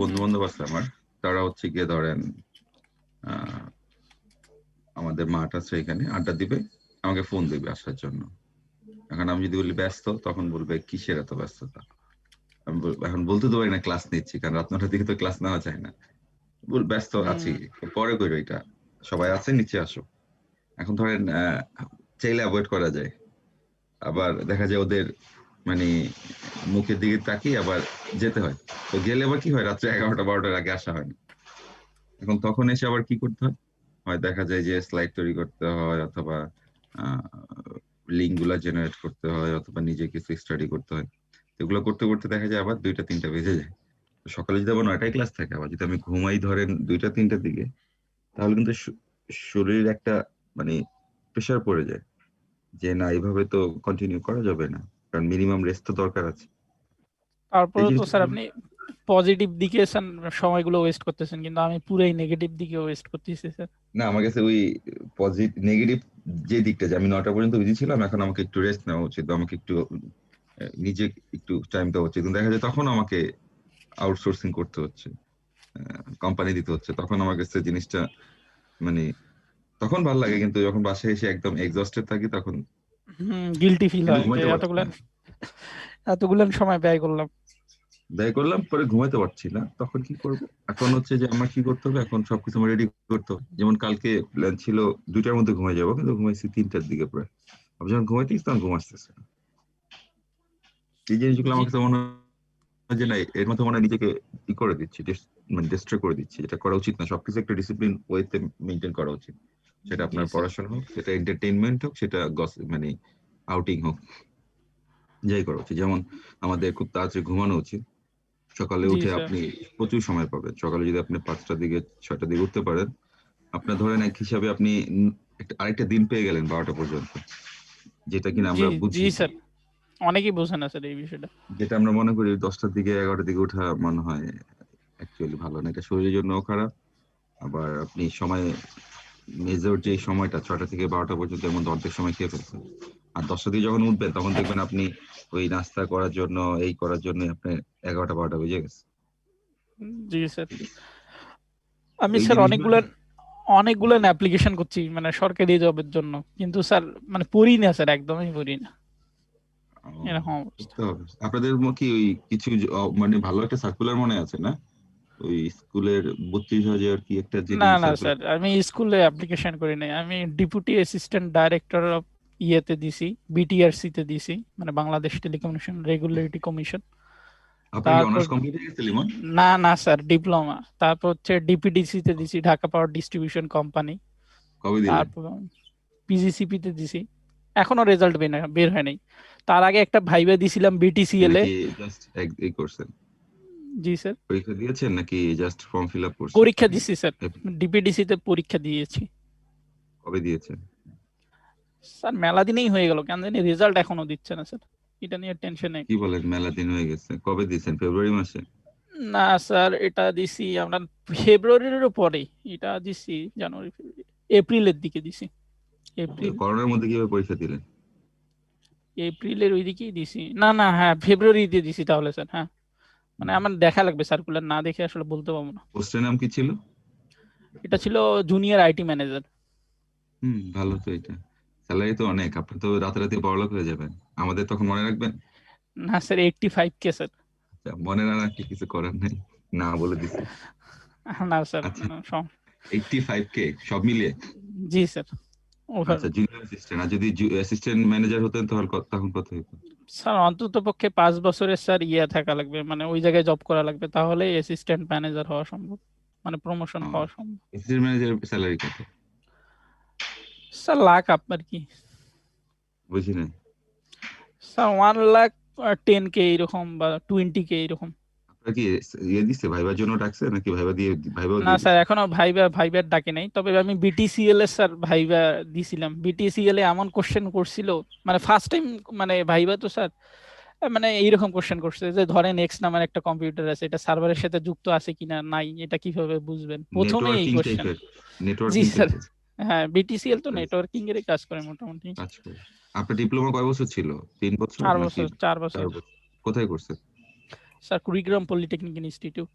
বন্ধু বান্ধব আছে আমার, তারা হচ্ছে গিয়ে ধরেন আমাদের মাঠ আছে এখানে, আড্ডা দিবে, আমাকে ফোন দিবে আসার জন্য। এখন আমি যদি বলি ব্যস্ত, তখন বলবে কিসের এত ব্যস্ততা। আমি এখন বলতে তো পারি না ক্লাস নিচ্ছি, কারণ রাত 9টার দিকে তো ক্লাস নেওয়া যায় না। ব্যস্ত আছি, পরে কইরো এটা, সবাই আছে নিচে আসো। এখন ধরেন চাইলে অ্যাভয়েড করা যায়, আবার দেখা যায় ওদের মানে মুখের দিকে তাকিয়ে আবার যেতে হয়। তো গেলে আবার কি হয়, রাত্রে 11টা 12টার আগে আসা হয় না। এখন তখন এসে আবার কি করতে হয়, হয় দেখা যায় যে স্লাইড তৈরি করতে হয়, অথবা লিঙ্ক গুলা জেনারেট করতে হয়, অথবা নিজে কিছু স্টাডি করতে হয়। এগুলো করতে করতে দেখা যায় আবার 2টা 3টা বেজে যায়। সকালে যদি আবার 9টায় ক্লাস থাকে, আবার যদি আমি ঘুমাই ধরেন 2টা 3টার দিকে, তাহলে কিন্তু শরীর একটা মানে প্রেশার পড়ে যায় যে না, এইভাবে তো কন্টিনিউ করা যাবে না, কারণ মিনিমাম রেস্ট তো দরকার আছে। এই তারপরে তো জিনিসটা স্যার আপনি পজিটিভ দিকে সময়গুলো ওয়েস্ট করতেছেন, কিন্তু আমি পুরাই নেগেটিভ দিকে ওয়েস্ট করতেছি স্যার। না, আমার কাছে ওই পজিটিভ নেগেটিভ যে দিকটা, যে আমি 9টা পর্যন্ত বিজি ছিলাম, এখন আমাকে একটু রেস্ট নেওয়া উচিত, বা আমাকে একটু নিজে একটু টাইম দেওয়া উচিত। কিন্তু দেখা যায় তখন আমাকে আউটসোর্সিং করতে হচ্ছে, কোম্পানি দিতে হচ্ছে, তখন আমার কাছে জিনিসটা মানে তখন ভালো লাগে, কিন্তু যখন বাসায় এসে একদম এক্সস্টেড থাকি তখন গিল্টি ফিল কিন্তু হয় যে ঘুমাইতে পারছি এতগুলো না। এতগুলো সময় ব্যয় করলাম। ব্যয় করলাম, পরে ঘুমাইতে পারছি না, তখন কি করব? এখন হচ্ছে যে আমার কি করতে হবে, এখন সবকিছু আমার রেডি করতে হবে। যেমন কালকে প্ল্যান ছিল 2টার মধ্যে ঘুমাই যাবো, কিন্তু ঘুমাইছি 3টার দিকে প্রায়। আমি যখন ঘুমাইতে তখন ঘুম আসতেছে না। এই জিনিসগুলো জি আমার কাছে মনে হয় যে না, এর মধ্যে মনে হয় নিজেকে ই করে দিচ্ছি, মানে ডিস্ট্রয় করে দিচ্ছি। এটা করা উচিত না, সবকিছু একটা ডিসিপ্লিন ওয়েতে মেনটেন করা উচিত। সেটা জি আপনার স্যার। পড়াশোনা হোক, সেটা এন্টারটেইনমেন্ট হোক, সেটা মানে আউটিং হোক, যাই করা উচিত। যেমন আমাদের খুব তাড়াতাড়ি ঘুমানো উচিত, সকালে জি উঠে স্যার। আপনি প্রচুর সময় পাবেন। সকালে যদি আপনি 5টার দিকে 6টার দিকে উঠতে পারেন, আপনার ধরেন এক হিসাবে আপনি আরেকটা দিন পেয়ে গেলেন 12টা পর্যন্ত, যেটা কিনা জি আমরা জি বুঝি, স্যার, অনেকেই বোঝে না স্যার এই বিষয়টা। যেটা আমরা মনে করি 10টার দিকে 11টার দিকে ওঠা মনে হয় অ্যাকচুয়ালি ভালো না, এটা শরীরের জন্যও খারাপ। আবার আপনি সময় মেজর যে সময়টা 6টা থেকে 12টা পর্যন্ত, এর মধ্যে অর্ধেক সময় খেয়ে ফেলছেন। আর 10টা দিকে যখন উঠবেন, তখন দেখবেন আপনি ওই নাস্তা করার জন্য, এই করার জন্য আপনার 11টা 12টা বেজে গেছে। জি স্যার। আমি এই স্যার জিনিসগুলো অনেকগুলো অ্যাপ্লিকেশন করছি মানে সরকারি জবের জন্য, কিন্তু স্যার মানে পড়ি না স্যার, একদমই পড়ি না, এরকম অবস্থা। করতে হবে আপনাদের। কি ওই কিছু মানে ভালো একটা সার্কুলার মনে আছে না, ওই স্কুলের 32,000 কি একটা না জিনিস না সার্কুলার? স্যার, আমি স্কুলে অ্যাপ্লিকেশন করি নাই, আমি ডেপুটি অ্যাসিস্ট্যান্ট ডাইরেক্টর অফ ইয়েতে দিছি, বিটিআরসি তে দিছি, মানে বাংলাদেশ টেলিকমিউনিকেশন রেগুলেটরি কমিশন। আপনার কি তারপর অনার্স কমপ্লিট হয়ে গেছে, লিমন? না না স্যার, ডিপ্লোমা। তারপর হচ্ছে ডিপিডিসি তে দিছি, ঢাকা পাওয়ার ডিস্ট্রিবিউশন কোম্পানি। কবে দিলেন? তারপর পিজিসিপি তে দিছি, এখনো রেজাল্ট বের হয় নাই। তার আগে একটা ভাইবা দিছিলাম বিটিসিএল এটা এ। কি জাস্ট এই করছেন, জি স্যার। পরীক্ষা দিয়েছেন নাকি জাস্ট ফর্ম ফিল আপ করছেন? পরীক্ষা দিছি স্যার, ডিপিডিসি তে পরীক্ষা দিয়েছি। কবে দিয়েছেন? স্যার মেলা দিনেই হয়ে গেল, কেন জানি রেজাল্ট এখনো দিচ্ছে না স্যার, এটা নিয়ে টেনশনে। কি বলেন, মেলা দিন হয়ে গেছে? কবে দিয়েছেন, ফেব্রুয়ারি মাসে? না স্যার, এটা দিছি আমরা ফেব্রুয়ারির পরে, এটা দিছি জানুয়ারি ফেব্রুয়ারি এপ্রিলের দিকে দিছি। এপ্রিল করোনার মধ্যে কিভাবে পরীক্ষা দিলেন? এপ্রিলের ওই দিকেই দিছি, না না হ্যাঁ ফেব্রুয়ারিতে দিছি তাহলে স্যার, হ্যাঁ। মানে আমার দেখা লাগবে সার্কুলার, না দেখে আসলে বলতে পারবো না। পোস্টের নাম কি ছিল? এটা ছিল জুনিয়র আইটি ম্যানেজার। ভালো তো এটা, স্যালারি তো অনেক, আপনি তো রাতারাতি বড়লোক হয়ে যাবেন। আমাদের তখন মনে রাখবেন? না স্যার, 85K স্যার। আচ্ছা, মনে না রাখলে কিছু করার নেই, না বলে দিছি। না স্যার, আচ্ছা, 85K সব মিলিয়ে? জি স্যার, ওভার। আচ্ছা, জুনিয়র অ্যাসিস্ট্যান্ট, আর যদি অ্যাসিস্ট্যান্ট ম্যানেজার হতেন তাহলে তখন কত হতো? স্যার অন্তত পক্ষে 5 বছরের স্যার ইয়ে থাকা লাগবে, মানে ওই জায়গায় জব করা লাগবে, তাহলে অ্যাসিস্ট্যান্ট ম্যানেজার হওয়া সম্ভব, মানে প্রমোশন পাওয়া সম্ভব। অ্যাসিস্ট্যান্ট ম্যানেজার স্যালারি কত? স্যার লাখ আপনার কি, বুঝি নাই। স্যার 1,10,000 এরকম, বা 20K এরকম। আপনার কি ইয়ে দিচ্ছে, ভাইবার জন্য ডাকছে নাকি ভাইবাও না দিয়ে স্যার, দিচ্ছে? এখনো ভাইবার ডাকে নাই, তবে আমি বিটিসিএল এর স্যার ভাইবা দিছিলাম। বিটিসিএল এ এমন কোশ্চেন করছিল, মানে ফার্স্ট টাইম, মানে ভাইবা তো স্যার মানে এইরকম কোশ্চেন করছে যে ধরেন এক্স নামের একটা কম্পিউটার আছে, এটা সার্ভারের সাথে যুক্ত আছে কিনা নাই, এটা কিভাবে বুঝবেন, প্রথমেই এই নেটওয়ার্কিং কোশ্চেন। টাইপের, জি নেটওয়ার্কিং স্যার। টাইপের হ্যাঁ, বিটিসিএল তো নেটওয়ার্কিং এরই কাজ করে মোটামুটি। কাজ করে। আপনার ডিপ্লোমা কয় বছর ছিল, 3 বছর 4 নাকি বছর, 4 বছর। 4 বছর? কোথায় করছেন? Sir Kurigram polytechnic institute.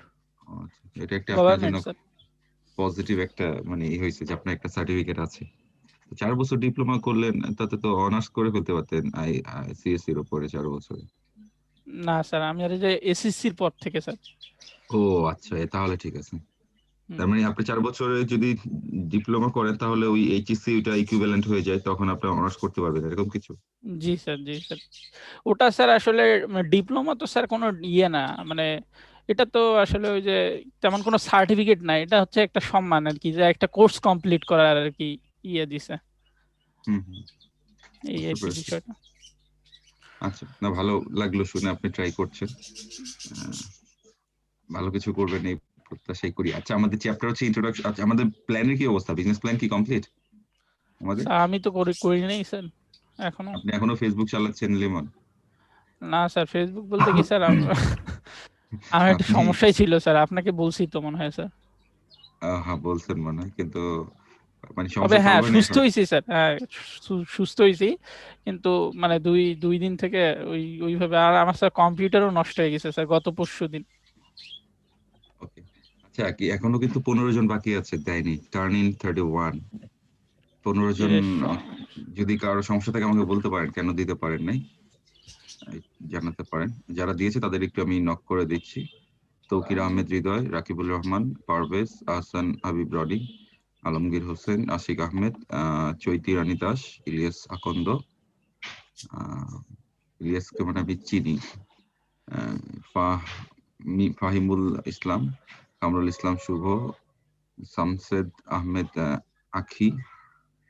আচ্ছা, এটা একটা আপনার জন্য গভর্নমেন্ট স্যার। পজিটিভ একটা মানে হয়েছে যে আপনার একটা সার্টিফিকেট আছে। 4 বছর ডিপ্লোমা করলেন, তাতে তো অনার্স করে ফেলতে পারতেন সিএসসি এর উপরে 4 বছর। না স্যার, আমি আর এই যে এসএসসির পর থেকে স্যার। ও আচ্ছা, তাহলে ঠিক আছে। হুম। তার মানে আপনি 4 বছরে যদি ডিপ্লোমা করেন তাহলে ওই এইচএসসি ওটা ইকুইভ্যালেন্ট হয়ে যায়, তখন আপনি অনার্স করতে পারবেন এরকম কিছু। জি স্যার, জি স্যার। ওটা স্যার আসলে ডিপ্লোমা তো স্যার কোনো ইয়ে না, মানে এটা তো আসলে ওই যে তেমন কোনো সার্টিফিকেট না, এটা হচ্ছে একটা সম্মান আর কি, যে একটা কোর্স কমপ্লিট করার আর কি ইয়ে দিছে, হুম হুম, এই বুঝতে আর কি পেরেছি। বিষয়টা। আচ্ছা, না ভালো লাগলো শুনে আপনি ট্রাই করছেন। আহ, ভালো কিছু করবেন এই প্রত্যাশাই করি। আচ্ছা, আমাদের চ্যাপ্টার হচ্ছে ইন্ট্রোডাকশন। আচ্ছা, আমাদের প্ল্যানের কি অবস্থা? বিজনেস প্ল্যান কি কমপ্লিট আমাদের? স্যার আমি তো করি নাই স্যার এখনো। আপনি এখনো ফেসবুক চালাচ্ছেন লিমন? না স্যার, ফেসবুক বলতে কি স্যার, আমার একটা আপনি সমস্যাই ছিল স্যার, আপনাকে বলছি তো মনে হয় স্যার। হ্যাঁ বলছেন মনে হয়, কিন্তু মানে তবে সমস্যা হ্যাঁ সলভ হয় না সুস্থ এখন? হয়েছি স্যার, হ্যাঁ সুস্থ হয়েছি, কিন্তু মানে দুই দুই দিন থেকে ওইভাবে, আর আমার স্যার কম্পিউটারও নষ্ট হয়ে গেছে স্যার গত পরশু দিন। ওকে। আচ্ছা, কি এখনো কিন্তু 15 জন বাকি আছে, দেয়নি। Turn in 31। 15 জন। আহ, যদি কারো সমস্যা থাকে আমাকে বলতে পারেন কেন দিতে পারেন নাই, এই, জানাতে পারেন। যারা দিয়েছে তাদের একটু আমি নক করে দিচ্ছি। তৌকির আহমেদ হৃদয়, রাকিবুল রহমান, পারভেজ, আহসান হাবিব রডি, আলমগীর হোসেন, আশিক আহমেদ, চৈতি রানী দাস, ইলিয়াস আকন্দ, আহ, ইলিয়াসকে মানে আমি চিনি, আহ, ফাহিমুল ইসলাম, কামরুল ইসলাম শুভ, শামসেদ আহমেদ আখি,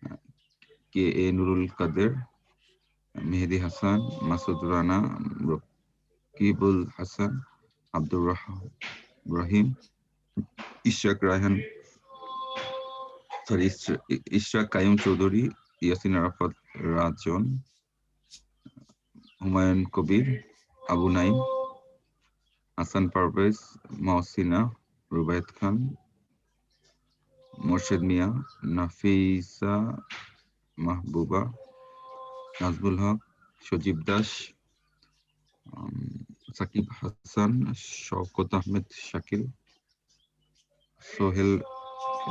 আহ, কে এ নুরুল কাদের, মেহেদি হাসান, মাসুদ রানা, রকিবুল হাসান, আব্দুর রহিম, ইশরাক রায়হান, সরি ইশরাক কাইম চৌধুরী, ইয়াসিন আরাফাত রাজন, হুমায়ুন কবির, আবু নাইম, হাসান পারভেজ, মহসিনা, রুবায়েত খান, মোর্শেদ মিয়া, নাফিসা মাহবুবা, নাজমুল হক, সজীব দাস, উম, সাকিব হাসান, শওকত আহমেদ শাকিল, সোহেল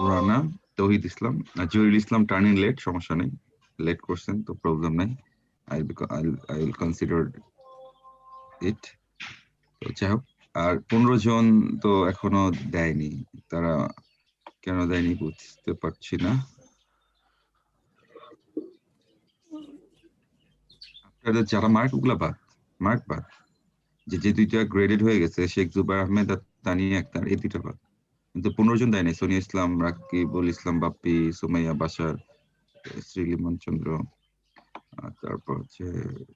রানা, তৌহিদ ইসলাম, জহিরুল ইসলাম। টার্নিং লেট, সমস্যা নেই, লেট করছেন তো প্রবলেম নাই। I will consider it. তো যাই হোক, আর 15 জন তো এখনো দেয়নি। তারা কেন দেয়নি বুঝতে পারছি না। আপনাদের যারা মার্ক, ওগুলা বাদ, মার্ক বাদ। যে যে দুইটা গ্রেডেড হয়ে গেছে, শেখ জুবাইর আহমেদ আর তানিয়া আক্তার, এই দুইটা বাদ। কিন্তু 15 জন দেয়নি। সোনিয়া ইসলাম, রাকিবুল ইসলাম বাপ্পি, সুমাইয়া বাশার, শ্রীলিমন চন্দ্র, তারপর হচ্ছে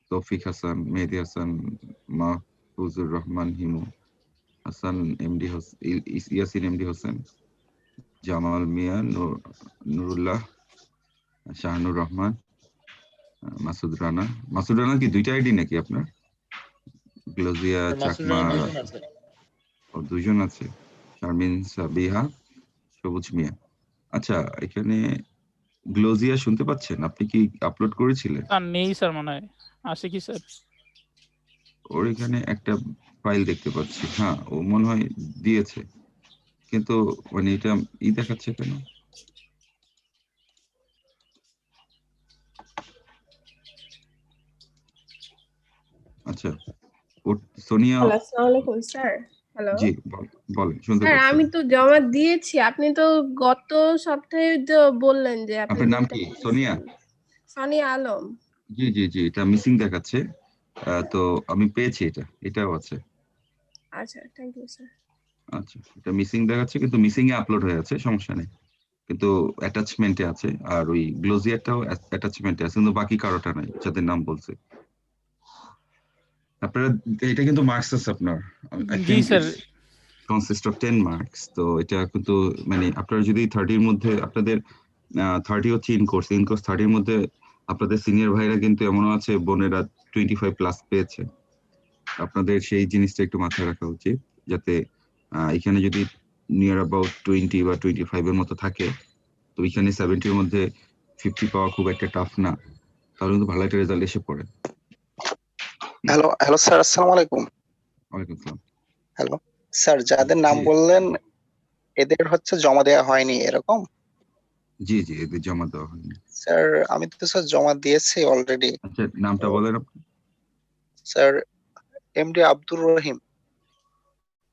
তৌফিক হাসান, মেহেদি হাসান, মাহফুজুর রহমান হিমু, হাসান এমডি ইয়াসিন এমডি হোসেন, জামাল মিয়া, নুরুল্লাহ, শাহানুর রহমান, মাসুদ রানা। মাসুদ রানা কি দুইটা আইডি নাকি আপনার? গ্লোজিয়া মাসুদ চাকমা। রানা 2 জন আছে। ও, 2 জন আছে। শারমিন সাবিহা, সবুজ মিয়া। আচ্ছা, এখানে গ্লোজিয়া শুনতে পাচ্ছেন? আপনি কি আপলোড করেছিলেন? স্যার নেই স্যার, মনে হয় আছে কি স্যার? ওর এখানে একটা ফাইল দেখতে পাচ্ছি, হ্যাঁ ও মনে হয় দিয়েছে, কিন্তু মানে এটা দেখাচ্ছে কেন? আচ্ছা, ও সোনিয়া। হ্যালো, আসসালামু আলাইকুম স্যার। হ্যালো জি, বলেন, শুনতে স্যার, পাচ্ছি। আমি তো জমা দিয়েছি। আপনি তো গত সপ্তাহে তো বললেন যে আপনি আপনার নাম 2টা কি? সোনিয়া? পেয়েছেন। সানিয়া আলম। জি জি জি, এটা মিসিং দেখাচ্ছে। তো আমি পেয়েছি, এটাও আছে। আচ্ছা, থ্যাংক ইউ স্যার। আচ্ছা, এটা মিসিং দেখাচ্ছে, কিন্তু মিসিং এ আপলোড হয়ে আছে, সমস্যা নেই। কিন্তু অ্যাটাচমেন্টে আছে, আর ওই গ্লোজিয়ারটাও অ্যাটাচমেন্টে আছে, কিন্তু বাকি কারোটা নাই যাদের নাম বলছে আপনারা। এটা কিন্তু মার্কস আছে আপনার। I G think sir. It's consist of 10 marks. তো এটা কিন্তু মানে আপনারা যদি 30-র মধ্যে আপনাদের 30 হচ্ছে ইন কোর্স 30-র মধ্যে আপনাদের সিনিয়র ভাইরা কিন্তু এমনও আছে, বোনেরা 25+ পেয়েছে। আপনাদের সেই জিনিসটা একটু মাথায় রাখা উচিত, যাতে এখানে যদি নিয়ার অ্যাবাউট 20 বা 25-এর মতো থাকে, তো এখানে 70-র মধ্যে 50 পাওয়া খুব একটা টাফ না, তাহলে কিন্তু ভালো একটা রেজাল্ট এসে পড়ে। হ্যালো হ্যালো স্যার, আসসালামু আলাইকুম। ওয়ালাইকুম আসসালাম। হ্যালো স্যার যাদের নাম জি বললেন এদের হচ্ছে জমা দেওয়া হয়নি এরকম? জি জি, এদের জমা দেওয়া হয়নি। স্যার আমি তো স্যার জমা দিয়েছি অলরেডি। আচ্ছা, নামটা বলেন আপনি। Sir MD Abdur Rahim.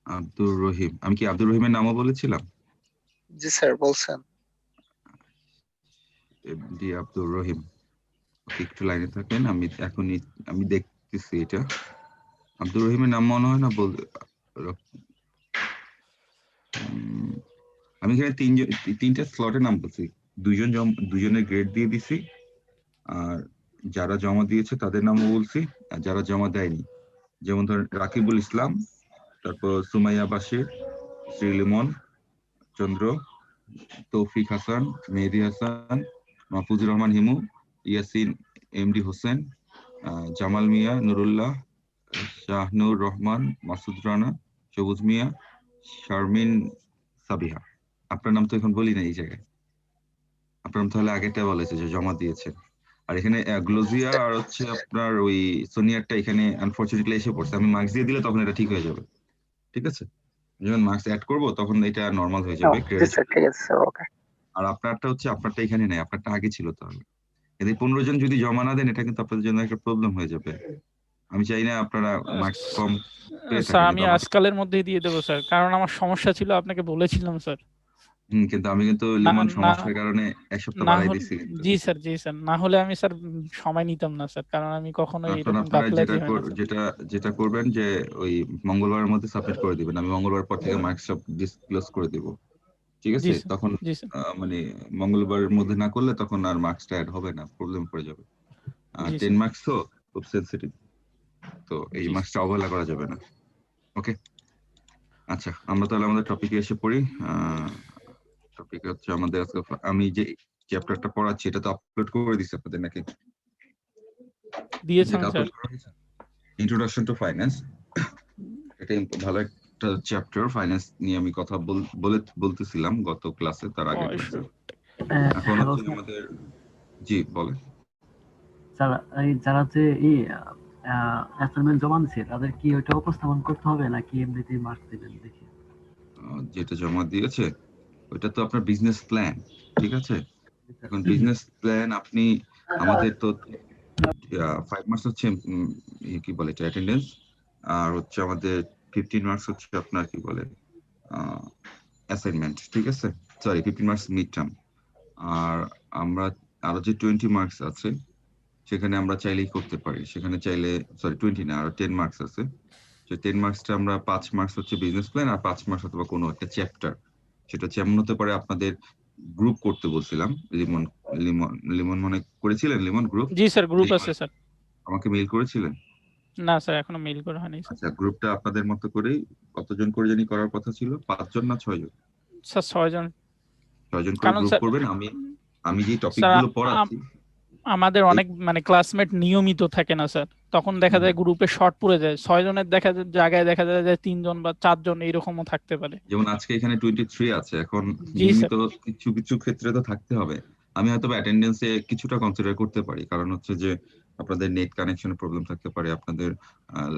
আব্দুর রহিম, আমি কি আব্দুর রহিমের নামও বলেছিলাম? জি স্যার বলছেন। জি, আব্দুর রহিম। ওকে, একটু লাইনে থাকেন, আমি এখনই আমি দেখতেছি এটা। আব্দুর রহিমের নাম মনে হয় না উম, আমি এখানে তিনটা স্লটের নাম বলছি। দুজনের গ্রেড দিয়ে দিছি, আর যারা জমা দিয়েছে তাদের নামও বলছি, আর যারা জমা দেয়নি, যেমন ধরেন রাকিবুল ইসলাম, তারপর সুমাইয়া বাশির, শ্রী লিমন চন্দ্র, তৌফিক হাসান, মেহেদী হাসান, মাহফুজুর রহমান হিমু, ইয়াসিন এমডি হোসেন, জামাল মিয়া, নুরুল্লাহ, শাহনুর রহমান, মাসুদ রানা, সবুজ মিয়া, শারমিন সাবিহা। আপনার নাম তো এখন বলি না এই জায়গায়। আপনার নাম তাহলে আগেরটা বলেছে যে জমা দিয়েছেন। আর এখানে গ্লোজিয়া আর হচ্ছে আপনার ওই সোনিয়ারটা এখানে আনফরচুনেটলি এসে পড়ছে। আমি মার্কস দিয়ে দিলে তখন এটা ঠিক হয়ে যাবে। ঠিক আছে, যখন মার্কস অ্যাড করবো তখন এটা নর্মাল হয়ে যাবে, জি ক্রেডিট। স্যার ঠিক আছে স্যার, ওকে। আর আপনারটা হচ্ছে, আপনারটা এখানে নেই, আপনারটা আগে ছিল। তাহলে এদের 15 জন যদি জমা না দেন, এটা কিন্তু আপনাদের জন্য একটা প্রবলেম হয়ে যাবে। আমি চাই না আপনারা মার্কস কম পেয়ে স্যার থাকেন, আমি কিন্তু আমার আজকালের মধ্যেই দিয়ে দেবো স্যার, কারণ আমার সমস্যা ছিল, আপনাকে বলেছিলাম স্যার। কিন্তু আমি কিন্তু না লিমন না সমস্যার কারণে এক সপ্তাহ না বাড়াই হলে, দিচ্ছি কিন্তু। জি স্যার জি স্যার, না হলে আমি স্যার সময় নিতাম না স্যার, কারণ আমি কখনোই এখন এরকম আপনারা গাফিলাতি হয় না স্যার। যেটা করবেন যে ওই মঙ্গলবারের মধ্যে সাবমিট করে দিবেন। আমি মঙ্গলবার পর থেকে মার্কস সব ডিসক্লোজ করে দিব। ঠিক জি আছে, স্যার তখন জি স্যার মানে মঙ্গলবারের মধ্যে না করলে তখন আর মার্কসটা অ্যাড হবে না, প্রবলেম পড়ে যাবে। জি 10 স্যার মার্কস তো খুব সেন্সিটিভ, তো এই জি মার্কসটা অবহেলা করা যাবে না। ওকে, আচ্ছা, আমরা তাহলে আমাদের টপিকে এসে পড়ি। টপিক হচ্ছে আমাদের আজকে, আমি যে চ্যাপ্টারটা পড়াচ্ছি এটা তো আপলোড করে দিছি আপনাদের নাকি? দিয়েছেন যেটা স্যার। আপলোড করা হয়েছে, ইন্ট্রোডাকশন টু ফাইন্যান্স। এটা ভালো একটা চ্যাপ্টার। ফাইন্যান্স নিয়ে আমি কথা বলতেছিলাম গত ক্লাসে, তার আগের ক্লাসে। এখন হ্যালো হচ্ছে স্যার। আমাদের, জি বলে স্যার এই যারা যে এই অ্যাসাইনমেন্ট জমা দিচ্ছে তাদের কি ওইটা উপস্থাপন করতে হবে নাকি এমনিতেই মার্ক দিবেন দেখি? যেটা জমা দিয়েছে ওইটা তো আপনার বিজনেস প্ল্যান, ঠিক আছে? এখন বিজনেস প্ল্যান আপনি, আমাদের তো 5 মার্কস হচ্ছে কি বলে এটা, অ্যাটেন্ডেন্স। আর হচ্ছে আমাদের 15 মার্কস হচ্ছে আপনার কি বলে অ্যাসাইনমেন্ট, ঠিক আছে? Sorry, 15 marks mid term. আর আমরা আরো যে 20 মার্কস আছে সেখানে আমরা চাইলেই করতে পারি। সেখানে চাইলে, সরি 20 না, আরো 10 মার্কস আছে। সেই 10 মার্কসটা আমরা 5 মার্কস হচ্ছে বিজনেস প্ল্যান, আর 5 মার্কস অথবা কোনো একটা চ্যাপ্টার। সেটা হচ্ছে এমন হতে পারে, আপনাদের গ্রুপ করতে বলছিলাম। লিমন লিমন লিমন মনে করেছিলেন, লিমন গ্রুপ জি স্যার, গ্রুপ আছে স্যার। আমাকে মেইল করেছিলেন। না স্যার, এখনো মেইল করা হয়নি স্যার। আচ্ছা, গ্রুপটা আপনাদের মতো করেই কতজন করে জানি করার কথা ছিল? 5 জন না 6 জন? স্যার 6 জন। 6 জন করে কারণ গ্রুপ স্যার, করবেন। আমি যে স্যার টপিকগুলো পড়াচ্ছি আমাদের এই অনেক মানে ক্লাসমেট নিয়মিত থাকে না স্যার, তখন দেখা যায় গ্রুপে শর্ট পড়ে যায়। 6 জনের দেখা যায় জায়গায় দেখা যায় যে 3 জন বা 4 জন এরকমও থাকতে পারে। যেমন আজকে এখানে 23 আছে। এখন জি স্যার। নিয়মিত কিছু কিছু ক্ষেত্রে তো থাকতে হবে। আমি হয়তো অ্যাটেন্ডেন্সে কিছুটা কনসিডার করতে পারি, কারণ হচ্ছে যে আপনাদের নেট কানেকশনের প্রবলেম থাকতে পারে, আপনাদের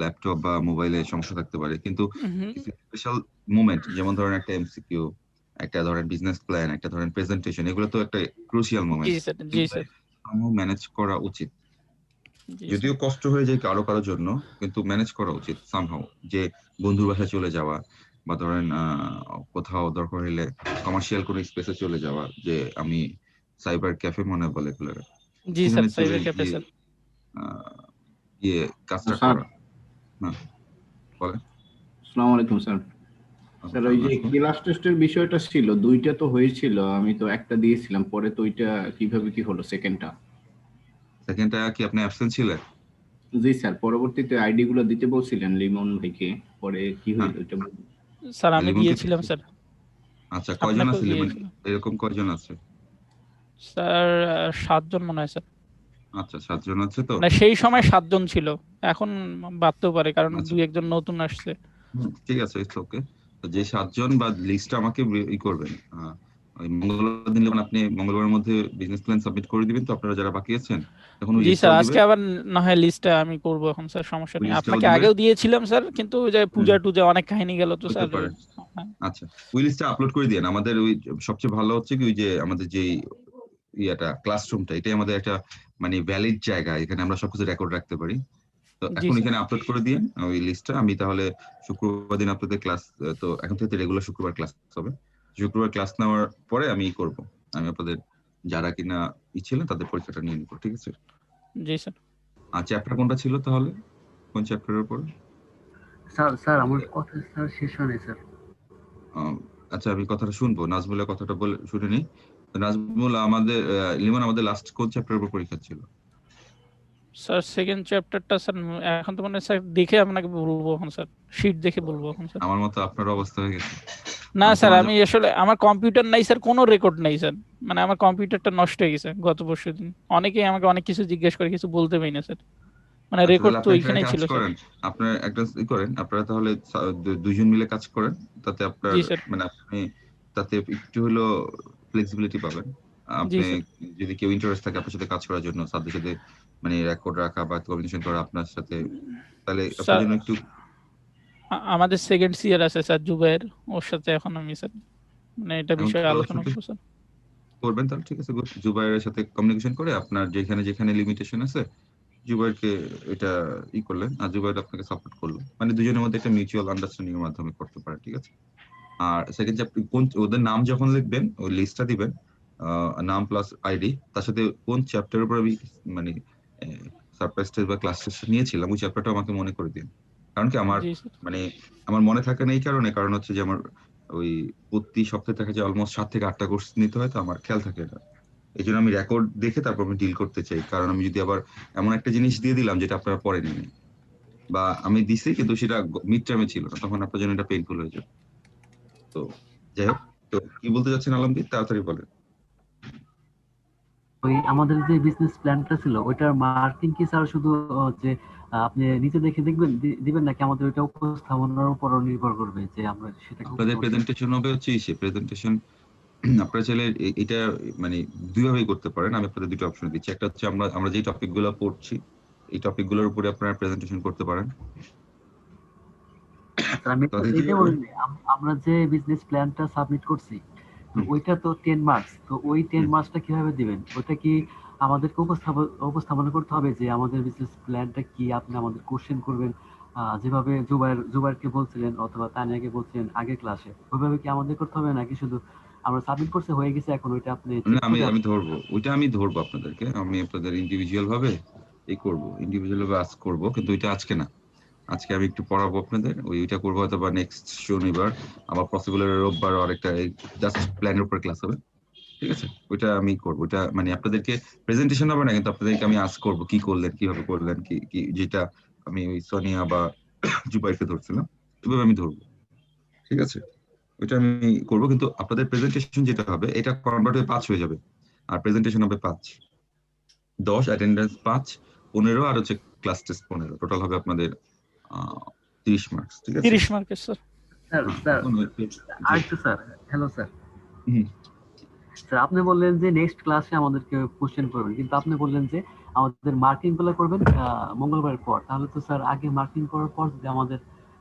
ল্যাপটপ বা মোবাইলে সমস্যা থাকতে পারে, কিন্তু হুম, কিছু স্পেশাল মোমেন্ট, যেমন ধরেন একটা এমসিকিউ, একটা ধরেন বিজনেস প্ল্যান, একটা ধরেন প্রেজেন্টেশন, এগুলো তো একটা ক্রুশিয়াল জি মোমেন্ট। স্যার জি স্যার ম্যানেজ করা উচিত। জি স্যার। যদিও কষ্ট হয়ে যায় কারোর জন্য, কিন্তু ম্যানেজ করা উচিত সামহাউ। যে বন্ধুর বাসায় চলে যাওয়া, বা ধরেন কোথাও দরকার হলে কমার্শিয়াল কোনো স্পেসে চলে যাওয়া, যে আমি সাইবার ক্যাফে মনে বলে এগুলো, জি স্যার, সেখানে চলে সাইবার ক্যাফে গিয়ে স্যার। গিয়ে কাজটা স্যার, করা। হ্যাঁ বলেন। আসসালামু আলাইকুম স্যার। স্যার ওই যে ক্লাস টেস্টের বিষয়টা ছিল, দুইটা তো হয়েছিল, আমি তো একটা দিয়েছিলাম, পরে তো ওইটা কিভাবে কি হলো সেকেন্ডটা? সেকেন্ডটা কি আপনি অ্যাবসেন্ট ছিলেন? জি স্যার, পরবর্তীতে আইডি গুলো দিতে বলছিলেন লিমন ভাইকে, পরে কি হ্যাঁ, হইলো ওইটা? স্যার আমি লিমনকে দিয়েছিলাম স্যার। আচ্ছা, কয়জন আপনাকেও আছে লিমন? দিয়েছিলাম এরকম কয়জন আছে? স্যার। 7 জন মনে হয় স্যার। আচ্ছা, 7 জন আছে তো। মানে সেই সময় 7 জন ছিল, এখন বাড়তেও পারে কারণ আচ্ছা, 2-1 জন নতুন আসছে। ঠিক আছে, ইটস ওকে। তো যে 7 জন বা লিস্টটা আমাকে ই করবেন, ওই মঙ্গলবার দিন যখন আপনি মঙ্গলবারের মধ্যে বিজনেস প্ল্যান সাবমিট করে দিবেন, তো আপনারা যারা বাকি আছেন তখন ওই জি স্যার, লিস্টটাও আজকে দিবেন, আবার না হয় লিস্টটা আমি করব এখন স্যার, সমস্যা ওই নেই। লিস্টটাও আপনাকে দিবেন, আগেও দিয়েছিলাম স্যার, কিন্তু ওই যে পূজা টুজা অনেক কাহিনী গেল তো হতে স্যার। পারে। হ্যাঁ, আচ্ছা, ওই লিস্টটা আপলোড করে দিন। আমাদের ওই সবচেয়ে ভালো হচ্ছে কি, ওই যে আমাদের যে ইয়াটা ক্লাসরুমটা, এটাই আমাদের একটা মানে ভ্যালিড জায়গা, এখানে আমরা সবকিছু রেকর্ড রাখতে পারি। তো জি এখন স্যার। এখানে আপলোড করে দিন ওই লিস্টটা। আমি তাহলে শুক্রবার দিন আপনাদের ক্লাস, তো এখন থেকে রেগুলার শুক্রবার ক্লাস হবে। শুক্রবার ক্লাস নেওয়ার পরে আমি করব, আমি আপনাদের যারা কিনা ছিলেন তাদের পরীক্ষাটা নিয়ে নিব, ঠিক আছে? জি স্যার। আর চ্যাপ্টার কোনটা ছিল তাহলে, কোন চ্যাপ্টারের উপর? স্যার আমার কথা স্যার শেষ হয়নি স্যার। আচ্ছা, আমি কথাটা শুনবো, নাজমুলের কথাটা বলে শুনে নিই। নাজমুল, আমাদের লিমন, আমাদের লাস্ট কোন চ্যাপ্টারের উপর পরীক্ষা ছিল? স্যার সেকেন্ড চ্যাপ্টারটা স্যার এখন তো মানে স্যার দেখে আপনাকে বলবো এখন স্যার, শীট দেখে বলবো এখন স্যার। আমার মতো আপনার অবস্থা হয়ে গেছে। না আমি তো স্যার, মাঝে আমি আসলে আমার কম্পিউটার নাই স্যার, কোনো রেকর্ড নাই স্যার। মানে আমার কম্পিউটারটা নষ্ট হয়ে গেছে গত পরশু দিন। অনেকেই আমাকে অনেক কিছু জিজ্ঞেস করে, কিছু বলতে পারি না স্যার। মানে আচ্ছা, রেকর্ড তাহলে তো আপনি একটা ওইখানেই কাজ ছিল স্যার। করেন, আপনার একটা করেন, আপনারা তাহলে দুইজন মিলে কাজ করেন, তাতে আপনার জি স্যার। মানে আপনি তাতে একটু হলো ফ্লেক্সিবিলিটি পাবেন। জি আপনি স্যার। যদি কেউ ইন্টারেস্ট থাকে আপনার সাথে কাজ করার জন্য, সাথে সাথে মানে রেকর্ড রাখা বা কমিউনিকেশন করা আপনার সাথে, তাহলে আপনার স্যার জন্য একটু আমাদের সেকেন্ড সিয়ার আছে স্যার জুবাইর, ওর সাথে এখন আমি স্যার মানে এটা এখন বিষয়ে তো আলোচনা সাথে করবো স্যার। করবেন, তাহলে ঠিক আছে। good. জুবাইরের সাথে কমিউনিকেশন করে আপনার যেখানে যেখানে লিমিটেশন আছে জুবাইরকে এটা করলেন, আর জুবাইর আপনাকে সাপোর্ট করলো, মানে দুজনের মধ্যে একটা মিউচুয়াল আন্ডারস্ট্যান্ডিং এর মাধ্যমে করতে পারেন, ঠিক আছে? আর সেকেন্ড চ্যাপ্টার কোন, ওদের নাম যখন লিখবেন ওই লিস্টটা দিবেন, নাম প্লাস আইডি, তার সাথে কোন চ্যাপ্টারের উপর আমি মানে সারপ্রাইজ টেস্ট বা ক্লাস টেস্ট নিয়েছিলাম ওই চ্যাপ্টারটা আমাকে মনে করে দিন। কারণ কি আমার জি স্যার। মানে আমার মনে থাকে না এই কারণ হচ্ছে যে আমার ওই প্রতি সপ্তাহে থাকে যে অলমোস্ট 7 থেকে 8টা কোর্স নিতে হয়, তো আমার খেয়াল থাকে না। এই জন্য আমি রেকর্ড দেখে তারপর আমি ডিল করতে চাই, কারণ আমি যদি আবার এমন একটা জিনিস দিয়ে দিলাম যেটা আপনারা পরে নেন, বা আমি দিছি কিন্তু সেটা মিড টার্মে ছিল না, তখন আপনার জন্য এটা পেইনফুল হয়ে যাবে। তো যাই হোক, তো কি বলতে যাচ্ছেন আলমগীর, তাড়াতাড়ি বলেন। ওই আমাদের যে বিজনেস প্ল্যানটা ছিল ওইটার মার্কিং কি স্যার শুধু যে আপনি নিচে দেখে দেখবেন দিবেন, নাকি আমাদের ওইটা উপস্থাপনার উপরও নির্ভর করবে যে আমরা সেটাকে আপনাদের প্রেজেন্টেশন হবে হচ্ছে প্রেজেন্টেশন আপনারা চাইলে এটা মানে দুইভাবেই করতে পারেন। আমি আপনাদের দুটো অপশন দিচ্ছি। একটা হচ্ছে আমরা যে টপিক গুলো পড়ছি এই টপিক গুলোর উপরে আপনারা প্রেজেন্টেশন করতে পারেন। আচ্ছা, আমি তো এইটা বলিনি, আমরা যে বিজনেস প্ল্যানটা সাবমিট করছি তো ওইটা তো 10 মার্কস, তো ওই 10 মার্কসটা কিভাবে দিবেন? ওটা কি আমাদেরকে উপস্থাপনা করতে হবে যে আমাদের বিজনেস প্ল্যানটা কি, আপনি আমাদের কোশ্চেন করবেন যেভাবে জুবাইরকে বলছিলেন অথবা তানিয়াকে বলছিলেন আগের ক্লাসে, ওইভাবে কি আমাদের করতে হবে, নাকি শুধু আমরা সাবমিট করতে হয়ে গেছে এখন ওইটা আপনি না, আমি ধরবো ওইটা, আমি ধরবো আপনাদেরকে, আমি আপনাদের ইন্ডিভিজুয়াল ভাবে ইন্ডিভিজুয়াল ভাবে আজ করবো, কিন্তু ওইটা আজকে না। আজকে আমি একটু পড়াবো আপনাদের, ওইটা করবো হয়তো বা নেক্সট শনিবার, আবার পসিবল রোববার আরেকটা জাস্ট প্ল্যানের উপর ক্লাস হবে, ঠিক আছে? ওইটা আমি করবো, ওইটা মানে আপনাদেরকে প্রেজেন্টেশন হবে না, কিন্তু আপনাদেরকে আমি আজ করবো কি করলেন, কিভাবে করলেন, কি যেটা আমি ওই সোনিয়া বা জুবাইরকে ধরছিলাম ওইভাবে আমি ধরবো, ঠিক আছে? ওইটা আমি করবো, কিন্তু আপনাদের প্রেজেন্টেশন যেটা হবে এটা কনভার্ট হয়ে 5 হয়ে যাবে, আর প্রেজেন্টেশন হবে 5, 10 অ্যাটেন্ডেন্স 5, 15 আর হচ্ছে ক্লাস টেস্ট 15, টোটাল হবে আপনাদের 30 মার্কস, ঠিক আছে? 30 মার্কের sir. Sir hello sir. Sir আপনি বললেন যে নেক্সট ক্লাসে আমাদেরকে কোশ্চেন করবেন, কিন্তু আপনি বললেন যে আমাদের মার্কিং গুলো করবেন মঙ্গলবারের পর। তাহলে তো স্যার আগে মার্কিং করার পর যদি আমাদের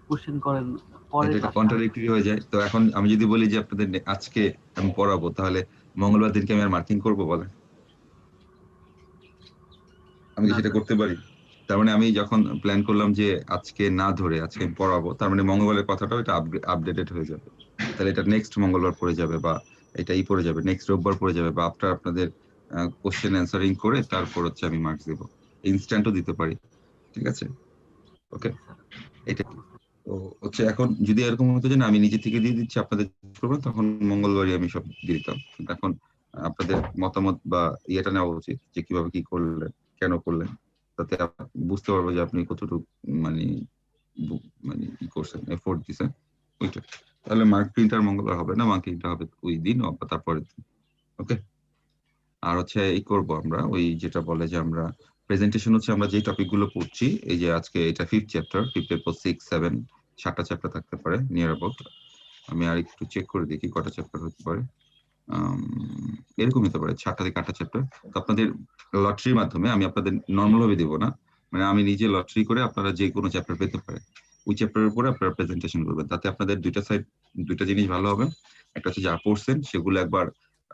কোশ্চেন করেন পরে এটা কন্ট্রাডিক্টরি হয়ে যায়। তো এখন আমি যদি বলি যে আপনাদের আজকে আমি পড়াবো, তাহলে মঙ্গলবার দিনকে আমি আর মার্কিং করবো বলেন? আমি কি সেটা করতে পারি? তার মানে আমি যখন প্ল্যান করলাম যে আজকে না ধরে আজকে আমি পড়াবো, তার মানে মঙ্গলবারের কথাটাও এটা আপডেটেড হয়ে যাবে, তাহলে এটা নেক্সট মঙ্গলবার পড়ে যাবে, বা এটাই পড়ে যাবে নেক্সট রোববার পড়ে যাবে, বা আফটার আপনাদের কোশ্চেন অ্যান্সারিং করে তারপর হচ্ছে আমি মার্কস দেবো, ইনস্ট্যান্টও দিতে পারি, ঠিক আছে? ওকে, এটা তো হচ্ছে এখন যদি এরকম হতো যে না আমি নিজে থেকে দিয়ে দিচ্ছি আপনাদের করবেন, তখন মঙ্গলবারই আমি সব দিয়ে দিতাম, কিন্তু এখন আপনাদের মতামত বা ইয়েটা নেওয়া উচিত যে কিভাবে কি করলেন, কেন করলেন, তাতে বুঝতে পারবো যে আপনি কতটুকু মানে মানে ই করছেন, এফোর্ট দিচ্ছেন ওইটা। তাহলে মার্ক প্রিন্টার মঙ্গলবার হবে না, মার্কিংটা হবে ওই দিন বা তারপরের দিন, ওকে? আর হচ্ছে এই করবো আমরা ওই যেটা বলে যে আমরা প্রেজেন্টেশন হচ্ছে আমরা যে টপিক গুলো পড়ছি, এই যে আজকে এটা 5th চ্যাপ্টার, 5th এর পর 6, 7, 7টা চ্যাপ্টার থাকতে পারে নিয়ার অ্যাবাউট। আমি আর একটু চেক করে দেখি কটা চ্যাপ্টার হতে পারে। এরকম হতে পারে 7টা থেকে 8টা চ্যাপ্টার। তো আপনাদের লটারির মাধ্যমে, আমি আপনাদের নর্মাল ভাবে দিব না, মানে আমি নিজে লটারি করে আপনারা যে কোনো চ্যাপ্টার পেতে পারেন, ওই চ্যাপ্টারের উপরে আপনারা প্রেজেন্টেশন করবেন। তাতে আপনাদের দুইটা জিনিস ভালো হবে। একটা হচ্ছে যা পড়ছেন সেগুলো একবার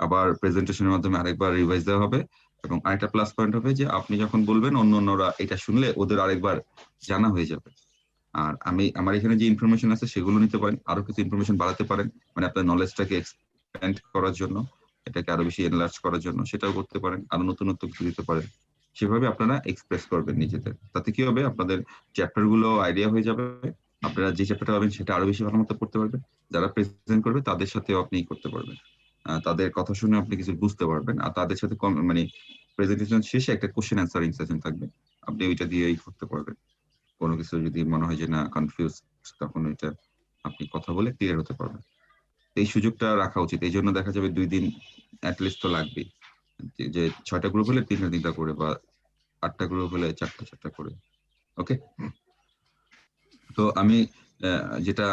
আবার প্রেজেন্টেশনের মাধ্যমে আরেকবার রিভাইজ দেওয়া হবে, এবং আরেকটা প্লাস পয়েন্ট হবে যে আপনি যখন বলবেন অন্যরা এটা শুনলে ওদের আরেকবার জানা হয়ে যাবে। আর আমার এখানে যে ইনফরমেশন আছে সেগুলো নিতে পারেন, আরো কিছু ইনফরমেশন বাড়াতে পারেন, মানে আপনার নলেজটাকে এক্সপ্যান্ড করার জন্য, এটাকে আরো বেশি এনলার্জ করার জন্য সেটাও করতে পারেন, আরো নতুন কিছু দিতে পারেন। সেভাবে আপনারা এক্সপ্রেস করবেন নিজেদের। তাতে কি হবে, আপনাদের চ্যাপ্টার গুলো আইডিয়া হয়ে যাবে, আপনারা যে চ্যাপ্টারটা পাবেন সেটা আরো বেশি ভালো মতো পড়তে পারবেন। যারা প্রেজেন্ট করবে তাদের সাথেও আপনি করতে পারবেন, তাদের কথা শুনে আপনি কিছু বুঝতে পারবেন, আর তাদের সাথে মানে প্রেজেন্টেশন শেষে একটা কোশ্চেন অ্যান্সারিং সেশন থাকবে, আপনি ওইটা দিয়েই করতে পারবেন। কোনো কিছু যদি মনে হয় যে না কনফিউজ, তখন ওইটা আপনি কথা বলে ক্লিয়ার হতে পারবেন। এই সুযোগটা রাখা উচিত। এই জন্য দেখা যাবে 2 দিন অ্যাটলিস্ট তো লাগবেই, যে 6টা গ্রুপ হলে 3টা করে, বা 8টা গ্রুপ হলে 4টা করে। ওকে, তো আমি যেটা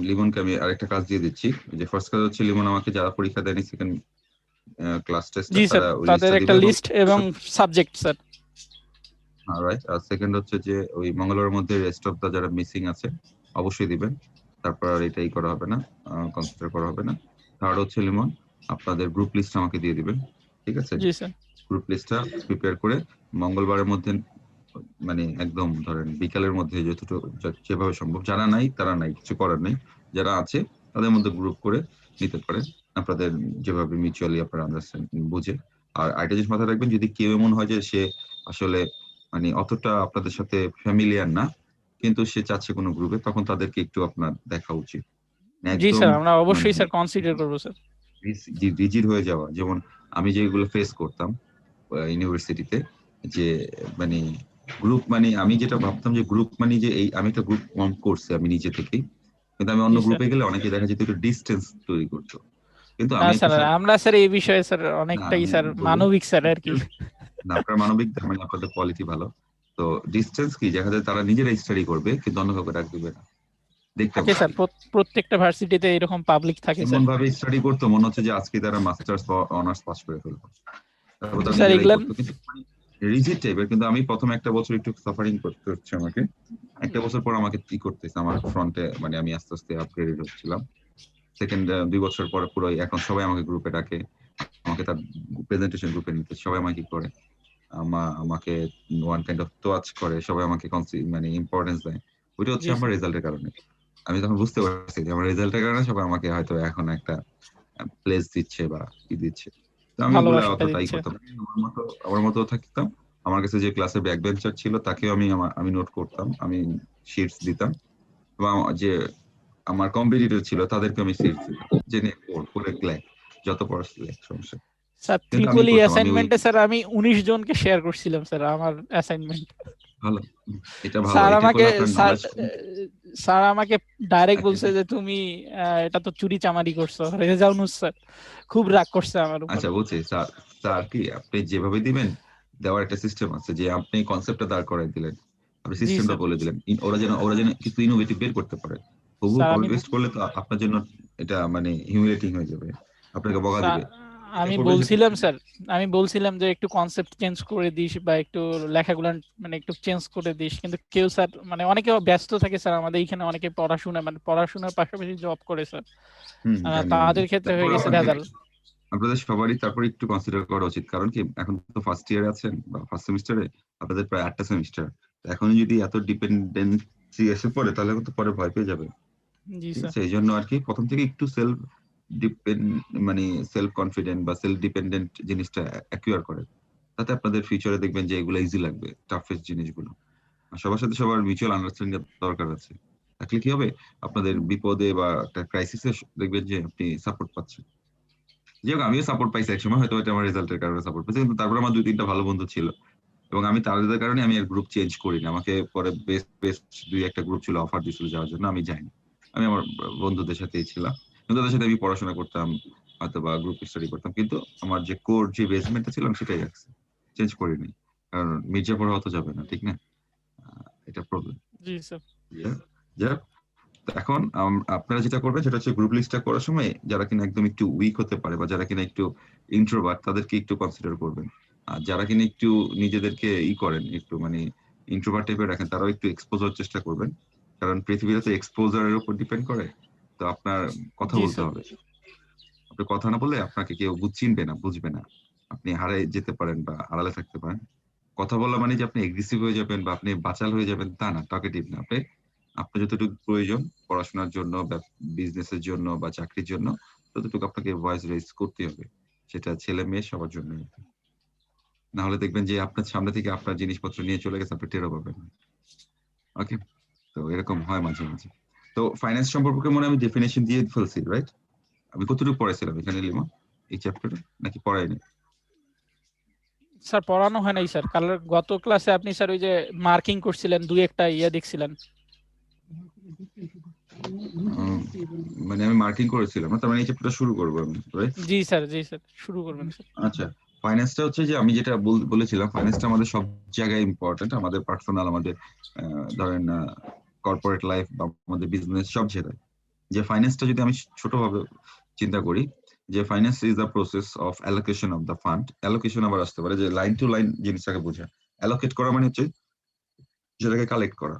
লিমনকে আমি আরেকটা কাজ দিয়ে দিচ্ছি, যে ফার্স্ট কাজ হচ্ছে লিমন আমাকে যারা পরীক্ষা দেয়নি সেকেন্ড ক্লাস টেস্ট, জি স্যার, তাদের একটা লিস্ট এবং সাবজেক্ট স্যার। রাইট। আর সেকেন্ড হচ্ছে যে ওই মঙ্গলবারের মধ্যে রেস্ট অফ দা যারা মিসিং আছে অবশ্যই দিবেন, তারপর আর এটাই করা হবে না, কনসিডার করা হবে না। থার্ড হচ্ছে লিমন, আপনাদের গ্রুপ লিস্ট আমাকে দিয়ে দিবেন, ঠিক আছে? জি স্যার। গ্রুপ লিস্টটা প্রিপেয়ার করে মঙ্গলবারের মধ্যে, মানে একদম ধরেন বিকালের মধ্যে যেভাবে সম্ভব, যারা নাই তারা নাই, কিছু করার নেই, যারা আছে তাদের মধ্যে গ্রুপ করে নিতে পারেন আপনাদের যেভাবে মিউচুয়ালি আপনারা আন্ডারস্ট্যান্ড বুঝে। আর আরেকটা জিনিস মাথায় রাখবেন, যদি কেউ এমন হয় যে সে আসলে মানে অতটা আপনাদের সাথে ফ্যামিলিয়ার না, কিন্তু সে চাচ্ছে কোনো গ্রুপে, তখন তাদেরকে একটু আপনার দেখা উচিত। জি স্যার, আমরা অবশ্যই স্যার কনসিডার করব স্যার। রিজিড হয়ে যাওয়া, যেমন আমি যেগুলো ফেস করতাম ইউনিভার্সিটিতে, যে মানে গ্রুপ, মানে আমি যেটা ভাবতাম যে গ্রুপ মানে যে এই আমি একটা গ্রুপ ফর্ম করছি আমি নিজে থেকেই, কিন্তু আমি অন্য গ্রুপে গেলে অনেকে দেখা যেত একটু ডিস্টেন্স তৈরি করতো। কিন্তু না স্যার, আমরা স্যার এই বিষয়ে স্যার অনেকটাই স্যার মানবিক স্যার আর কি। না, আপনার মানবিক মানে আপনাদের কোয়ালিটি ভালো। তো ডিসটেন্স কি, দেখা যায় তারা নিজেরাই স্টাডি করবে কিন্তু অন্য কাউকে ডাক দিবে না। দেখতে স্যার প্রত্যেকটা ভার্সিটিতে এরকম পাবলিক থাকে স্যার। এমন ভাবে স্টাডি করতো মনে হচ্ছে যে আজকে তারা মাস্টার্স বা অনার্স পাস করে ফেলবে। স্যার এগুলা রিজিড টাইপের। কিন্তু আমি প্রথম একটা বছর একটু সাফারিং করতে হচ্ছে আমাকে, একটা বছর পর আমাকে কি করতেছে আমার ফ্রন্টে, মানে আমি আস্তে আস্তে আপগ্রেডেড হচ্ছিলাম। সেকেন্ড 2 বছর পরে পুরো এখন সবাই আমাকে গ্রুপে ডাকে, আমাকে তার প্রেজেন্টেশন গ্রুপে নিতে সবাই আমাকে করে, আমাকে ওয়ান কাইন্ড অফ টাচ করে, সবাই আমাকে মানে ইম্পর্টেন্স দেয়। ওইটা হচ্ছে আমার রেজাল্টের কারণে। আমি তখন বুঝতে পারছি যে আমার রেজাল্টের কারণে সবাই আমাকে হয়তো এখন একটা প্লেস দিচ্ছে বা কি দিচ্ছে। তো আমি ওগুলো অতটাই করতাম, আমার মতো থাকতাম। আমার কাছে যে ক্লাসের ব্যাক বেঞ্চার ছিল তাকেও আমি নোট করতাম, আমি শিটস দিতাম, এবং যে আমার কম্পিটিটর ছিল তাদেরকে আমি শিটস দিতাম, যে নে পড়ে গ্ল্যাক যত পড়াশোনা সমস্যা। স্যার ত্রিপলি অ্যাসাইনমেন্টে স্যার আমি 19 জনকে শেয়ার করছিলাম স্যার আমার অ্যাসাইনমেন্ট। ভালো, এটা ভালো। স্যার আমাকে ডাইরেক্ট বলছে যে তুমি এটা তো চুরি চামারি করছো, রেজাউনুস স্যার খুব রাগ করছে আমার উপর। আচ্ছা বলছি স্যার কি আপনি যেভাবে দিবেন দেওয়ার একটা সিস্টেম আছে, যে আপনি কনসেপ্টটা দাঁড় করাই দিলেন, আপনি সিস্টেমটা বলে দিলেন, ওরা যেন কিছু ইনোভেটিভ বের করতে পারে। তবু কপি পেস্ট করলে তো আপনার জন্য এটা মানে হিউমিলেটিং হয়ে যাবে, আপনাকে বকা দিবে। আমি বলছিলাম যে একটু কনসেপ্ট চেঞ্জ করে দিস বা একটু লেখাগুলো মানে একটু চেঞ্জ করে দিস, কিন্তু কেউ স্যার মানে অনেকে ব্যস্ত থাকে স্যার, আমাদের এখানে অনেকে পড়াশোনার পাশাপাশি জব করে স্যার, তাদের ক্ষেত্রে হয়ে গেছে ভেজাল। আপনাদের সবারই তারপরে একটু কনসিডার করা উচিত, কারণ কি এখন তো ফার্স্ট ইয়ারে আছেন বা ফার্স্ট সেমিস্টারে, আপনাদের প্রায় 8টা সেমিস্টার, এখন যদি এত ডিপেন্ডেন্সি এসে পড়ে তাহলে কিন্তু পরে ভয় পেয়ে যাবে। সেই জন্য আর কি প্রথম থেকে একটু সেলফ কনফিডেন্ট বা সেলফ ডিপেন্ডেন্ট জিনিসটা অ্যাকুয়ার করে, তাতে আপনাদের ফিউচারে দেখবেন যে এগুলো ইজি লাগবে, টাফেস্ট জিনিসগুলো। সবার সাথে সবার মিউচুয়াল আন্ডারস্ট্যান্ডিং দরকার আছে, তাহলে কি হবে আপনাদের বিপদে বা একটা ক্রাইসিসে দেখবেন যে আপনি সাপোর্ট পাচ্ছেন। যাই আমিও সাপোর্ট পাইছি একসময়, হয়তো এটা আমার রেজাল্টের কারণে সাপোর্ট পাইছি, কিন্তু তারপরে আমার 2-3টা ভালো বন্ধু ছিল এবং আমি তাদের কারণে আমি আর গ্রুপ চেঞ্জ করিনি। আমাকে পরে বেস্ট 2-1টা গ্রুপ ছিল, অফার দিয়েছিল যাওয়ার জন্য, আমি যাইনি। আমি আমার বন্ধুদের সাথেই ছিলাম, কিন্তু তাদের সাথে আমি পড়াশোনা করতাম হয়তো বা গ্রুপ স্টাডি করতাম, কিন্তু আমার যে কোর যে বেসমেন্টটা ছিল সেটাই রাখছি, চেঞ্জ করিনি, কারণ মির্জাপুর হতে যাবে না, ঠিক না? এটা প্রবলেম। জি স্যার। যাক, তো এখন আপনারা যেটা করবেন সেটা হচ্ছে গ্রুপ লিস্টটা করার সময় যারা কিনা একদম একটু উইক হতে পারে বা যারা কিনা একটু ইন্ট্রোভার্ট তাদেরকে একটু কনসিডার করবেন। আর যারা কিনা একটু নিজেদেরকে করেন একটু মানে ইন্ট্রোভার্ট টাইপের রাখেন তারাও একটু এক্সপোজ হওয়ার চেষ্টা করবেন, কারণ পৃথিবীতে তো এক্সপোজারের উপর ডিপেন্ড করে। তো আপনার কথা জি বলতে স্যার। হবে, আপনি কথা না বললে আপনাকে কেউ চিনবে না, বুঝবে না, আপনি হারাই যেতে পারেন বা আড়ালে থাকতে পারেন। কথা বলা মানে যে আপনি এগ্রেসিভ হয়ে যাবেন বা আপনি বাচাল হয়ে যাবেন তা না, টকেটিভ না। আপনি আপনার যতটুকু প্রয়োজন পড়াশোনার জন্য বা বিজনেসের জন্য বা চাকরির জন্য ততটুকু আপনাকে ভয়েস রেজ করতে হবে, সেটা ছেলে মেয়ে সবার জন্য। না হলে দেখবেন যে আপনার সামনে থেকে আপনার জিনিসপত্র নিয়ে চলে গেছে, আপনি টেরও পাবেন। ওকে, তো এরকম হয় মাঝে মাঝে। তো ফাইন্যান্স সম্পর্কে মনে হয় আমি ডেফিনেশন দিয়ে ফেলছি, রাইট? আমি কতটুকু পড়াইছিলাম এখানে লিমা এই চ্যাপ্টারে, নাকি পড়াইনি? স্যার পড়ানো হয় নাই স্যার, কাল গত ক্লাসে আপনি স্যার ওই যে মার্কিং করছিলেন, দুই একটা ইয়ে দেখছিলেন। মানে আমি মার্কিং করেছিলাম না, তার মানে এই চ্যাপ্টারটা শুরু করবো আমি, রাইট? জি স্যার, জি স্যার, শুরু করবেন স্যার। আচ্ছা, ফাইন্যান্সটা হচ্ছে যে আমি যেটা বলেছিলাম, ফাইন্যান্সটা আমাদের সব জায়গায় ইম্পর্টেন্ট, আমাদের পার্সোনাল, আমাদের ধরেন কর্পোরেট লাইফ বা আমাদের বিজনেস সব জায়গায়। যে ফাইন্যান্সটা যদি আমি ছোটভাবে চিন্তা করি, যে finance is the process of allocation of the fund. Allocation আবার আসতে পারে যে লাইন টু লাইন জিনিসটাকে বোঝায়। অ্যালোকেট করা মানে হচ্ছে যেটাকে কালেক্ট করা।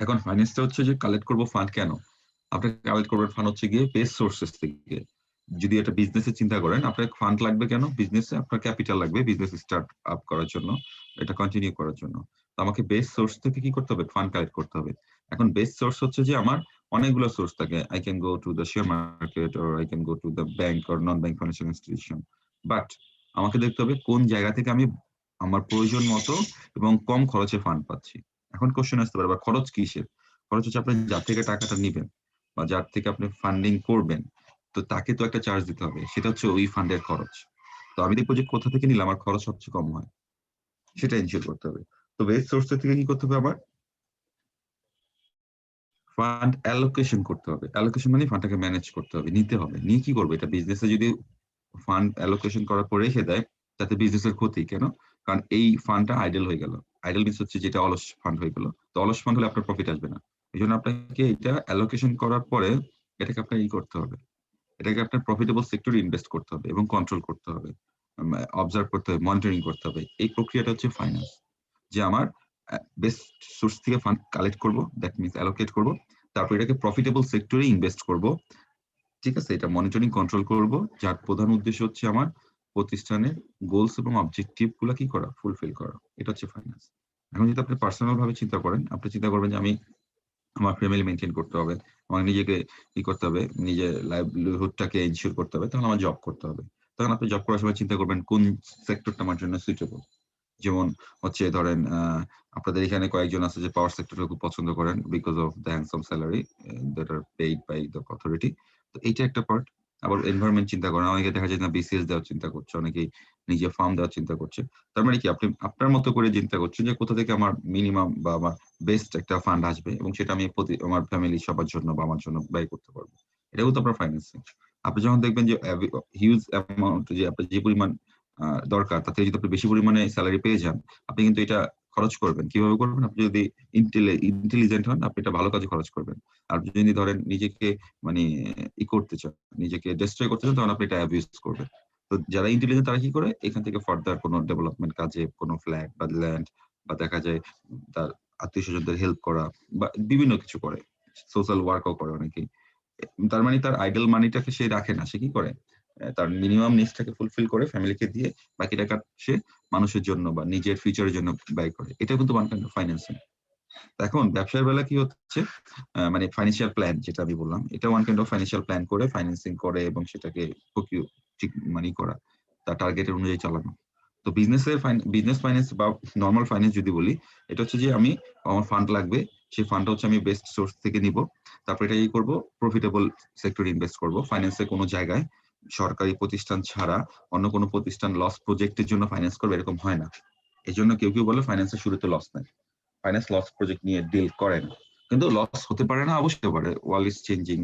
এখন ফাইন্যান্সটা হচ্ছে যে কালেক্ট করবো ফান্ড। কেন আপনি কালেক্ট করবেন ফান্ড? হচ্ছে গিয়ে বেস্ট সোর্সেস থেকে। যদি একটা বিজনেসে চিন্তা করেন, আপনার ফান্ড লাগবে কেন? বিজনেসে আপনার ক্যাপিটাল লাগবে বিজনেস স্টার্ট আপ করার জন্য, এটা কন্টিনিউ করার জন্য। তো আমাকে বেস্ট সোর্স থেকে কি করতে হবে? ফান্ড কালেক্ট করতে হবে। এখন বেস্ট সোর্স হচ্ছে যে আমার অনেকগুলো সোর্স থাকে। I can go to the share market, or I can go to the bank or non bank financial institution. But আমাকে দেখতে হবে কোন জায়গা থেকে আমি আমার প্রয়োজন মতো এবং কম খরচে ফান্ড পাচ্ছি। এখন কোশ্চেন আসতে পারে, বা খরচ কিসের? খরচ হচ্ছে আপনি যার থেকে টাকাটা নিবেন বা যার থেকে আপনি ফান্ডিং করবেন, তো তাকে তো একটা চার্জ দিতে হবে, সেটা হচ্ছে ওই ফান্ডের খরচ। তো আমি দেখবো যে কোথা থেকে নিলে আমার খরচ সবচেয়ে কম হয়, সেটা এনশিওর করতে হবে। তো বেস্ট সোর্স থেকে কি করতে হবে? আবার ফান্ড অ্যালোকেশন করতে হবে। অ্যালোকেশন মানে ফান্ডটাকে ম্যানেজ করতে হবে, নিতে হবে। নিয়ে কি করবে? এটা বিজনেসে যদি ফান্ড অ্যালোকেশন করার পর রেখে দেয়, তাতে বিজনেসের ক্ষতি। কেন? কারণ এই ফান্ডটা আইডল হয়ে গেল। আইডল মিনস হচ্ছে যেটা অলস ফান্ড হয়ে গেল। তো অলস ফান্ড হলে আপনার প্রফিট আসবে না। এই জন্য আপনাকে এটা অ্যালোকেশন করার পরে এটাকে আপনার করতে হবে, এটাকে আপনার প্রফিটেবল সেক্টরে ইনভেস্ট করতে হবে এবং কন্ট্রোল করতে হবে, অবজার্ভ করতে হবে, মনিটরিং করতে হবে। এই প্রক্রিয়াটা হচ্ছে ফাইন্যান্স। যে আমার বেস্ট সোর্স থেকে ফান্ড কালেক্ট করব, দ্যাট মিনস অ্যালোকেট করব, তারপর এটাকে প্রফিটেবল সেক্টরে ইনভেস্ট করব। ঠিক আছে, এটা মনিটরিং কন্ট্রোল করব, যার প্রধান উদ্দেশ্য হচ্ছে আমার প্রতিষ্ঠানের গোলস এবং অবজেক্টিভ গুলা কি করা, ফুলফিল করা। এটা হচ্ছে ফাইন্যান্স। এখন যদি আপনি পার্সোনাল ভাবে চিন্তা করেন, আপনি চিন্তা করবেন যে আমি আমার ফ্যামিলি মেনটেন করতে হবে, আমার নিজেকে কি করতে হবে, নিজের লাইভলিহুডটাকে এনশিওর করতে হবে, তখন আমার জব করতে হবে। তখন আপনি জব করার সময় চিন্তা করবেন কোন সেক্টরটা আমার জন্য সুইটেবল। যেমন হচ্ছে ধরেন আপনাদের এখানে কয়েকজন আছে যে পাওয়ার সেক্টরকে খুব পছন্দ করেন because of the handsome salary that are paid by the authority. তো এইটা একটা পার্ট। আবার এনভায়রনমেন্ট চিন্তা করেন, অনেকে দেখা যায় না বিসিএস দেওয়ার চিন্তা করছে, অনেকেই নিজে ফার্ম দেওয়ার চিন্তা করছে। তার মানে কি আপনি আপনার মতো করে চিন্তা করছেন যে কোথা থেকে আমার মিনিমাম বা আমার বেস্ট একটা ফান্ড আসবে এবং সেটা আমি আমার ফ্যামিলি সবার জন্য বা আমার জন্য ব্যয় করতে পারবো। এটাও তো আপনার ফাইন্যান্সিং। আপনি যখন দেখবেন যে হিউজ অ্যামাউন্ট, যে আপনার যে পরিমাণ দরকার তাতে যদি আপনি বেশি পরিমাণে স্যালারি পেয়ে যান, আপনি কিন্তু এটা খরচ করবেন। কিভাবে করবেন? আপনি যদি ইন্টেলিজেন্ট হন, আপনি এটা ভালো কাজে খরচ করবেন। আর যদি ধরেন নিজেকে মানে করতে চান, নিজেকে ডিস্ট্রয় করতে চান, তখন আপনি এটা অ্যাবিউজ করবেন। তো যারা ইন্টেলিজেন্ট তারা কি করে, এখান থেকে ফার্দার কোনো ডেভেলপমেন্ট কাজে, কোনো ফ্ল্যাট বা ল্যান্ড বা দেখা যায় তার আত্মীয় স্বজনদের হেল্প করা বা বিভিন্ন কিছু করে, সোশ্যাল ওয়ার্কও করে অনেকেই। তার মানে তার আইডল মানিটাকে সে রাখে না, সে কি করে, তার মিনিমাম নিডসটাকে ফুলফিল করে ফ্যামিলিকে দিয়ে বাকি টাকা সে মানুষের জন্য বা নিজের ফিউচারের জন্য ব্যয় করে। এটা কিন্তু ওয়ান কাইন্ড অফ ফাইন্যান্সিং। এখন ব্যবসার বেলা কি হচ্ছে, মানে ফাইন্যান্সিয়াল প্ল্যান যেটা আমি বললাম, এটা one kind of financial plan করে ফাইন্যান্সিং করে এবং সেটাকে ঠিক মানি করা, তার টার্গেটের অনুযায়ী চালানো। তো বিজনেস ফাইন্যান্স বা নর্মাল ফাইন্যান্স যদি বলি, এটা হচ্ছে যে আমি আমার ফান্ড লাগবে, সেই ফান্ডটা হচ্ছে আমি বেস্ট সোর্স থেকে নিব, তারপর এটা কি করব, প্রফিটেবল সেক্টরে ইনভেস্ট করব। ফাইন্যান্সের কোনো জায়গায় সরকারি প্রতিষ্ঠান ছাড়া অন্য কোনো প্রতিষ্ঠান লস প্রজেক্টের জন্য ফাইন্যান্স করবে এরকম হয় না। এই জন্য কেউ কেউ বলে ফাইন্যান্সের শুরুতে লস নাই, ফাইন্যান্স লস প্রজেক্ট নিয়ে ডিল করে না। কিন্তু লস হতে পারে না, অবশ্যই পারে। World is changing,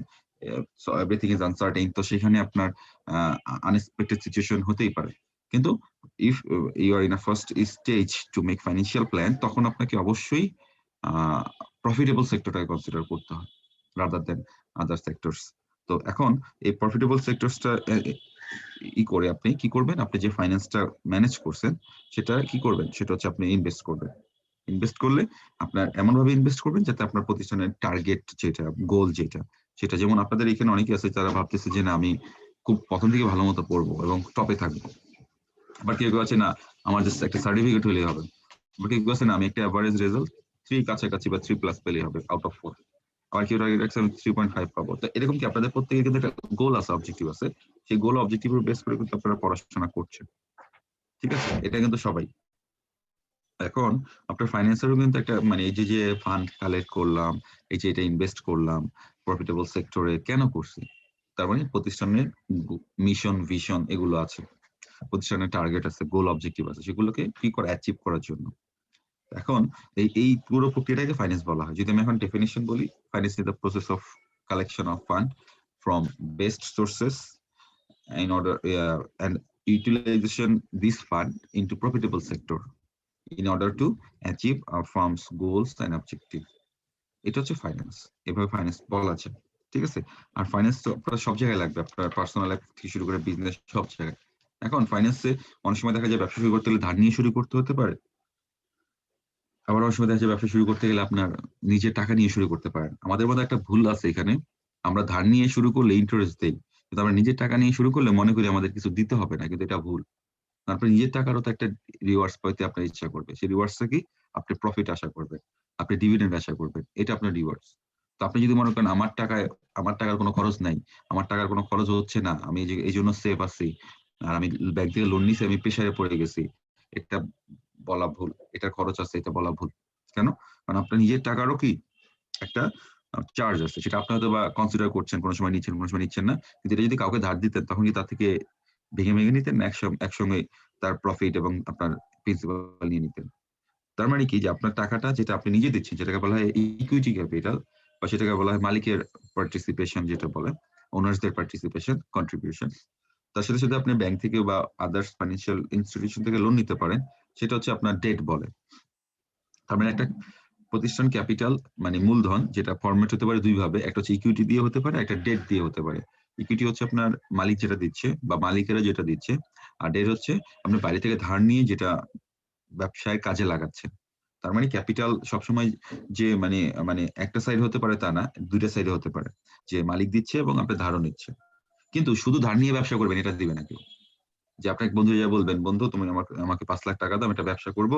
so everything is uncertain. তো সেখানে আপনার আনএক্সপেক্টেড সিচুয়েশন হতেই পারে। কিন্তু if you are in a first stage to make financial plan, তখন আপনাকে অবশ্যই প্রফিটেবল সেক্টরটাকে কনসিডার করতে হয়। Rather than other sectors. তো এখন এই প্রফিটেবল সেক্টরসটা করে আপনি কি করবেন, আপনি যে ফাইন্যান্সটা ম্যানেজ করছেন সেটা কি করবেন, সেটা হচ্ছে আপনি ইনভেস্ট করবেন। ইনভেস্ট করলে আপনার এমন ভাবে ইনভেস্ট করবেন যাতে আপনার প্রতিষ্ঠানের টার্গেট যেটা, গোল যেটা, সেটা, যেমন আপনাদের এখানে অনেকে আছে যারা ভাবতেছে যে না আমি খুব প্রথম থেকে ভালো মতো পড়বো এবং টপে থাকবো, আবার কেউ কেউ আছে না আমার জাস্ট একটা সার্টিফিকেট হলেই হবে, আবার কেউ কেউ আছে না আমি একটা অ্যাভারেজ রেজাল্ট 3 কাছাকাছি বা 3+ পেলেই হবে আউট অফ 4, আবার কেউ টার্গেট রাখছে আমি 3.5 পাবো। তো এরকম কি আপনাদের প্রত্যেকের কিন্তু একটা গোল আছে, অবজেক্টিভ আছে, সেই গোল অবজেক্টিভের বেস করে কিন্তু আপনারা পড়াশোনা করছেন, ঠিক আছে? এটা কিন্তু সবাই। এখন আপনার ফাইন্যান্সেরও কিন্তু একটা মানে এই যে ফান্ড কালেক্ট করলাম, এই যে এটা ইনভেস্ট করলাম প্রফিটেবল সেক্টরে, কেন করছি? তার মানে প্রতিষ্ঠানের মিশন, ভিশন এগুলো আছে, প্রতিষ্ঠানের টার্গেট আছে, গোল অবজেক্টিভ আছে, সেগুলোকে কি করে অ্যাচিভ করার জন্য। এখন এই পুরো প্রক্রিয়াটাকে ফাইন্যান্স বলা হয়। যদি আমি এখন ডেফিনিশন বলি, finance is the process of collection of fund from best sources in order and utilization this fund into profitable sector in order to achieve our firm's goals and objective. এটা হচ্ছে finance, এভাবে finance বলা আছে, ঠিক আছে? আর finance তো আপনার সব জায়গায় লাগবে, আপনার পার্সোনাল লাইফ থেকে শুরু করে বিজনেস সব জায়গায়। এখন ফাইন্যান্সে অনেক সময় দেখা যায় ব্যবসা শুরু করতে গেলে ধার নিয়ে শুরু করতে হতে পারে, আবার অনেক সময় দেখা যায় ব্যবসা শুরু করতে গেলে আপনার নিজের টাকা নিয়ে শুরু করতে পারেন। আমাদের মধ্যে একটা ভুল আছে এখানে, আমরা ধার নিয়ে শুরু করলে ইন্টারেস্ট দেই, কিন্তু আমরা নিজের টাকা নিয়ে শুরু করলে মনে করি আমাদের কিছু দিতে হবে না, কিন্তু এটা ভুল। তারপরে নিজের টাকারও তো একটা রিওয়ার্ডস পাইতে আপনার ইচ্ছা করবে, সেই রিওয়ার্ডসটা কি? আপনি প্রফিট আশা করবেন, আপনি ডিভিডেন্ড আশা করবেন, এটা আপনার রিওয়ার্ডস। তো আপনি যদি মনে করেন আমার টাকার কোনো খরচ নাই, আমার টাকার কোনো খরচ হচ্ছে না, আমি এই জন্য সেফ আছি, আর আমি ব্যাংক থেকে লোন নিছি, আমি প্রেসারে পড়ে গেছি, এটা বলা ভুল। এটার খরচ আছে, এটা বলা ভুল। কেন? কারণ আপনার নিজের টাকারও কি একটা চার্জ আছে, সেটা আপনি হয়তো বা কনসিডার করছেন, কোনো সময় নিচ্ছেন, কোনো সময় নিচ্ছেন না, কিন্তু এটা যদি কাউকে ধার দিতেন তখন কি তার থেকে ভেঙে ভেঙে নিতেন, একসঙ্গে তার প্রফিট এবং আপনার প্রিন্সিপাল নিয়ে নিতেন। তার মানে কি, যে আপনার টাকাটা যেটা আপনি নিজে দিচ্ছেন সেটাকে বলা হয় ইকুইটি ক্যাপিটাল, বা সেটাকে বলা হয় মালিকের পার্টিসিপেশন, যেটা বলে ওনার্সদের পার্টিসিপেশন, কন্ট্রিবিউশন। তার সাথে সাথে আপনি ব্যাংক থেকে বা আদার্স ফাইন্যান্সিয়াল ইনস্টিটিউশন থেকে লোন নিতে পারেন, সেটা হচ্ছে আপনার ডেট বলে। তার মানে একটা প্রতিষ্ঠান ক্যাপিটাল মানে মূলধন, যেটা ফরম্যাট হতে পারে দুই ভাবে, একটা হচ্ছে ইকুইটি দিয়ে হতে পারে, একটা ডেট দিয়ে হতে পারে। ইকুইটি হচ্ছে আপনার মালিক যেটা দিচ্ছে বা মালিকেরা যেটা দিচ্ছে, আর ডেট হচ্ছে আপনি বাইরে থেকে ধার নিয়ে যেটা ব্যবসায় কাজে লাগাচ্ছেন। তার মানে ক্যাপিটাল সবসময় যে মানে একটা সাইড হতে পারে তা না, দুইটা সাইডে হতে পারে, যে মালিক দিচ্ছে এবং আপনি ধারও নিচ্ছে। কিন্তু শুধু ধার নিয়ে ব্যবসা করবেন এটা দিবে না কেউ। যে আপনার বন্ধু যা বলবেন, বন্ধু তুমি আমাকে 5 লাখ টাকা দাও, আমি একটা ব্যবসা করব,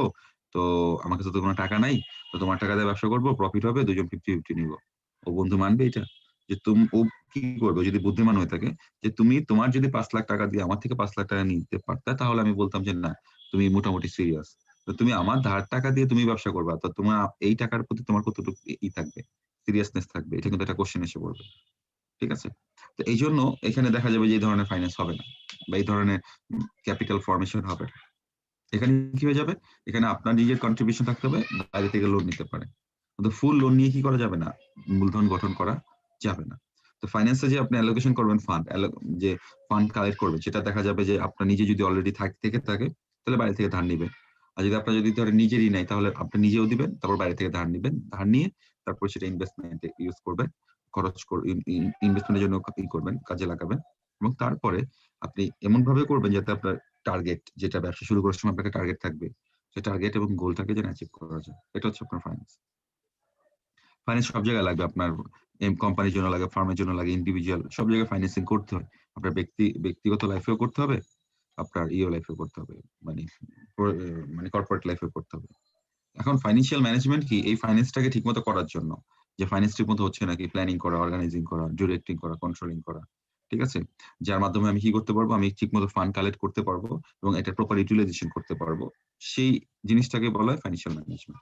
তো আমার কাছে তো কোনো টাকা নাই, তো তোমার টাকা দিয়ে ব্যবসা করবো, প্রফিট হবে, দুজন 50-50 নিব। ও বন্ধু মানবে এটা? যে ও কি করবে যদি বুদ্ধিমান হয়ে থাকে, যে তুমি তোমার যদি 5 লাখ টাকা দিয়ে আমার থেকে 5 লাখ টাকা নিতে পারতা, তাহলে আমি বলতাম যে না তুমি মোটামুটি সিরিয়াস। তো তুমি আমার ধার টাকা দিয়ে তুমি ব্যবসা করবা, তো তোমার এই টাকার প্রতি তোমার কতটুকু থাকবে, সিরিয়াসনেস থাকবে, এটা কিন্তু একটা কোশ্চেন এসে পড়বে, ঠিক আছে? তো এই জন্য এখানে দেখা যাবে যে এই ধরনের ফাইন্যান্স হবে না, বা এই ধরনের ক্যাপিটাল ফর্মেশন হবে না। এখানে কি হয়ে যাবে, এখানে আপনার নিজের কন্ট্রিবিউশন থাকতে হবে, বাইরে থেকে লোন নিতে পারে, কিন্তু ফুল লোন নিয়ে কি করা যাবে না, মূলধন গঠন করা যাবে না। তো ফাইন্যান্সে যে আপনি অ্যালোকেশন করবেন ফান্ড, যে ফান্ড কালেক্ট করবেন, সেটা দেখা যাবে যে আপনার নিজে যদি অলরেডি থেকে থাকে তাহলে বাইরে থেকে ধার নিবেন, আর যদি আপনার যদি ধরেন নিজেরই নাই তাহলে আপনি নিজেও দিবেন, তারপর বাইরে থেকে ধার নিবেন, ধার নিয়ে তারপর সেটা ইনভেস্টমেন্টে ইউজ করবেন, ইনভেস্টমেন্টের জন্য করবেন, কাজে লাগাবেন, এবং তারপরে আপনি এমন ভাবে করবেন যাতে আপনার টার্গেট, যেটা ব্যবসা শুরু করার সময় আপনাকে টার্গেট থাকবে, সেই টার্গেট এবং গোলটাকে যেন অ্যাচিভ করা যায়, এটা হচ্ছে আপনার ফাইন্যান্স। ফাইন্যান্স সব জায়গায় লাগবে, আপনার কোম্পানির জন্য লাগে, ফার্মের জন্য লাগে, ইন্ডিভিজুয়াল সব জায়গায় ফাইন্যান্সিং করতে হয়। আপনার ব্যক্তিগত লাইফেও করতে হবে, আপনার লাইফেও করতে হবে, মানে কর্পোরেট লাইফেও করতে হবে। এখন ফাইন্যান্সিয়াল ম্যানেজমেন্ট কি, এই ফাইন্যান্সটাকে ঠিকমতো করার জন্য, যে ফাইন্যান্স ঠিকমতো হচ্ছে নাকি, প্ল্যানিং করা, অর্গানাইজিং করা, ডিরেক্টিং করা, কন্ট্রোলিং করা, ঠিক আছে? যার মাধ্যমে আমি কি করতে পারবো, আমি ঠিকমতো ফান্ড কালেক্ট করতে পারবো এবং এটা প্রপার ইউটিলাইজেশন করতে পারবো, সেই জিনিসটাকে বলা হয় ফাইন্যান্সিয়াল ম্যানেজমেন্ট,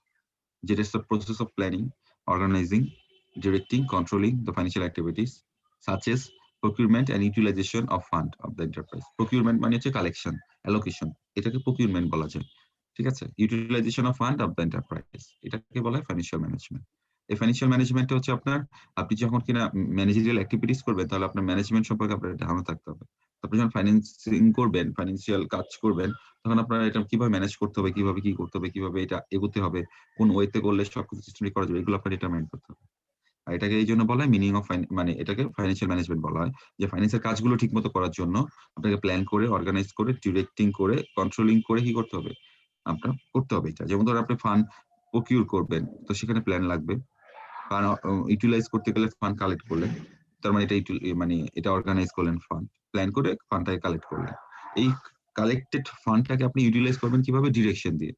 যেটা হচ্ছে process of planning, organizing, directing, controlling the financial activities such as procurement and utilization of fund of the enterprise. Procurement মানে হচ্ছে কালেকশন, অ্যালোকেশন, এটাকে প্রকিউরমেন্ট বলা যায়, ঠিক আছে? Utilisation of fund of the enterprise, এটাকে বলা হয় ফাইন্যান্সিয়াল ম্যানেজমেন্ট। এই ফাইন্যান্সিয়াল ম্যানেজমেন্ট হচ্ছে আপনার, আপনি যখন কিনা ম্যানেজারিয়াল অ্যাক্টিভিটিস করবেন, তাহলে আপনার ম্যানেজমেন্ট সম্পর্কে আপনার ধারণা থাকতে হবে। আপনি যখন ফাইন্যান্সিং করবেন, ফাইন্যান্সিয়াল কাজ করবেন, তখন আপনার এটা কিভাবে ম্যানেজ করতে হবে, কিভাবে কি করতে হবে, কিভাবে এটা এগোতে হবে, কোন ওয়েতে করলে সবকিছু সিস্টেমে করা যাবে, এগুলো আপনার ডিটারমাইন করতে হবে। আর এটাকে এই জন্য বলা হয় মিনিং অফ মানে এটাকে ফাইন্যান্সিয়াল ম্যানেজমেন্ট বলা হয়, যে ফাইন্যান্সের কাজগুলো ঠিক মতো করার জন্য আপনাকে প্ল্যান করে, অর্গানাইজ করে, ডিরেক্টিং করে, কন্ট্রোলিং করে কি করতে হবে, আপনার করতে হবে এটা। যেমন ধরো আপনি ফান্ড প্রকিউর করবেন, তো সেখানে প্ল্যান লাগবে। ফান্ড ইউটিলাইজ করতে গেলে ফান্ড কালেক্ট করলেন, তার মানে এটা মানে এটা অর্গানাইজ করলেন, ফান্ড প্ল্যান করে ফান্ডটাকে কালেক্ট করলেন। এই কালেক্টেড ফান্ডটাকে আপনি ইউটিলাইজ করবেন কিভাবে? ডিরেকশন দিয়ে।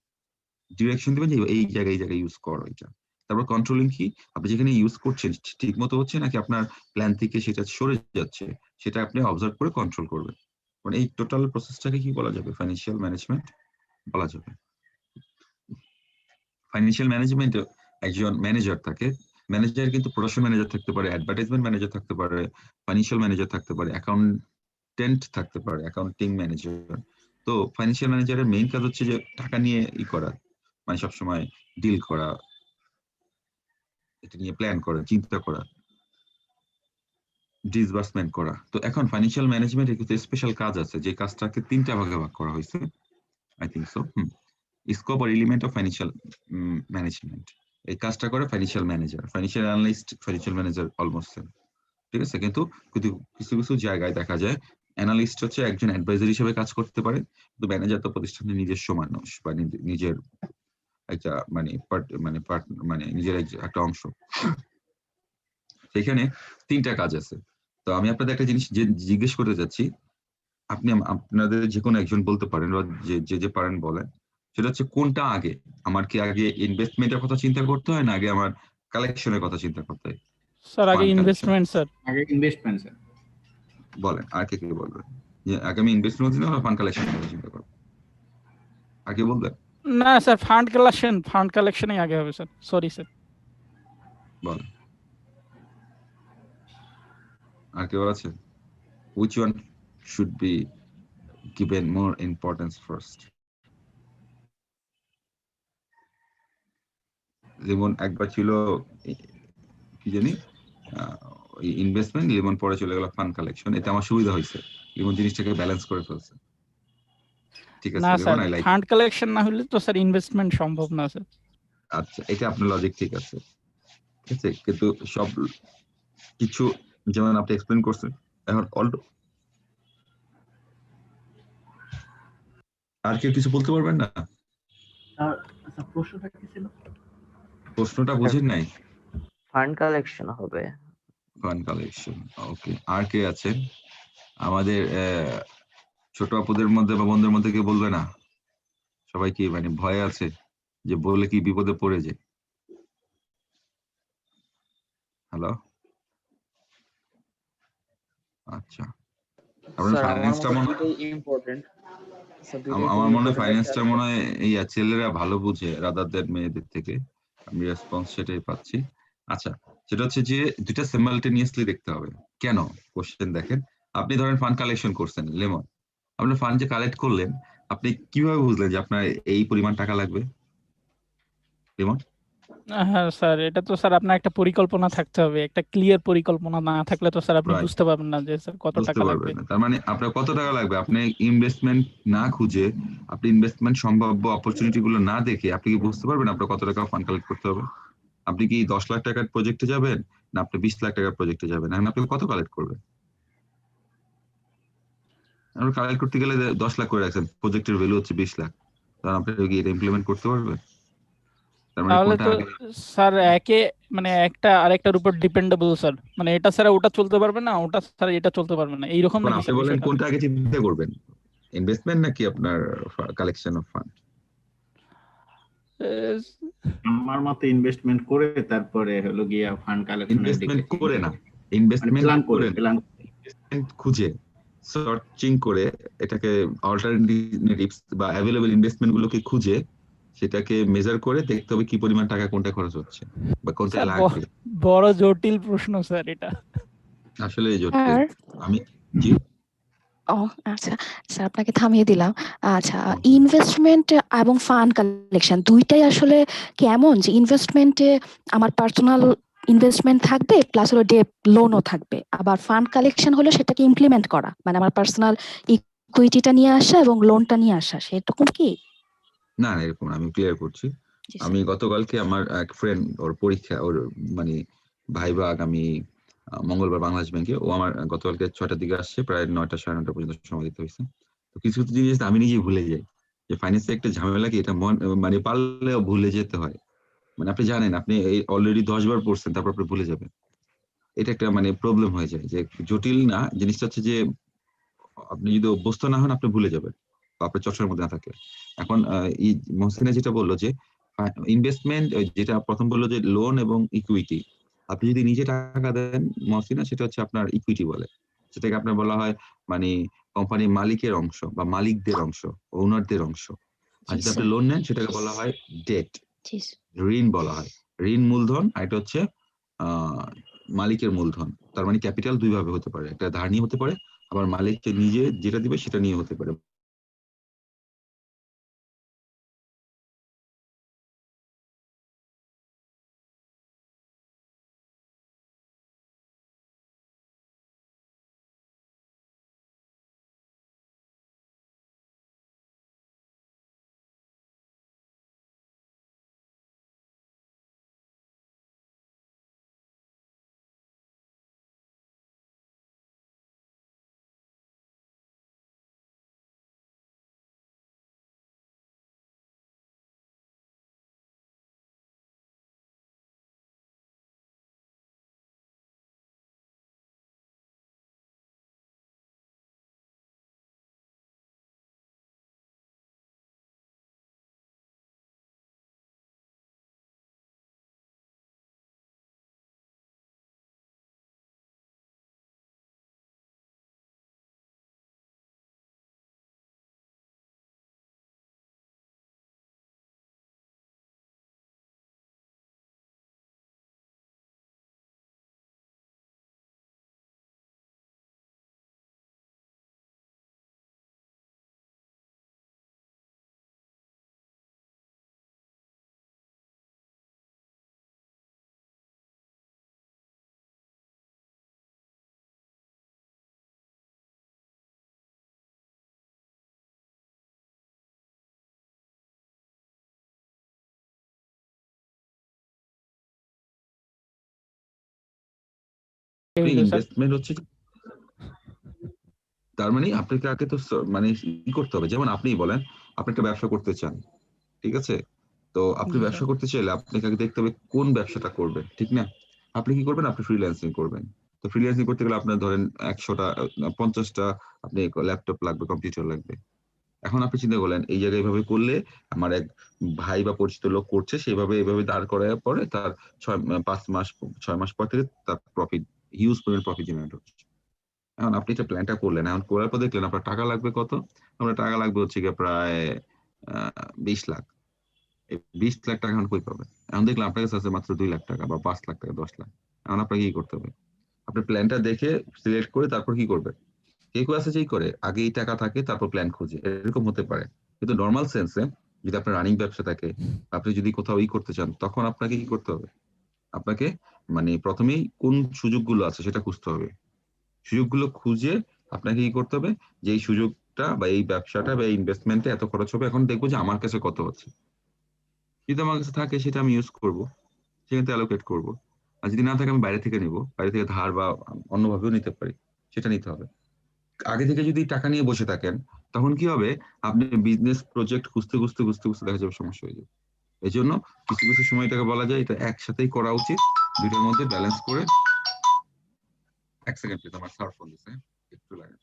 ডিরেকশন দিবেন যে এই জায়গায় ইউজ করো এটা। তারপর কন্ট্রোলিং কি, আপনি যেখানে ইউজ করছেন ঠিক মতো হচ্ছে নাকি আপনার প্ল্যান থেকে সেটা সরে যাচ্ছে, সেটা আপনি অবজার্ভ করে কন্ট্রোল করবেন। মানে এই টোটাল প্রসেসটাকে কি বলা যাবে? ফাইন্যান্সিয়াল ম্যানেজমেন্ট বলা যাবে। ফাইন্যান্সিয়াল ম্যানেজমেন্ট একজন ম্যানেজার থাকে। ম্যানেজার কিন্তু প্রোডাকশন ম্যানেজার থাকতে পারে, অ্যাডভার্টাইজমেন্ট ম্যানেজার থাকতে পারে, ফাইন্যান্সিয়াল ম্যানেজার থাকতে পারে, অ্যাকাউন্টেন্ট থাকতে পারে, অ্যাকাউন্টিং ম্যানেজার। তো ফাইন্যান্সিয়াল ম্যানেজারের মেইন কাজ হচ্ছে যে টাকা নিয়ে করা, মানে সবসময় ডিল করা, এটা নিয়ে প্ল্যান করা, চিন্তা করা, ডিসবার্সমেন্ট করা। তো এখন ফাইন্যান্সিয়াল ম্যানেজমেন্টের কিছু স্পেশাল কাজ আছে, যে কাজটাকে 3টা ভাগে ভাগ করা হয়েছে, আই থিংক সো। স্কোপ আর এলিমেন্ট অফ ফাইন্যান্সিয়াল ম্যানেজমেন্ট, এই কাজটা করে financial manager, financial analyst, financial manager almost same, ঠিক আছে। কিন্তু কিছু কিছু জায়গায় দেখা যায় অ্যানালিস্ট হচ্ছে একজন অ্যাডভাইজার হিসেবে কাজ করতে পারে, কিন্তু ম্যানেজার তো প্রতিষ্ঠানের নিজস্ব মানুষ বা নিজের একটা মানে নিজের একটা অংশ। সেখানে 3টা কাজ আছে। তো আমি আপনাদের একটা জিনিস জিজ্ঞেস করতে যাচ্ছি, আপনি আপনাদের যে কোনো একজন বলতে পারেন, বা যে পারেন বলেন, সেটা হচ্ছে কোনটা আগে? আমার কি আগে ইনভেস্টমেন্টের কথা চিন্তা করতে হয়, না আগে আমার কালেকশনের কথা চিন্তা করতে হয়? স্যার আগে Fund ইনভেস্টমেন্ট স্যার। আগে ইনভেস্টমেন্ট স্যার। বলেন, আর কে বলবেন যে আগে আমি ইনভেস্টমেন্ট চিন্তা করব, ফান্ড কালেকশনের কথা চিন্তা করব? আর কে বলবেন? না স্যার, ফান্ড কালেকশনই আগে হবে স্যার, সরি স্যার। বলেন, আর কেউ আছে? Which one should be given more importance first? যেমন একবার ছিল কি জানি ইনভেস্টমেন্ট, লিমন পরে চলে গেল ফান্ড কালেকশন। এতে আমার সুবিধা হয়েছে, লিমন জিনিসটাকে ব্যালেন্স করে ফেলছে, ঠিক আছে। না sir, Limon I like. Fund collection না হলে তো স্যার ইনভেস্টমেন্ট সম্ভব না স্যার। আচ্ছা, এটা আপনার লজিক ঠিক আছে, ঠিক আছে, কিন্তু সব কিছু যেমন আপনি এক্সপ্লেন করছেন, এখন আর কেউ কিছু বলতে পারবেন না? আচ্ছা, প্রশ্নটা কি ছিল? প্রশ্নটা বুঝেন নাই? ফান্ড কালেকশন হবে। ফান্ড কালেকশন, ওকে। আর কে আছেন আমাদের ছোট আপুদের মধ্যে বা বন্ধুদের মধ্যে? কেউ বলবে না? সবাই কি মানে ভয়ে আছে যে বললে কি বিপদে পড়ে যায়? হ্যালো, আচ্ছা। আপনার স্যার আমার ফাইন্যান্সটা মতে মনে দুটোই ইম্পর্টেন্ট। আমার মনে হয় ফাইন্যান্সটা মনে হয় এই ছেলেরা ভালো বুঝে রাদার দ্যান মেয়েদের থেকে, আমি রেসপন্স সেটাই পাচ্ছি। আচ্ছা, সেটা হচ্ছে যে দুইটা সিমালটেনিয়াসলি দেখতে হবে। কেন? কোশ্চেন দেখেন, আপনি ধরেন ফান্ড কালেকশন করছেন, লেমন, আপনি ফান্ড যে কালেক্ট করলেন, আপনি কিভাবে বুঝলেন যে আপনার এই পরিমাণ টাকা লাগবে? লেমন, হ্যাঁ স্যার, এটা তো স্যার আপনার একটা পরিকল্পনা থাকতে হবে, একটা ক্লিয়ার পরিকল্পনা না থাকলে তো স্যার আপনি Right. বুঝতে পারবেন না যে স্যার কত বুঝতে টাকা লাগবে। পারবেন না। তার মানে আপনার কত টাকা লাগবে, আপনি ইনভেস্টমেন্ট না খুঁজে, আপনি ইনভেস্টমেন্ট সম্ভাব্য অপরচুনিটি গুলো না দেখে আপনি কি বুঝতে পারবেন আপনার কত টাকা ফান্ড কালেক্ট করতে হবে? আপনি কি 10 লাখ টাকার প্রজেক্টে যাবেন, না আপনি 20 লাখ টাকার প্রজেক্টে যাবেন? এখন আপনি কত কালেক্ট করবেন? আপনি কালেক্ট করতে গেলে 10 লাখ করে রাখছেন, প্রজেক্টের ভ্যালু হচ্ছে 20 লাখ, তাহলে আপনি কি এটা ইমপ্লিমেন্ট করতে পারবেন? তার মানে তাহলে কোনটা তো আগে? স্যার মানে একটা আরেকটার উপর ডিপেন্ডেবল স্যার, মানে এটা ছাড়া ওটা চলতে পারবে না, ওটা ছাড়া এটা চলতে পারবে না, এইরকম এখন নাকি আপনি স্যার বলেন বিষয়টা? কোনটা আগে চিন্তা করবেন, ইনভেস্টমেন্ট নাকি আপনার কালেকশন অফ ফান্ড? আমার মতে ইনভেস্টমেন্ট করে তারপরে হলো গিয়া ফান্ড কালেকশনের দিকে। ইনভেস্টমেন্ট করে না, মানে ইনভেস্টমেন্ট প্ল্যান করে করে না, ইনভেস্টমেন্ট খুঁজে সার্চিং করে, এটাকে অল্টারনেটিভস বা অ্যাভেলেবল ইনভেস্টমেন্ট গুলোকে খুঁজে সেটাকে মেজার করে দেখতে হবে কি পরিমাণ টাকা কোনটা খরচ হচ্ছে বা কোনটা স্যার লাগবে। বড় জটিল প্রশ্ন স্যার এটা। আসলে জটিল। আর আমি জি ও আচ্ছা স্যার, আপনাকে থামিয়ে দিলাম। আচ্ছা, ইনভেস্টমেন্ট এবং ফান্ড কালেকশন দুইটাই আসলে কেমন, যে ইনভেস্টমেন্টে আমার পার্সোনাল ইনভেস্টমেন্ট থাকবে, প্লাস হলো ডেট লোনও থাকবে, আবার ফান্ড কালেকশন হলো সেটাকে ইমপ্লিমেন্ট করা, মানে আমার পার্সোনাল ইকুইটিটা নিয়ে আসা এবং লোনটা নিয়ে আসা, সেরকম কি? না না, এরকম না, আমি ক্লিয়ার করছি। জি স্যার। আমি গতকালকে আমার এক ফ্রেন্ড, ওর পরীক্ষা, ওর মানে ভাইবা আগামী মঙ্গলবার বাংলাদেশ ব্যাংকে, ও আমার গতকালকে 6টার দিকে আসছে, প্রায় 9টা 9:30 পর্যন্ত সময় দিতে হয়েছে। তো কিছু কিছু জিনিস আমি নিজেই ভুলে যাই, যে ফাইন্যান্সে একটা ঝামেলা কি, এটা মানে পারলেও ভুলে যেতে হয়। মানে আপনি জানেন আপনি অলরেডি 10 বার পড়ছেন, তারপর আপনি ভুলে যাবেন। এটা একটা মানে প্রবলেম হয়ে যায়, যে জটিল না জিনিসটা হচ্ছে যে আপনি যদি অভ্যস্ত না হন আপনি ভুলে যাবেন, বা আপনার চর্চার মধ্যে না থাকে। এখন এই মহসিনা যেটা বললো যে ইনভেস্টমেন্ট, যেটা প্রথম বললো যে লোন এবং ইকুইটি, আপনি যদি নিজে টাকা দেন মহসিনা, সেটা হচ্ছে আপনার ইকুইটি বলে, সেটাকে আপনার বলা হয় মানে কোম্পানির মালিকের অংশ বা মালিকদের অংশ, ওনারদের অংশ। আর জি যদি আপনি স্যার। লোন নেন সেটাকে বলা হয় ডেট, জি ঋণ বলা হয়। ঋণ মূলধন, আর এটা হচ্ছে আহ মালিকের মূলধন। তার মানে ক্যাপিটাল দুই ভাবে হতে পারে, একটা ধার নিয়ে হতে পারে, আবার মালিককে নিজে যেটা দিবে সেটা নিয়ে হতে পারে। ইনভেস্টমেন্ট হচ্ছে, তার মানে আপনাকে আগে তো মানে ই করতে হবে। যেমন আপনি বলেন আপনি একটা ব্যবসা করতে চান, ঠিক আছে? তো আপনি জি ব্যবসা স্যার। করতে চাইলে আপনাকে আগে দেখতে হবে কোন ব্যবসাটা করবেন, ঠিক না? আপনি কি করবেন? আপনি ফ্রিল্যান্সিং করবেন। তো ফ্রিল্যান্সিং করতে গেলে আপনার ধরেন 100টা 50টা আপনি ল্যাপটপ লাগবে, কম্পিউটার লাগবে। এখন আপনি চিন্তা করলেন এই জায়গায় এভাবে করলে আমার এক ভাই বা পরিচিত লোক করছে, সেভাবে এভাবে দাঁড় করার পরে তার 5 মাস 6 মাস পর থেকে তার প্রফিট, হিউজ পরিমাণ প্রফিট জেনারেট হচ্ছে। এখন আপনি যে প্ল্যানটা করলেন, এখন করার পর দেখলেন আপনার টাকা লাগবে কত? আপনার টাকা লাগবে হচ্ছে গিয়ে প্রায় 20 লাখ। এই 20 লাখ টাকা এখন কই পাবেন? এখন দেখলাম আপনার কাছে আছে মাত্র 2 লাখ টাকা বা 5 লাখ টাকা, 10 লাখ। এখন আপনাকে কি করতে হবে? আপনার প্ল্যানটা দেখে সিলেক্ট করে তারপর কি করবেন? কেউ কেউ আছে যেই করে আগে এই টাকা থাকে তারপর প্ল্যান খুঁজে, এরকম হতে পারে। কিন্তু নর্মাল সেন্সে যদি আপনার রানিং ব্যবসা থাকে, আপনি যদি কোথাও করতে চান, তখন আপনাকে কি করতে হবে? আপনাকে মানে প্রথমেই কোন সুযোগগুলো আছে সেটা খুঁজতে হবে। সুযোগগুলো খুঁজে আপনাকে কি করতে হবে, যে এই সুযোগটা বা এই ব্যবসাটা বা এই ইনভেস্টমেন্টে এত খরচ হবে, এখন দেখবো যে আমার কাছে কত হচ্ছে। যদি আমার কাছে থাকে সেটা আমি ইউজ করব, সেখান থেকে অ্যালোকেট করবো। আর যদি না থাকে আমি বাইরে থেকে নিব, বাইরে থেকে ধার বা অন্যভাবেও নিতে পারি, সেটা নিতে হবে। আগে থেকে যদি টাকা নিয়ে বসে থাকেন, তখন কি হবে, আপনি বিজনেস প্রজেক্ট খুঁজতে খুঁজতে খুঁজতে খুঁজতে দেখা যাবে সমস্যা হয়ে যাবে। এই জন্য কিছু কিছু সময় এটাকে বলা যায় এটা একসাথেই করা উচিত, দুইটার মধ্যে ব্যালেন্স করে। 1 সেকেন্ড প্লিজ, আমার স্যার ফোন দিচ্ছে, একটু লাগে।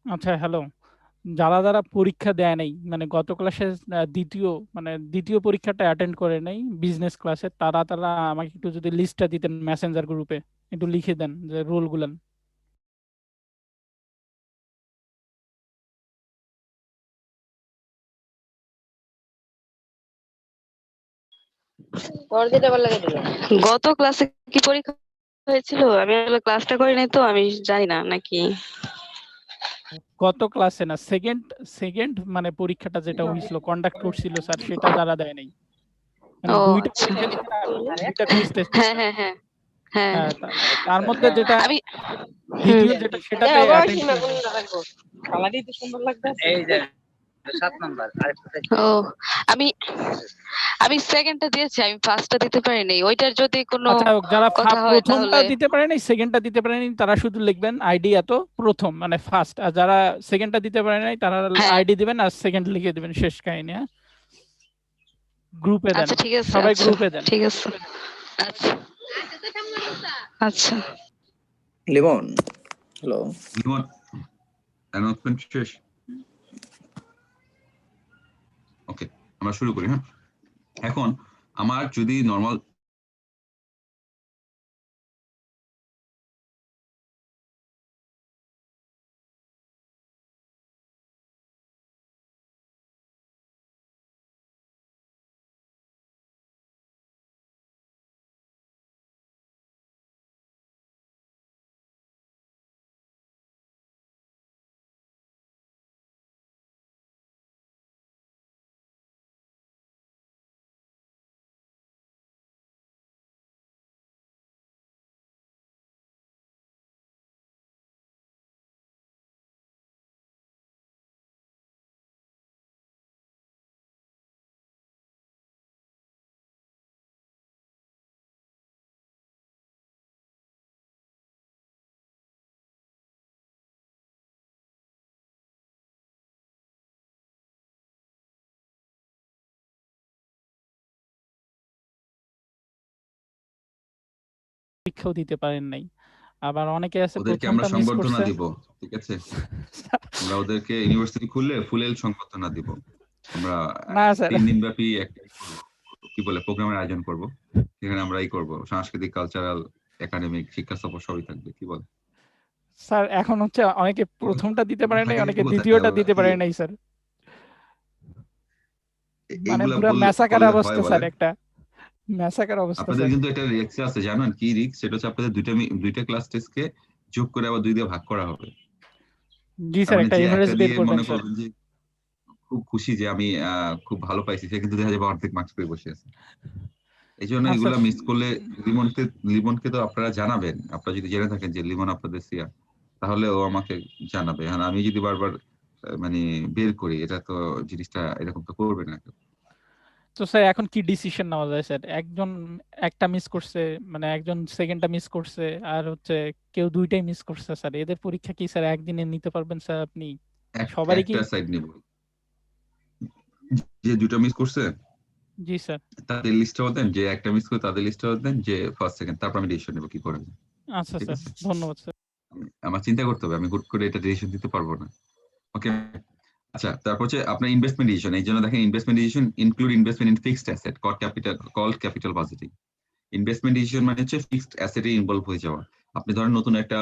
আচ্ছা হ্যালো, যারা পরীক্ষা দেয় নাই মানে গত ক্লাসে দ্বিতীয় পরীক্ষাটা অ্যাটেন্ড করে নাই বিজনেস ক্লাসে, তারা আমাকে একটু যদি লিস্টটা দিতেন মেসেঞ্জার গ্রুপে, একটু লিখে দেন যে রোল গুলান। গত ক্লাসে কি পরীক্ষা হয়েছিল? আমি আসলে ক্লাসটা করি নাই তো আমি জানি না নাকি। গত ক্লাসে না, সেকেন্ড মানে পরীক্ষাটা যেটা হয়েছিল কন্ডাক্ট করছিল স্যার, সেটা যারা দেয় নাই। মানে ও দুইটা আচ্ছা। দুইটা কুইজ টেস্ট। হ্যাঁ হ্যাঁ হ্যাঁ হ্যাঁ হ্যাঁ, তার মধ্যে যেটা আমি দ্বিতীয় যেটা সেটাতে অ্যাটেন্ড ও আমি সেকেন্ডটা দিয়েছি, আমি ফার্স্টটা দিতে পারিনি। ওইটার যদি কোনো আচ্ছা, যারা কথা হয় প্রথমটা তাহলে দিতে পারে নাই, সেকেন্ডটা দিতে পারে নাই, তারা শুধু লিখবেন আইডি এত প্রথম মানে ফার্স্ট, আর যারা সেকেন্ডটা দিতে পারে নাই তারা হ্যাঁ। আইডি দিবেন আর সেকেন্ড লিখে দিবেন, শেষ কাহিনী। হ্যাঁ, গ্রুপে দেন, আচ্ছা ঠিক আছে, সবাই আচ্ছা, গ্রুপে দেন। ঠিক আছে আচ্ছা আচ্ছা। লিমন, হ্যালো। লিমন, অ্যানাউন্সমেন্ট শেষ? ওকে, আমরা শুরু করি। হ্যাঁ, এখন আমার যদি নর্মাল পরীক্ষাও দিতে পারেন নাই, আবার অনেকে আছে ওদেরকে আমরা প্রথমটা মিস সংবর্ধনা করছে। দিব, ঠিক আছে? আমরা ওদেরকে ইউনিভার্সিটি খুললে ফুলেল সংবর্ধনা দিব। আমরা না স্যার, 3 দিন ব্যাপী একটা কি বলে প্রোগ্রামের আয়োজন করব, সেখানে আমরা করব সাংস্কৃতিক, কালচারাল, একাডেমিক, শিক্ষা সফর সবই থাকবে। কি বল স্যার এখন হচ্ছে অনেকে প্রথমটা দিতে পারে নাই, থাকে অনেকে কোথায়? দ্বিতীয়টা দিতে পারে নাই স্যার। মানে এইগুলা পুরো ম্যাসাকার করলে অবস্থা হয় স্যার, বলেন? একটা ম্যাসাকার অবস্থা আপনাদের স্যার। কিন্তু একটা রিস্ক আছে জানেন, কি রিস্ক? সেটা হচ্ছে আপনাদের দুইটা ক্লাস টেস্টকে যোগ করে আবার 2 দিয়ে ভাগ করা হবে। জি তার স্যার, মানে একটা যে এভারেজ একটা বের দিয়ে করবেন মনে স্যার। করবেন যে খুব খুশি যে আমি খুব ভালো পাইছি, সে কিন্তু দেখা যাবে অর্ধেক মার্কস পেয়ে বসে আছে। এই জন্য আচ্ছা, এগুলা মিস করলে লিমনকে তো আপনারা জানাবেন। আপনারা যদি জেনে থাকেন যে লিমন আপনাদের সিয়া, তাহলে ও আমাকে জানাবে। আর আমি যদি বারবার মানে বের করি, এটা তো জিনিসটা এরকম তো করবে না কেউ। তো স্যার এখন কি ডিসিশন নেওয়া যায় স্যার? একজন একটা মিস করছে, মানে একজন সেকেন্ডটা মিস করছে, আর হচ্ছে কেউ দুইটাই মিস করছে স্যার, এদের পরীক্ষা কি স্যার একদিনে নিতে পারবেন স্যার আপনি? সবারই কি? একটা সাইড নেব, যে দুটো মিস করছে জি স্যার। তাদের লিস্টটাও দেন, যে একটা মিস করে তাদের লিস্টটাও দেন, যে ফার্স্ট সেকেন্ড, তারপর আমি ডিসিশন নেব কি করে। আচ্ছা ঠিক স্যার, আছে? ধন্যবাদ স্যার। আমার চিন্তা করতে হবে, আমি হুট করে এটা ডিসিশন দিতে পারবো না। ওকে, আচ্ছা, তারপর হচ্ছে আপনার ইনভেস্টমেন্ট ডিসিশন। এই জন্য দেখেন investment decision include investment in fixed asset called capital budgeting. Investment decision মানে হচ্ছে ফিক্সড অ্যাসেটে ইনভলভ হয়ে যাওয়া। আপনি ধরেন নতুন একটা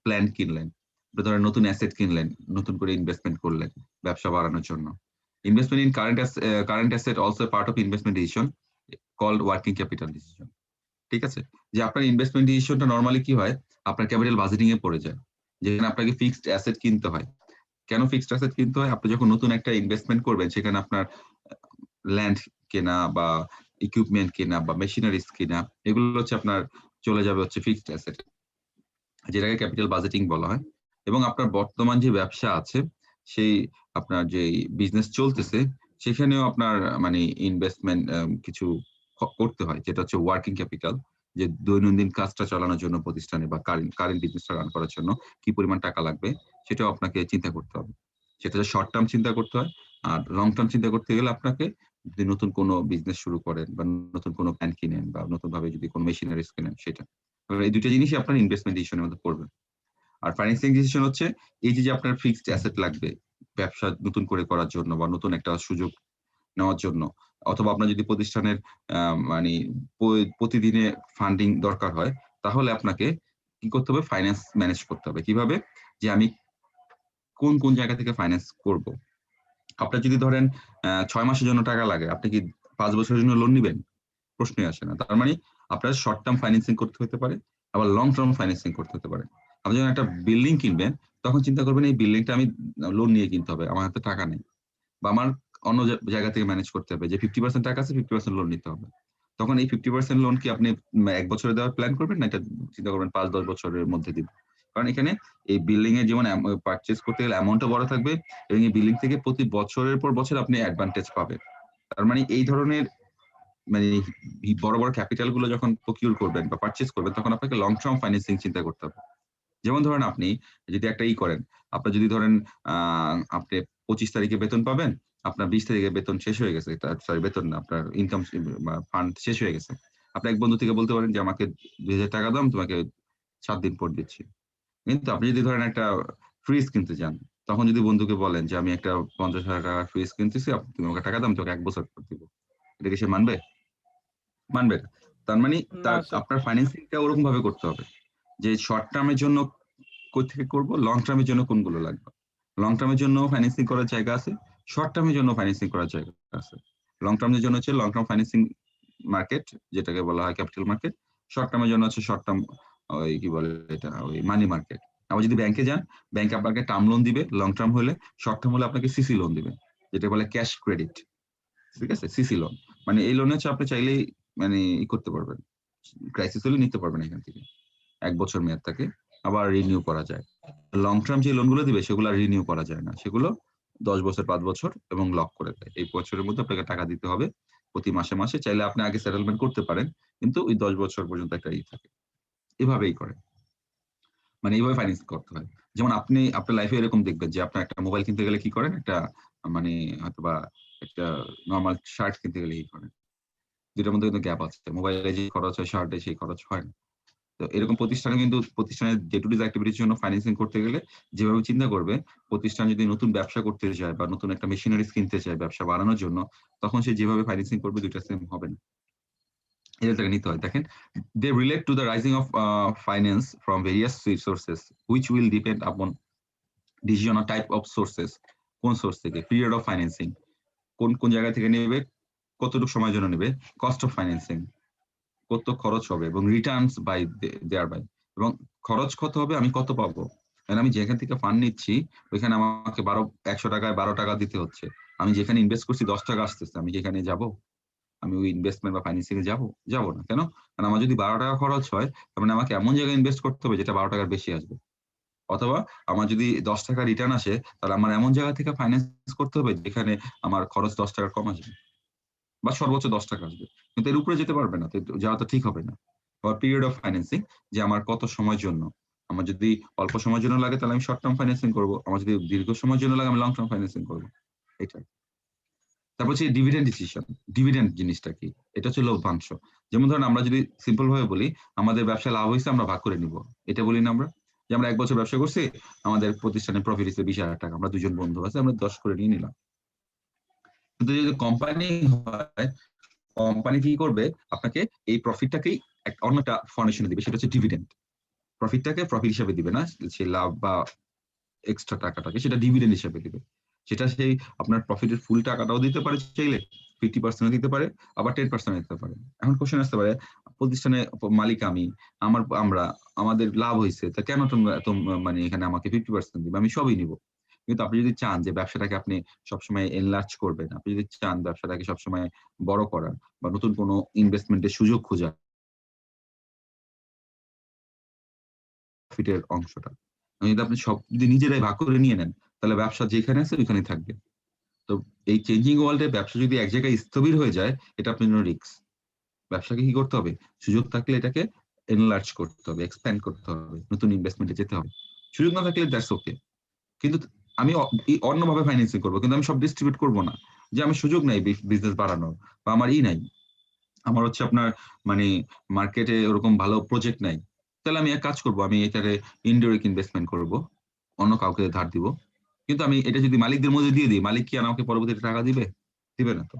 প্ল্যান কিনলেন, আপনি ধরেন নতুন অ্যাসেট কিনলেন, নতুন করে ইনভেস্টমেন্ট করলেন ব্যবসা বাড়ানোর জন্য। Investment in current asset also part of investment decision called working capital decision. ঠিক আছে? যে আপনার ইনভেস্টমেন্ট ডিসিশনটা নরমালি কি হয়, আপনার ক্যাপিটাল বাজেটিং এ পড়ে যায়, যেখানে আপনাকে ফিক্সড অ্যাসেট কিনতে হয়। কেন ফিক্সড অ্যাসেট কিনতে হয়? আপনি যখন নতুন একটা ইনভেস্টমেন্ট করবেন, সেখানে আপনার ল্যান্ড কেনা বা ইকুইপমেন্ট কেনা বা মেশিনারিজ কেনা, এগুলো হচ্ছে আপনার চলে যাবে হচ্ছে ফিক্সড অ্যাসেট, যেটাকে ক্যাপিটাল বাজেটিং বলা হয়। এবং আপনার বর্তমান যে ব্যবসা আছে, সেই আপনার যে বিজনেস চলতেছে, সেখানেও আপনার মানে ইনভেস্টমেন্ট কিছু করতে হয়, যেটা হচ্ছে ওয়ার্কিং ক্যাপিটাল, যে দৈনন্দিন কাজটা চালানোর জন্য প্রতিষ্ঠানে বা কারেন্ট বিজনেসটা রান করার জন্য কি পরিমাণ টাকা লাগবে, সেটাও আপনাকে চিন্তা করতে হবে। সেটা শর্ট টার্ম চিন্তা করতে হয়, আর লং টার্ম চিন্তা করতে গেলে আপনাকে যদি নতুন কোনো বিজনেস শুরু করেন বা নতুন কোনো প্ল্যান কিনেন বা নতুন ভাবে যদি কোনো মেশিনারিজ কেনেন, সেটা এই দুটো জিনিসই আপনার ইনভেস্টমেন্ট ডিসিশনের মধ্যে পড়বে। আর ফাইন্যান্সিং ডিসিশন হচ্ছে এই যে আপনার ফিক্সড অ্যাসেট লাগবে ব্যবসা নতুন করে করার জন্য বা নতুন একটা সুযোগ নেওয়ার জন্য, অথবা আপনার যদি প্রতিষ্ঠানের মানে প্রতিদিনে ফান্ডিং দরকার হয়, তাহলে আপনাকে কি করতে হবে? ফাইন্যান্স ম্যানেজ করতে হবে। কিভাবে? যে আমি কোন কোন জায়গা থেকে ফাইন্যান্স করব। আপনার যদি ধরেন 6 মাসের জন্য টাকা লাগে, আপনি কি 5 বছরের জন্য লোন নিবেন? প্রশ্নই আসে না। তার মানে আপনার শর্ট টার্ম ফাইন্যান্সিং করতে হতে পারে, আবার লং টার্ম ফাইন্যান্সিং করতে হতে পারে। আপনি যখন একটা বিল্ডিং কিনবেন, তখন চিন্তা করবেন এই বিল্ডিংটা আমি লোন নিয়ে কিনতে হবে, আমার হাতে টাকা নেই, বা আমার অন্য জায়গা থেকে ম্যানেজ করতে হবে, যে 50% টাকা আছে 50% লোন নিতে হবে। তখন এই 50% লোন কি আপনি 1 বছরে দেওয়ার প্ল্যান করবেন, না এটা চিন্তা করবেন 5-10 বছরের মধ্যে দিব? কারণ এখানে এই বিল্ডিং এর যেমন পারচেজ করতে গেলে অ্যামাউন্টও বড় থাকবে, এবং এই বিল্ডিং থেকে প্রতি বছরের পর বছর আপনি অ্যাডভান্টেজ পাবেন। তার মানে এই ধরনের মানে বড় বড় ক্যাপিটাল গুলো যখন প্রকিউর করবেন বা পারচেজ করবেন, তখন আপনাকে লং টার্ম ফাইন্যান্সিং চিন্তা করতে হবে। যেমন ধরেন আপনি যদি একটা করেন, আপনার যদি ধরেন আপনি 25 তারিখে বেতন পাবেন, আপনার 20 তারিখে বেতন শেষ হয়ে গেছে, সরি বেতন না, আপনার ইনকাম ফান্ড শেষ হয়ে গেছে। আপনি এক বন্ধু থেকে বলতে পারেন যে আমাকে 2000 টাকা দাও, তোমাকে 7 দিন পর দিচ্ছি। কিন্তু আপনি যদি ধরেন একটা ফ্রিজ কিনতে চান, তখন যদি বন্ধুকে বলেন যে আমি একটা 50,000 টাকা ফ্রিজ কিনতেছি, তুমি আমাকে টাকা দাও, আমি তোকে 1 বছর পর দিব, এটা কি সে মানবে? মানবে না। তার মানে আপনার ফাইন্যান্সিংটা ওরকম ভাবে করতে হবে যে শর্ট টার্মের জন্য কই থেকে করব, লং টার্মের জন্য কোনগুলো লাগবে। লং টার্মের জন্য ফাইন্যান্সিং করার জায়গা আছে, শর্ট টার্মের জন্য ফাইন্যান্সিং করার জায়গা আছে। লং টার্মের জন্য হচ্ছে লং টার্ম ফাইন্যান্সিং মার্কেট, যেটাকে বলা হয় ক্যাপিটাল মার্কেট। শর্ট টার্মের জন্য হচ্ছে শর্ট টার্ম ওই কি বলে এটা, ওই মানি মার্কেট। আবার যদি ব্যাংকে যান, ব্যাংক আপনাকে টার্ম লোন দিবে লং টার্ম হলে, শর্ট টার্ম হলে আপনাকে সিসি লোন দিবে, যেটা বলে ক্যাশ ক্রেডিট। ঠিক আছে, সিসি লোন মানে এই লোনে হচ্ছে আপনি চাইলেই মানে করতে পারবেন, ক্রাইসিস হলে নিতে পারবেন এখান থেকে। 1 বছর মেয়াদ থাকে, আবার রিনিউ করা যায়। লং টার্ম যে লোনগুলো দিবে সেগুলো রিনিউ করা যায় না, সেগুলো 10 বছর 5 বছর এবং লক করে দেয়। এই বছরের মধ্যে আপনাকে টাকা দিতে হবে প্রতি মাসে মাসে। চাইলে আপনি আগে সেটেলমেন্ট করতে পারেন, কিন্তু ওই 10 বছর পর্যন্ত একটা থাকে। এভাবেই করে, মানে এইভাবে ফাইন্যান্স করতে হয়। যেমন আপনি আপনার লাইফে এরকম দেখবেন যে আপনার একটা মোবাইল কিনতে গেলে কি করেন, একটা মানে হয়তোবা একটা নর্মাল শার্ট কিনতে গেলে কি করেন, দুটার মধ্যে কিন্তু গ্যাপ আছে। মোবাইলে যে খরচ হয় শার্টে সেই খরচ হয় না। তো এরকম প্রতিষ্ঠানে কিন্তু প্রতিষ্ঠানের ডে টু ডে অ্যাক্টিভিটির জন্য ফাইন্যান্সিং করতে গেলে যেভাবে চিন্তা করবে, প্রতিষ্ঠান যদি নতুন ব্যবসা করতে চায় বা নতুন একটা মেশিনারিজ কিনতে চায় ব্যবসা বাড়ানোর জন্য, তখন সে যেভাবে ফাইন্যান্সিং করবে দুইটা সেম হবে না। এটা নিতে হয়। দেখেন, they relate to the rising of finance from various sources which will depend upon decision on type of sources, কোন সোর্স থেকে, পিরিয়ড অফ ফাইন্যান্সিং, কোন কোন জায়গা থেকে নেবে, কতটুকু সময়ের জন্য নেবে, কস্ট অফ ফাইন্যান্সিং, কত খরচ হবে, এবং রিটার্নস বাই দেয়ার বাই, এবং খরচ কত হবে, আমি কত পাবো। কারণ আমি যেখান থেকে ফান্ড নিচ্ছি ওইখানে আমাকে 100 টাকায় 12 টাকা দিতে হচ্ছে, আমি যেখানে ইনভেস্ট করছি 10 টাকা আসতেছে, আমি যেখানে যাব, আমি ওই ইনভেস্টমেন্ট বা ফাইন্যান্সিং এ যাবো না। কেন? কারণ আমার যদি 12 টাকা খরচ হয়, তার মানে আমাকে এমন জায়গায় ইনভেস্ট করতে হবে যেটা 12 টাকার বেশি আসবে। অথবা আমার যদি 10 টাকা রিটার্ন আসে, তাহলে আমার এমন জায়গা থেকে ফাইন্যান্স করতে হবে যেখানে আমার খরচ 10 টাকা কম আসবে, বা সর্বোচ্চ 10 টাকা আসবে। কিন্তু এর উপরে যেতে পারবে না, যাওয়া তো ঠিক হবে না। আবার পিরিয়ড অফ ফাইন্যান্সিং, যে আমার কত সময়ের জন্য, আমার যদি অল্প সময়ের জন্য লাগে তাহলে আমি শর্ট টার্ম ফাইন্যান্সিং করবো, আমার যদি দীর্ঘ সময়ের জন্য লাগে আমি লং টার্ম ফাইন্যান্সিং করবো। এটাই। তারপর হচ্ছে ডিভিডেন্ড ডিসিশন। ডিভিডেন্ড জিনিসটা কি? এটা হচ্ছে লভ্যাংশ। যেমন ধরেন আমরা যদি সিম্পল ভাবে বলি, আমাদের ব্যবসায় লাভ হয়েছে আমরা ভাগ করে নিব, এটা বলি না আমরা, যে আমরা 1 বছর ব্যবসা করছি, আমাদের প্রতিষ্ঠানে প্রফিট হচ্ছে 20,000 টাকা, আমরা 2 জন বন্ধু আছে, আমরা 10 করে নিয়ে নিলাম। কিন্তু যদি কোম্পানি হয়, কোম্পানি কি করবে, আপনাকে এই প্রফিটটাকেই অন্য একটা ফাউন্ডেশনে দিবে, সেটা হচ্ছে ডিভিডেন্ড। প্রফিটটাকে প্রফিট হিসেবে দিবে না, সে লাভ বা এক্সট্রা টাকাটাকে সেটা ডিভিডেন্ড হিসেবে দিবে। সেটা সেই আপনার প্রফিটের ফুল টাকাটাও দিতে পারে, চাইলে 50% দিতে পারে, আবার 10% দিতে পারে। এখন কোশ্চেন আসতে পারে, প্রতিষ্ঠানে মালিক আমি, আমাদের লাভ হয়েছে, তা কেন তোমরা মানে এখানে আমাকে 50% দিবে, আমি সবই নিব। কিন্তু আপনি যদি চান যে ব্যবসাটাকে আপনি সবসময় এনলার্জ করবেন, আপনি যদি চান ব্যবসাটাকে সবসময় বড় করার বা নতুন কোনো ইনভেস্টমেন্টের সুযোগ খোঁজার, প্রফিটের অংশটা যদি আপনি সব যদি নিজেরাই ভাগ করে নিয়ে নেন, তাহলে ব্যবসা যেখানে আছে ওইখানেই থাকবে। তো এই চেঞ্জিং ওয়ার্ল্ডে ব্যবসা যদি এক জায়গায় স্থবির হয়ে যায়, এটা আপনার জন্য রিস্ক। ব্যবসাকে কি করতে হবে, সুযোগ থাকলে এটাকে এনলার্জ করতে হবে, এক্সপ্যান্ড করতে হবে, নতুন ইনভেস্টমেন্টে যেতে হবে। সুযোগ না থাকলে দ্যাটস ওকে। কিন্তু আমি অন্যভাবে ফাইন্যান্সিং করবো, কিন্তু আমি সব ডিস্ট্রিবিউট করবো না, যে আমি সুযোগ নাই বিজনেস বাড়ানোর, বা আমার নাই, আমার হচ্ছে আপনার মানে মার্কেটে ওরকম ভালো প্রজেক্ট নাই, তাহলে আমি এক কাজ করব, আমি এটারে ইনডিরেক্ট ইনভেস্টমেন্ট করব, অন্য কাউকে ধার দিব। কিন্তু আমি এটা যদি মালিকদের মধ্যে দিয়ে দিই, মালিক কি আমাকে পরবর্তীতে টাকা দিবে? দিবে না তো।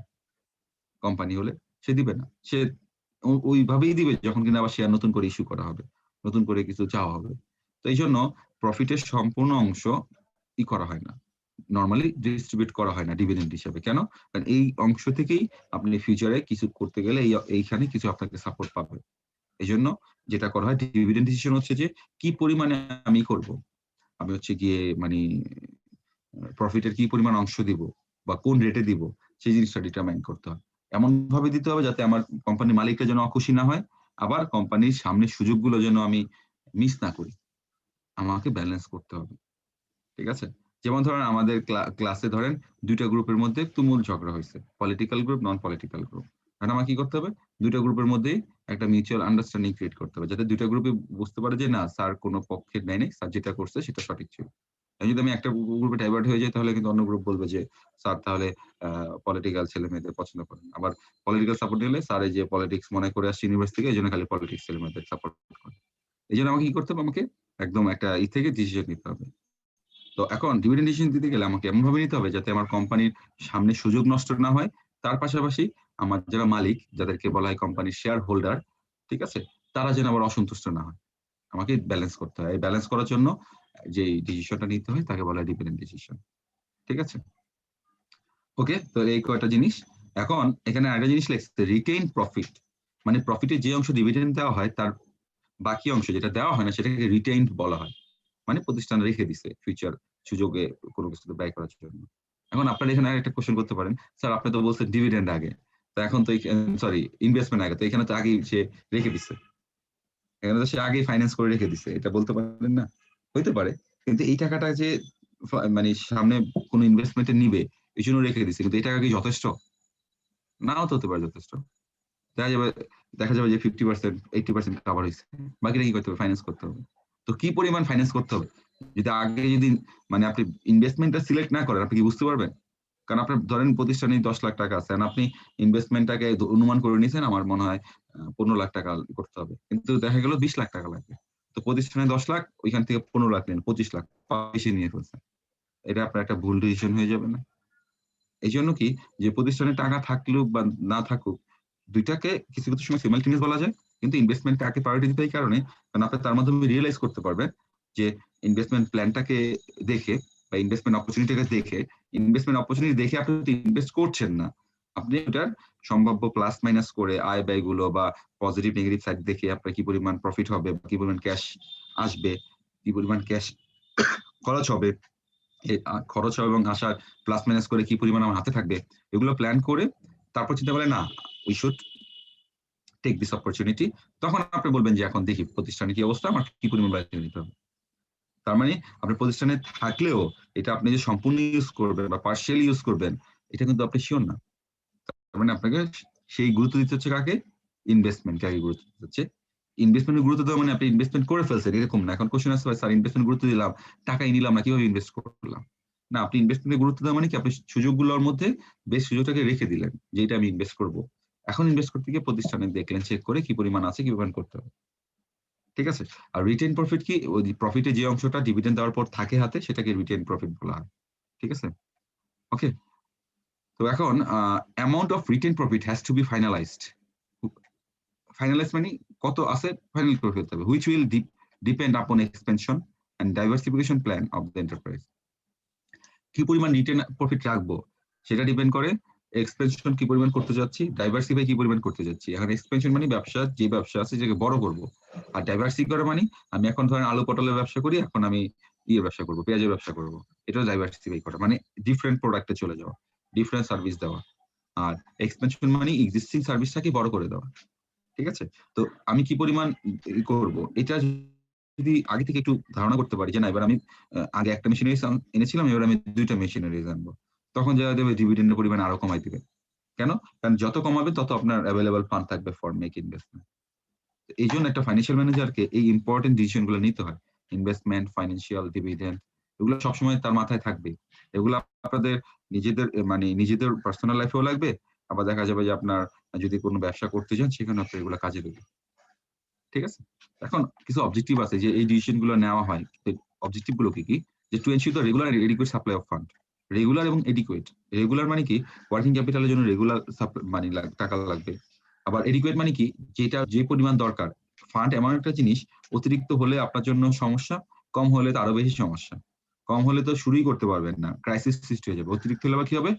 কোম্পানি হলে সে দিবে না, সে ওইভাবেই দিবে যখন কিনা আবার শেয়ার নতুন করে ইস্যু করা হবে, নতুন করে কিছু চাওয়া হবে। তো এই জন্য প্রফিটের সম্পূর্ণ অংশ ই করা হয় না, নর্মালি ডিস্ট্রিবিউট করা হয় না ডিভিডেন্ড হিসাবে। কেন? কারণ এই অংশ থেকেই আপনি ফিউচারে কিছু করতে গেলে এইখানে কিছু আপনাকে সাপোর্ট পাবে। এই জন্য যেটা করা হয়, ডিভিডেন্ড ডিসিশন হচ্ছে যে কি পরিমাণে আমি করব, আমি হচ্ছে গিয়ে মানে প্রফিটের কি পরিমাণ অংশ দিব বা কোন রেটে দিব, সেই জিনিসটা ডিটারমাইন করতে হয়। এমন ভাবে দিতে হবে যাতে আমার কোম্পানির মালিকটা যেন অখুশি না হয়, আবার কোম্পানির সামনে সুযোগগুলো যেন আমি মিস না করি। আমাকে ব্যালেন্স করতে হবে, ঠিক আছে? যেমন ধরেন আমাদের ক্লাসে ধরেন দুইটা গ্রুপের মধ্যে তুমুল ঝগড়া হয়েছে, political group, non political group. এখন আমার কি করতে হবে? দুইটা গ্রুপের মধ্যে একটা মিউচুয়াল আন্ডারস্ট্যান্ডিং ক্রিয়েট করতে হবে, যাতে দুইটা গ্রুপে বুঝতে পারে যে না, স্যার কোনো পক্ষের নেই, স্যার যেটা করছে সেটা সঠিক ছিল। যদি আমি একটা গ্রুপে ডাইভার্ট হয়ে যাই, তাহলে কিন্তু অন্য গ্রুপ বলবে যে স্যার তাহলে পলিটিক্যাল ছেলে মেয়েদের পছন্দ করেন। আবার পলিটিক্যাল সাপোর্ট নিলে স্যার এই যে পলিটিক্স মনে করে আসছে ইউনিভার্সিটি থেকে, এই জন্য খালি পলিটিক্স ছেলে মেয়েদের সাপোর্ট করে। এই জন্য আমাকে কি করতে হবে? আমাকে একদম একটা থেকে ডিসিশন নিতে হবে। তো এখন ডিভিডেন্ড ডিসিশন দিতে গেলে আমাকে এমন ভাবে নিতে হবে যাতে আমার কোম্পানির সামনে সুযোগ নষ্ট না হয়, তার পাশাপাশি আমার যারা মালিক, যাদেরকে বলা হয় কোম্পানির শেয়ার হোল্ডার, ঠিক আছে, তারা যেন আবার অসন্তুষ্ট না হয়। আমাকে ব্যালেন্স করতে হয়। এই ব্যালেন্স করার জন্য যে ডিসিশনটা নিতে হয় তাকে বলা হয় ডিভিডেন্ড ডিসিশন, ঠিক আছে? ওকে, তো এই কয়টা জিনিস। এখন এখানে আরেকটা জিনিস লিখছে, রিটেইন প্রফিট, মানে প্রফিটের যে অংশ ডিভিডেন্ড দেওয়া হয় তার বাকি অংশ যেটা দেওয়া হয় না সেটাকে রিটেইনড বলা হয়, মানে প্রতিষ্ঠান রেখে দিছে ফিউচার সুযোগে কোনো কিছুতে ব্যয় করার জন্য। এখন আপনারা এখানে একটা কোশ্চেন করতে পারেন, স্যার আপনি তো বলছেন ডিভিডেন্ড আগে, তো এখন তো সরি ইনভেস্টমেন্ট আগে, তো এখানে তো আগেই সে রেখে দিচ্ছে, এখানে তো সে আগেই ফাইন্যান্স করে রেখে দিচ্ছে, এটা বলতে পারেন না? হইতে পারে, কিন্তু এই টাকাটা যে মানে সামনে কোনো ইনভেস্টমেন্টে নিবে এই জন্য রেখে দিচ্ছে, কিন্তু এই টাকা কি যথেষ্ট? নাও তো হতে পারে যথেষ্ট। দেখা যাবে যে 50%, 80% কাভার হয়েছে, বাকিটা কি করতে হবে? ফাইন্যান্স করতে হবে। তো কি পরিমাণ ফাইন্যান্স করতে হবে? যদি মানে আপনি ইনভেস্টমেন্টটা সিলেক্ট না করেন, আপনি কি বুঝতে পারবেন? কারণ আপনার ধরেন প্রতিষ্ঠানে 10 লাখ টাকা আছে, আপনি ইনভেস্টমেন্টটাকে অনুমান করে নিয়েছেন আমার মনে হয় 15 লাখ টাকা করতে হবে, কিন্তু দেখা গেল 20 লাখ টাকা লাগবে। তো প্রতিষ্ঠানে 10 লাখ, ওইখান থেকে 15 লাখ নেন, 25 লাখ বেশি নিয়ে ফেলছেন। এটা আপনার একটা ভুল ডিসিশন হয়ে যাবে না? এই জন্য কি, যে প্রতিষ্ঠানে টাকা থাকলুক বা না থাকুক, দুইটাকে কিছু কিছু সময় সিমালটেনিয়াস বলা যায়, কিন্তু ইনভেস্টমেন্ট কাকে প্রায়োরিটি দিতে এই কারণে, কারণ আপনি তার মাধ্যমে রিয়েলাইজ করতে পারবেন যে ইনভেস্টমেন্ট প্ল্যানটাকে দেখে বা ইনভেস্টমেন্ট অপরচুনিটিটাকে দেখে, ইনভেস্টমেন্ট অপরচুনিটি দেখে আপনি ইনভেস্ট করছেন না, আপনি ওটার সম্ভাব্য প্লাস মাইনাস করে আয় ব্যয়গুলো বা পজিটিভ নেগেটিভ সাইড দেখে আপনার কি পরিমাণ প্রফিট হবে, কি পরিমাণ ক্যাশ আসবে, কি পরিমাণ ক্যাশ খরচ হবে, খরচ এবং আসার প্লাস মাইনাস করে কি পরিমাণ আমার হাতে থাকবে, এগুলো প্ল্যান করে তারপর চিন্তা করে না we should take this opportunity, তখন আপনি বলবেন যে এখন দেখি প্রতিষ্ঠানে কি অবস্থা, আমার কি পরিমাণ ব্যয় নিতে হবে। তার মানে আপনি প্রতিষ্ঠানে থাকলেও এটা আপনি যে সম্পূর্ণ ইউজ করবেন বা পার্শিয়ালি ইউজ করবেন, এটা কিন্তু আপনি শিওর না। তার মানে আপনাকে সেই গুরুত্ব দিতে হচ্ছে কাকে? ইনভেস্টমেন্টকে আগে গুরুত্ব দিতে হচ্ছে। ইনভেস্টমেন্টের গুরুত্ব দেওয়া মানে আপনি ইনভেস্টমেন্ট করে ফেলছেন এরকম না। এখন কোশ্চেন আসছে, স্যার ইনভেস্টমেন্ট গুরুত্ব দিলাম, টাকাই নিলাম না, কিভাবে ইনভেস্ট করলাম? না, আপনি ইনভেস্টমেন্টে গুরুত্ব দেওয়া মানে কি, আপনি সুযোগগুলোর মধ্যে বেশ সুযোগটাকে রেখে দিলেন যে এটা আমি ইনভেস্ট করব। এখন ইনভেস্ট করতে গিয়ে প্রতিষ্ঠানে দেখলেন, চেক করে কি পরিমাণ আছে, কি পরিমাণ করতে হবে, ঠিক আছে? আর রিটেন প্রফিট কি, ওই প্রফিটে যে অংশটা ডিভিডেন্ড দেওয়ার পর থাকে হাতে, সেটাকে রিটেন প্রফিট বলা হয়, ঠিক আছে? ওকে, তো এখন amount of retained profit has to be finalised. Finalise মানে কত আছে ফাইনাল করে ফেলতে হবে, which will depend upon expansion and diversification plan of the enterprise. কি পরিমাণ রিটেন প্রফিট রাখবো সেটা ডিপেন্ড করে এক্সপেনশন কি পরিমাণ করতে যাচ্ছি, ডাইভার্সিফাই কি পরিমাণ করতে যাচ্ছি। এখন এক্সপেনশন মানে ব্যবসা, যে ব্যবসা আছে যেটাকে বড় করব, আর ডাইভার্সিফাই করে মানে আমি এখন ধরেন আলু পটলের ব্যবসা করি, এখন আমি ব্যবসা করবো, পেঁয়াজের ব্যবসা করবো, এটা ডাইভার্সিফাই করা মানে ডিফারেন্ট প্রোডাক্টে চলে যাওয়া, ডিফারেন্ট সার্ভিস দেওয়া। আর এক্সপেনশন মানে এক্সিস্টিং সার্ভিসটাকে বড় করে দেওয়া, ঠিক আছে? তো আমি কি পরিমাণ করব, এটা যদি আগে থেকে একটু ধারণা করতে পারি যে না এবার আমি আগে একটা মেশিনারি এনেছিলাম, এবার আমি 2টা মেশিনারি আনবো, তখন যা দেবে ডিভিডেন্ডের পরিমাণ আরো কমাই দিবে। কেন? কারণ যত কমাবে তত আপনার অ্যাভেলেবল ফান্ড থাকবে ফর মেক ইনভেস্টমেন্ট। এই জন্য একটা ফাইন্যান্সিয়াল ম্যানেজারকে এই ইম্পর্টেন্ট ডিসিশন গুলো নিতে হয়, ইনভেস্টমেন্ট, ফাইন্যান্সিয়াল, ডিভিডেন্ড, এগুলো সবসময় তার মাথায় থাকবে। এগুলো আপনাদের নিজেদের পার্সোনাল লাইফেও লাগবে, আবার দেখা যাবে যে আপনার যদি কোনো ব্যবসা করতে চান সেখানে আপনার এগুলো কাজে দেবে, ঠিক আছে? এখন কিছু অবজেক্টিভ আছে যে এই ডিসিশন গুলো নেওয়া হয়, অবজেক্টিভ গুলো কি কি? যে two ensure the regular adequate supply of fund. Regular এবং এডিকুয়েট, রেগুলার মানে কি ওয়ার্কিং ক্যাপিটালের জন্য রেগুলার মানে টাকা লাগবে। আবার এডিকুয়েট মানে কি যেটা যে পরিমাণ দরকার। ফান্ড এমন একটা জিনিস, অতিরিক্ত হলে আপনার জন্য সমস্যা, কম হলে তো আরো বেশি সমস্যা। কম হলে তো শুরুই করতে পারবেন না, ক্রাইসিস সৃষ্টি হয়ে যাবে। অতিরিক্ত হলে আবার কি হবে,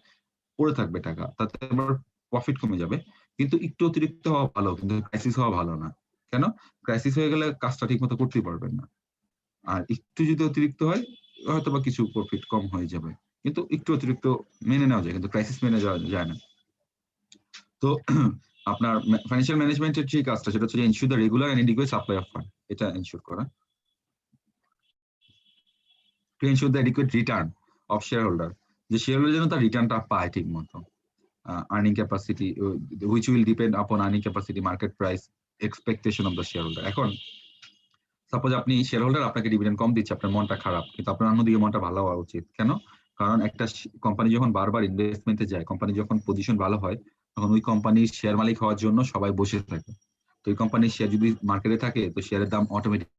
পড়ে থাকবে টাকা, তাতে আবার প্রফিট কমে যাবে। কিন্তু একটু অতিরিক্ত হওয়া ভালো, কিন্তু ক্রাইসিস হওয়া ভালো না। কেন? ক্রাইসিস হয়ে গেলে কাজটা ঠিক মতো করতেই পারবেন না। আর একটু যদি অতিরিক্ত হয় হয়তো বা কিছু প্রফিট কম হয়ে যাবে, কিন্তু একটু অতিরিক্ত মেনে নেওয়া যায়, কিন্তু ক্রাইসিস মেনে যাওয়া যায় না। তো আপনার ফাইন্যান্সিয়াল ম্যানেজমেন্টের যে কাজটা সেটা হচ্ছে ensure the regular and adequate supply of fund, এটা এনশিওর করা। To ensure the adequate return of shareholder, যে শেয়ার হোল্ডার যেন তার রিটার্নটা পায় ঠিক মতো। Earning capacity which will depend upon earning capacity, market price, expectation of the shareholder। এখন সাপোজ আপনি শেয়ার হোল্ডার, আপনাকে ডিভিডেন্ড কম দিচ্ছে, আপনার মনটা খারাপ, কিন্তু আপনার অন্যদিকে মনটা ভালো হওয়া উচিত। কেন? কারণ একটা কোম্পানি যখন বারবার ইনভেস্টমেন্টে যায়, কোম্পানি যখন পজিশন ভালো হয়, তখন ওই কোম্পানির শেয়ার মালিক হওয়ার জন্য সবাই বসে থাকে। তো ওই কোম্পানির শেয়ার যদি মার্কেটে থাকে, তো শেয়ারের দাম অটোমেটিক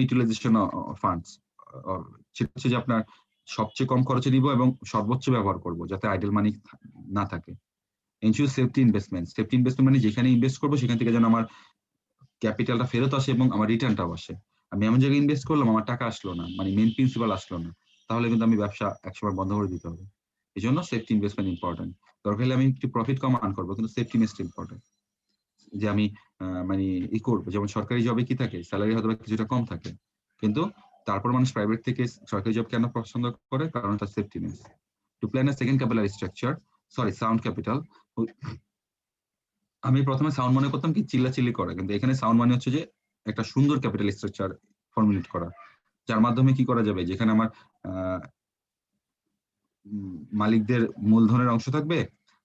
ইউটিলাইজেশন ফান্ডস, সেটা হচ্ছে যে আপনার সবচেয়ে কম খরচে নিব এবং সর্বোচ্চ ব্যবহার করব, যাতে আইডল মানি না থাকে। Ensure safety investment, safety investment মানে যেখানে ইনভেস্ট করবো সেখান থেকে যেন আমার ক্যাপিটালটা ফেরত আসে এবং আমার রিটার্নটাও আসে। আমি এমন জায়গায় ইনভেস্ট করলাম, আমার টাকা আসলো না, মানে মেন প্রিন্সিপাল আসলো না, তাহলে কিন্তু আমি ব্যবসা একসময় বন্ধ করে দিতে হবে। এই জন্য সেফটি ইনভেস্টমেন্ট ইম্পর্টেন্ট। দরকার হলে আমি একটু প্রফিট কম আর্ন করবো, কিন্তু সেফটি ইনভেস্ট ইম্পর্টেন্ট। যে আমি মানে ই করবো, যেমন সরকারি জবে কি থাকে, স্যালারি হয়তো কিছুটা কম থাকে, কিন্তু তারপর মানুষ প্রাইভেট থেকে সরকারি জব কেন পছন্দ করে? কারণ তার safety ness. To plan a second capital structure, sorry sound capital. আমি প্রথমে সাউন্ড মনে করতাম কি চিল্লাচিল্লি করা, কিন্তু এখানে সাউন্ড মানে হচ্ছে যে একটা সুন্দর ক্যাপিটাল স্ট্রাকচার ফর্মুলেট করা, যার মাধ্যমে কি করা যাবে, যেখানে আমার মালিকদের মূলধনের অংশ থাকবে,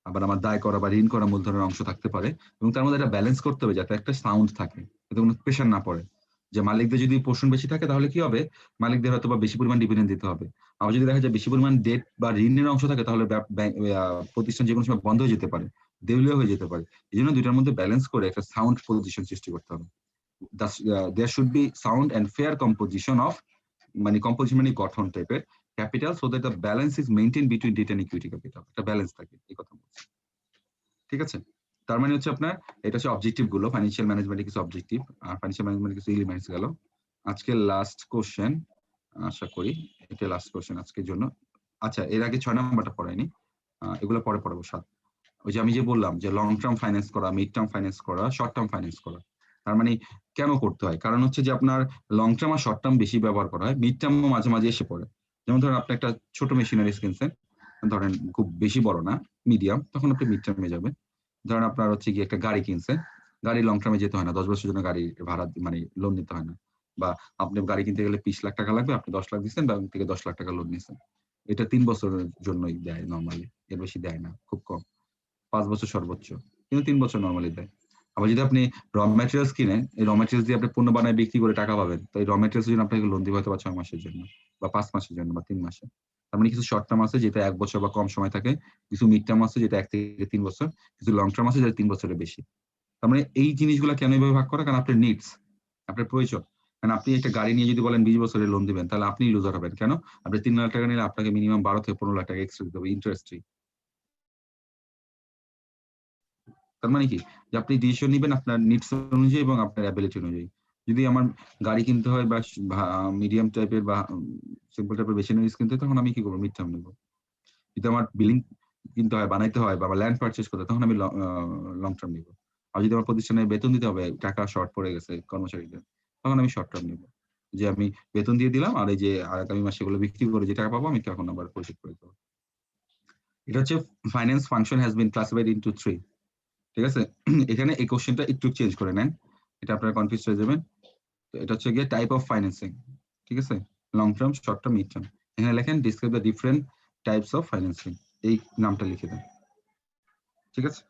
আবার আমার দায় করা বা ঋণ করা মূলধনের অংশ থাকতে পারে, এবং তার মধ্যে একটা ব্যালেন্স করতে হবে যাতে একটা সাউন্ড থাকে, যাতে কোনো প্রেশার না পড়ে। যে মালিকদের যদি পোর্শন বেশি থাকে তাহলে কি হবে, মালিকদের হয়তো বা বেশি পরিমাণ ডিভিডেন্ড দিতে হবে। আবার যদি দেখা যায় বেশি পরিমাণ ডেট বা ঋণের অংশ থাকে, তাহলে প্রতিষ্ঠান যে কোনো সময় বন্ধ হয়ে যেতে পারে, দেউলিয়া হয়ে যেতে পারে। এই জন্য দুইটার মধ্যে ব্যালেন্স করে একটা সাউন্ড পজিশন সৃষ্টি করতে হবে। There should be sound and fair composition of, মানে কম্পোজিশন মানে গঠন টাইপের capital, so that the balance is maintain between debt and equity capital, একটা ব্যালেন্স থাকে, এই কথা বলছি। ঠিক আছে? তার মানে হচ্ছে আপনার এটা হচ্ছে অবজেক্টিভ গুলো, ফাইন্যান্সিয়াল ম্যানেজমেন্টের কিছু অবজেক্টিভ, আর ফাইন্যান্সিয়াল ম্যানেজমেন্টের কিছু এলিমেন্টস গেল। আজকে লাস্ট কোশ্চেন, আশা করি এটা লাস্ট কোশ্চেন আজকের জন্য। আচ্ছা, এর আগে 6 নাম্বারটা পড়াইনি, এগুলো পরে পড়াবো। 7, ওই যে আমি যে বললাম যে লং টার্ম ফাইন্যান্স করা, মিড টার্ম ফাইন্যান্স করা, শর্ট টার্ম ফাইন্যান্স করা। তার মানে কেন করতে হয়? কারণ হচ্ছে যে আপনার লং টার্ম আর শর্ট টার্ম বেশি ব্যবহার করা হয়, মিড টার্মও মাঝে মাঝে এসে পড়ে। যেমন ধরেন আপনি একটা ছোট মেশিনারিজ কিনছেন, ধরেন খুব বেশি বড় না, মিডিয়াম, তখন আপনি মিড টার্মে যাবেন। ধরেন আপনার হচ্ছে কি একটা গাড়ি কিনছেন, গাড়ি লং টার্মে যেতে হয় না, 10 বছরের জন্য গাড়ি ভাড়া মানে লোন নিতে হয় না। বা আপনি গাড়ি কিনতে গেলে 20 লাখ টাকা লাগবে, আপনি 10 লাখ দিচ্ছেন, ব্যাংক থেকে 10 লাখ টাকা লোন নিয়েছেন। এটা 3 বছরের জন্যই দেয় নর্মালি, এর বেশি দেয় না, খুব কম, 5 বছর সর্বোচ্চ, কিন্তু 3 বছর নর্মালি দেয়। আবার যদি আপনি র ম্যাটেরিয়ালস কিনেন, এই র ম্যাটেরিয়ালস দিয়ে আপনি পণ্য বানায় বিক্রি করে টাকা পাবেন, তো এই র ম্যাটেরিয়ালস জন্য আপনাকে লোন দিবে হয়তো 6 মাসের জন্য বা 5 মাসের জন্য বা 3 মাসে। তার মানে কিছু শর্ট টার্ম আছে যেটা 1 বছর বা কম সময় থাকে, কিছু মিড টার্ম আছে যেটা 1 থেকে 3 বছর, কিছু লং টার্ম আছে যেটা 3 বছরের বেশি। তার মানে এই জিনিসগুলো কেন এইভাবে ভাগ করা? কারণ আপনার নিডস, আপনার প্রয়োজন। কারণ আপনি একটা গাড়ি নিয়ে যদি বলেন 20 বছরের লোন দিবেন, তাহলে আপনি লুজার হবেন। কেন? আপনি 3 লাখ টাকা নিলে আপনাকে মিনিমাম 12 থেকে 15 লাখ টাকা এক্সট্রা দিতে হবে ইন্টারেস্ট। তার মানে কি যে আপনি ডিসিশন নিবেন আপনার নিডস অনুযায়ী এবং আপনার অ্যাবিলিটি অনুযায়ী। যদি আমার গাড়ি কিনতে হয় বা মিডিয়াম টাইপের বা সিম্পল টাইপের মেশিনারিজ কিনতে হয়, তখন আমি কি করবো? মিড টার্ম নেবো। যদি আমার বিল্ডিং কিনতে হয়, বানাইতে হয় বা ল্যান্ড পারচেজ করতে হয়, তখন আমি লং টার্ম নিবো। আর যদি আমার প্রতিষ্ঠানে বেতন দিতে হবে, টাকা শর্ট পড়ে গেছে কর্মচারীদের, তখন আমি শর্ট টার্ম নিবো। যে আমি বেতন দিয়ে দিলাম, আর এই যে আগামী মাসে এগুলো বিক্রি করে যে টাকা পাবো আমি তখন আবার পরিশোধ করে দেবো। এটা হচ্ছে finance function has been classified into 3। ঠিক আছে? এখানে এই কোশ্চেনটা একটু চেঞ্জ করে নেন, এটা আপনারা কনফিউজ হয়ে যাবেন। তো এটা হচ্ছে গিয়ে টাইপ অফ ফাইন্যান্সিং। ঠিক আছে? Long term, short term, mid term. এখানে লেখেন describe the different types of financing, এই নামটা লিখে দেন। ঠিক আছে?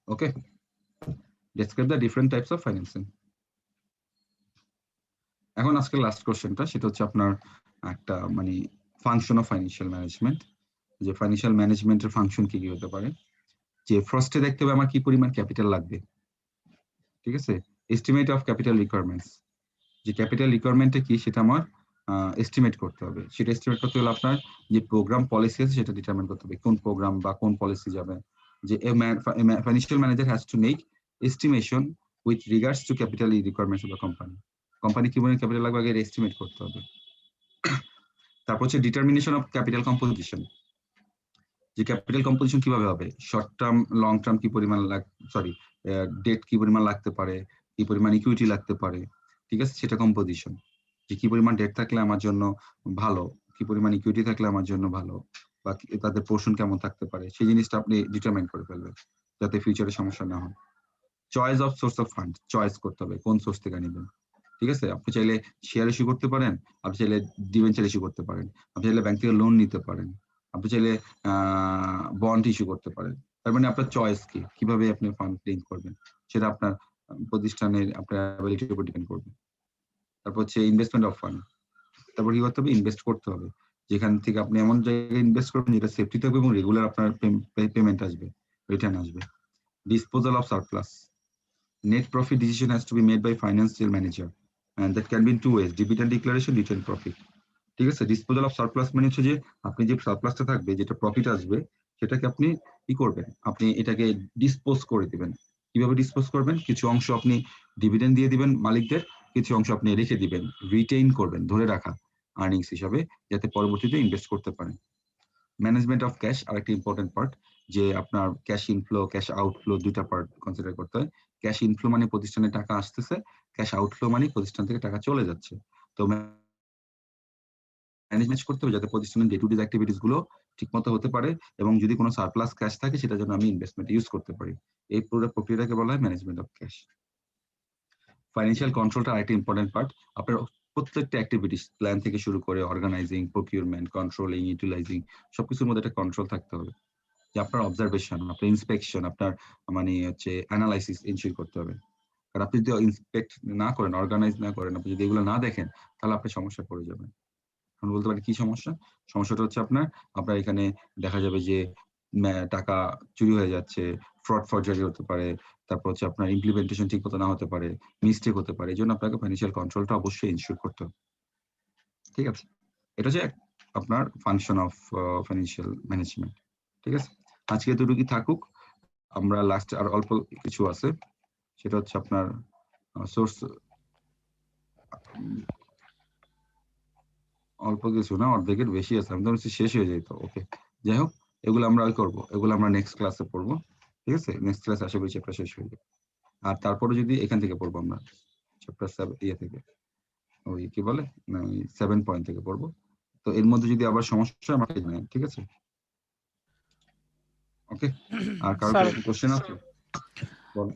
Okay, describe the different types of financing. এখন আজকে লাস্ট কোশ্চেনটা, সেটা হচ্ছে আপনার একটা মানে ফাংশন অফ ফাইন্যান্সিয়াল ম্যানেজমেন্ট, যে ফাইন্যান্সিয়াল ম্যানেজমেন্টের ফাংশন কি কি হতে পারে। যে ফার্স্টে দেখতে হবে আমার কি পরিমাণ ক্যাপিটাল লাগবে, ঠিক আছে, এস্টিমেট অফ ক্যাপিটাল রিকোয়ারমেন্টস, যে ক্যাপিটাল রিকোয়ারমেন্টটা কি সেটা আমার এস্টিমেট করতে হবে। সেটা এস্টিমেট করতে হলে আপনার যে প্রোগ্রাম পলিসি আছে সেটা ডিটারমাইন করতে হবে, কোন প্রোগ্রাম বা কোন পলিসি যাবে। যে financial manager has to make estimation with regards to capital requirements of the company. Company কি পরিমাণ ক্যাপিটাল লাগবে আগে এস্টিমেট করতে হবে। তারপর হচ্ছে ডিটারমিনেশন অফ ক্যাপিটাল কম্পোজিশন, যে ক্যাপিটাল কম্পোজিশন কিভাবে হবে, শর্ট টার্ম লং টার্ম কি পরিমাণ ডেট কি পরিমাণ লাগতে পারে, কি পরিমাণ ইকুইটি লাগতে পারে, ঠিক আছে, সেটা কম্পোজিশন। যে কি পরিমাণ ডেট থাকলে আমার জন্য ভালো, কি পরিমাণ ইকুইটি থাকলে আমার জন্য ভালো, বা তাদের পোর্শন কেমন থাকতে পারে, সেই জিনিসটা আপনি ডিটারমাইন করে ফেলবেন যাতে ফিউচারে সমস্যা না হয়। Choice of swords of fund, choice করতে হবে কোন সোর্স থেকে নেবেন, ঠিক আছে। আপনি চাইলে শেয়ার ইস্যু করতে পারেন, আপনি চাইলে ডিবেঞ্চার ইস্যু করতে পারেন, আপনি চাইলে ব্যাংক থেকে লোন নিতে পারেন, আপনি চাইলে বন্ড ইস্যু করতে পারেন। তার মানে আপনার চয়েস কি, কিভাবে আপনি ফান্ড লিঙ্ক করবেন সেটা আপনার প্রতিষ্ঠানের আপনার অ্যাবিলিটির উপর ডিপেন্ড করবে। তারপর হচ্ছে ইনভেস্টমেন্ট অফ ফান্ড, তারপর কি করতে হবে, ইনভেস্ট করতে হবে, যেখান থেকে আপনি এমন জায়গায় ইনভেস্ট করবেন যেটা সেফটি থাকবে এবং রেগুলার আপনার পেমেন্ট আসবে, রিটার্ন আসবে। Disposal of surplus, net profit decision has to be made by financial manager and that can be in two ways, dividend declaration, return profit, ঠিক আছে। ডিসপোজাল অফ সারপ্লাস মানে হচ্ছে যে আপনি যে সারপ্লাসটা থাকবে, যেটা প্রফিট আসবে, সেটাকে আপনি কি করবেন, আপনি এটাকে ডিসপোজ করে দিবেন। কিভাবে ডিসপোজ করবেন, কিছু অংশ আপনি ডিভিডেন্ড দিয়ে দিবেন মালিকদের, কিছু অংশ আপনি রেখে দিবেন, রিটেইন করবেন, ধরে রাখা আর্নিংস হিসাবে, যাতে পরবর্তীতে ইনভেস্ট করতে পারেন। ম্যানেজমেন্ট অফ ক্যাশ আরেকটা ইম্পর্টেন্ট পার্ট, যে আপনার ক্যাশ ইনফ্লো ক্যাশ আউটফ্লো দুইটা পার্ট কনসিডার করতে হয়। ক্যাশ ইনফ্লো মানে প্রতিষ্ঠানে টাকা আসতেছে, ক্যাশ আউটফ্লো মানে প্রতিষ্ঠান থেকে টাকা চলে যাচ্ছে। তো ম্যানেজমেন্ট করতে হবে যাতে প্রতিষ্ঠানের ডে টু ডে অ্যাক্টিভিটিস গুলো ঠিকমতো হতে পারে, এবং যদি কোনো সারপ্লাস ক্যাশ থাকে সেটা যেন আমি ইনভেস্টমেন্ট ইউজ করতে পারি। এই পুরো প্রক্রিয়াটাকে বলা হয় ম্যানেজমেন্ট অফ ক্যাশ। ফাইন্যান্সিয়াল কন্ট্রোলটা আরেকটা ইম্পর্টেন্ট পার্ট। আপনার প্রত্যেকটা অ্যাক্টিভিটিস প্ল্যান থেকে শুরু করে অর্গানাইজিং, প্রকিউরমেন্ট, কন্ট্রোলিং, ইউটিলাইজিং, সবকিছুর মধ্যে একটা কন্ট্রোল থাকতে হবে। যে আপনার অবজারভেশন, আপনার ইন্সপেকশন, আপনার মানে হচ্ছে অ্যানালাইসিস এনশিওর করতে হবে। কারণ আপনি যদি ইন্সপেক্ট না করেন, অর্গানাইজ না করেন, আপনি যদি এগুলো না দেখেন, তাহলে আপনি সমস্যা পড়ে যাবেন। এখন বলতে পারি কি সমস্যা, সমস্যাটা হচ্ছে আপনার এখানে দেখা যাবে যে টাকা চুরি হয়ে যাচ্ছে, ফ্রড ফরজারি হতে পারে, তারপর হচ্ছে আপনার ইমপ্লিমেন্টেশন ঠিক মতো না হতে পারে, মিস্টেক হতে পারে। এই জন্য আপনাকে ফাইন্যান্সিয়াল কন্ট্রোলটা অবশ্যই এনশিওর করতে হবে, ঠিক আছে। এটা হচ্ছে আপনার ফাংশন অফ ফাইন্যান্সিয়াল ম্যানেজমেন্ট, ঠিক আছে। আজকে এতটুকুই থাকুক। আমরা লাস্ট আর অল্প কিছু আছে, সেটা হচ্ছে আপনার সোর্স, অল্প কিছু না, অর্ধেকের বেশি আছে, আমি তো শেষ হয়ে যেত। ওকে, যাই হোক, এগুলো আমরা করবো, এগুলো আমরা নেক্সট ক্লাসে পড়বো, ঠিক আছে। নেক্সট ক্লাসে আশা করি চ্যাপ্টার শেষ হয়ে যাবে। আর তারপরে যদি এখান থেকে পড়বো আমরা চ্যাপ্টার 7 থেকে, ওই কি বলে না, ওই 7 পয়েন্ট থেকে পড়বো। তো এর মধ্যে যদি আবার সমস্যা আমাকে জানান, ঠিক আছে। ওকে, আর কারো কোশ্চেন আছে?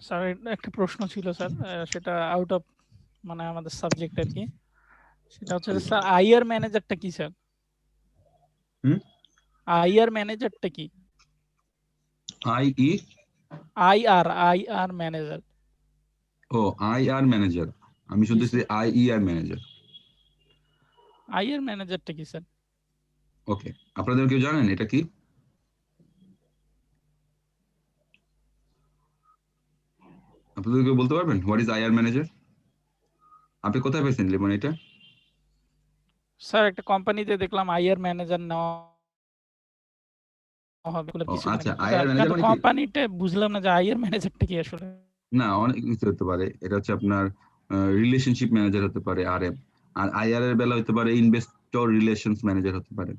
স্যার একটা প্রশ্ন ছিল স্যার, সেটা আউট অফ মানে আমাদের সাবজেক্ট আর কি। সেটা হচ্ছে স্যার আইআর ম্যানেজারটা কি স্যার? আইআর ম্যানেজারটা কি? IR manager. ও আইআর ম্যানেজার, আমি শুনতেছি আইইআর ম্যানেজার। আইআর ম্যানেজারটা কি স্যার? ওকে, আপনাদের কেউ জানেন এটা কি? আপনাদের কেউ বলতে পারবেন হোয়াট ইজ আইআর ম্যানেজার? আপনি কোথায় পেয়েছেন লিমন এটা? স্যার একটা কোম্পানিতে দেখলাম আইআর ম্যানেজার নেওয়া হবে বলে কিছু। আচ্ছা, আইআর ম্যানেজার মানে কোম্পানিটা বুঝলাম না যে আইআর ম্যানেজারটা কি আসলে। না, অনেক কিছু হতে পারে। এটা হচ্ছে আপনার রিলেশনশিপ ম্যানেজার হতে পারে আরএম, আর আইআর এর বেলা হতে পারে ইনভেস্টর রিলেশনস ম্যানেজার হতে পারে,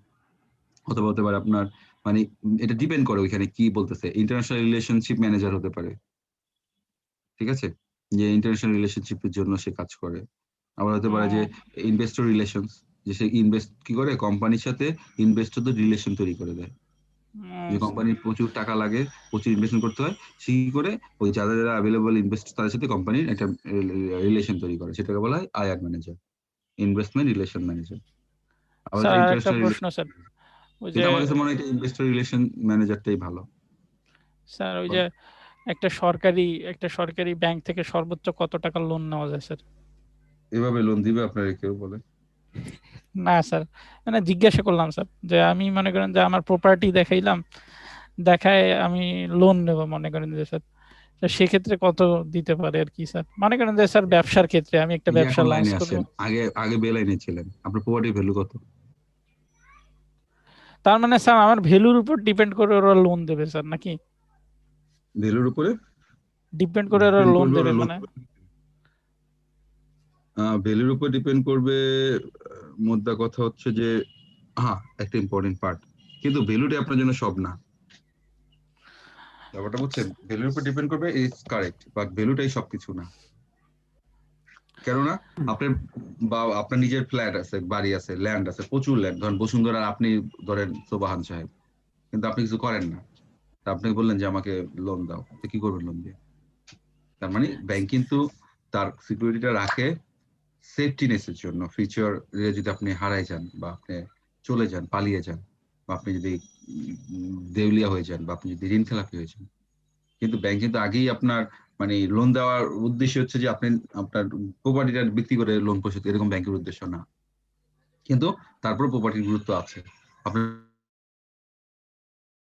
অথবা হতে পারে আপনার মানে এটা ডিপেন্ড করে ওইখানে কি বলতেছে, ইন্টারন্যাশনাল রিলেশনশিপ ম্যানেজার হতে পারে, ঠিক আছে, যে ইন্টারন্যাশনাল রিলেশনশিপের জন্য সে কাজ করে। আবার হতে পারে যে ইনভেস্টর রিলেশনস, যে সে ইনভেস্ট কি করে, কোম্পানির সাথে ইনভেস্টরদের রিলেশন তৈরি করে দেয়। যে কোম্পানির প্রচুর টাকা লাগে, প্রচুর ইনভেস্টমেন্ট করতে হয়, সেই করে ওই যারা যারা অ্যাভেলেবল ইনভেস্ট তাদের সাথে কোম্পানির একটা রিলেশন তৈরি করে, সেটাকে বলা হয় IR manager, investment relation manager. Sir একটা প্রশ্ন স্যার, ওই যে আমার কাছে মনে হয় ইনভেস্টর রিলেশন ম্যানেজারটাই ভালো স্যার। ওই যে একটা সরকারি ব্যাংক থেকে সর্বোচ্চ কত টাকা লোন নেওয়া যায় স্যার? এভাবে লোন দিবে আপনারা কেউ বলে? না স্যার, মানে জিজ্ঞাসা করলাম স্যার, যে আমি মনে করেন যে আমার প্রপার্টি দেখায় আমি লোন নেব মনে করেন যে স্যার, তো সেক্ষেত্রে কত দিতে পারে আর কি স্যার? মনে করেন যে স্যার ব্যবসার ক্ষেত্রে আমি একটা এই যে ব্যবসা এখন লঞ্চ লাইনে করব, আসেন, আগে বে লাইনে ছিলেন, আপনার প্রপার্টি ভ্যালু কত? তার মানে স্যার আমার ভ্যালুর উপর ডিপেন্ড করে ওরা লোন দেবে স্যার নাকি? ভ্যালুর উপরে ডিপেন্ড করে ওরা ডিপেন্ড লোন করবে, দেবে ওরা লোন মানে? ভ্যালুর উপর ডিপেন্ড করবে। মোদ্দা কথা হচ্ছে যে হ্যাঁ, একটা ইম্পর্টেন্ট পার্ট, কিন্তু ভ্যালুটা আপনার জন্য সব না। ব্যাপারটা বুঝছেন? ভ্যালুর উপর ডিপেন্ড করবে, ইজ কারেক্ট, বাট ভ্যালুটাই সবকিছু না। কেননা আপনার নিজের ফ্ল্যাট আছে, বাড়ি আছে, ল্যান্ড আছে, প্রচুর ল্যান্ড, ধরেন বসুন্ধরা, আপনি ধরেন সোবাহান সাহেব, কিন্তু আপনি কিছু করেন না, তা আপনি বললেন যে আমাকে লোন দাও, তো কি করবেন লোন দিয়ে? তার মানে ব্যাংক কিন্তু তার সিকিউরিটিটা রাখে সেফটিনেসের জন্য, ফিউচার যদি আপনি হারাই যান, বা আপনি চলে যান, পালিয়ে যান, বা আপনি যদি দেউলিয়া হয়ে যান, বা আপনি যদি ঋণ খেলাপি হয়ে যান। কিন্তু ব্যাংক কিন্তু আগেই আপনার মানে লোন দেওয়ার উদ্দেশ্য হচ্ছে যে আপনি আপনার প্রপার্টিটা বিক্রি করে লোন পরিশোধ, এরকম ব্যাংকের উদ্দেশ্য না। কিন্তু তারপর প্রপার্টির গুরুত্ব আছে। আপনার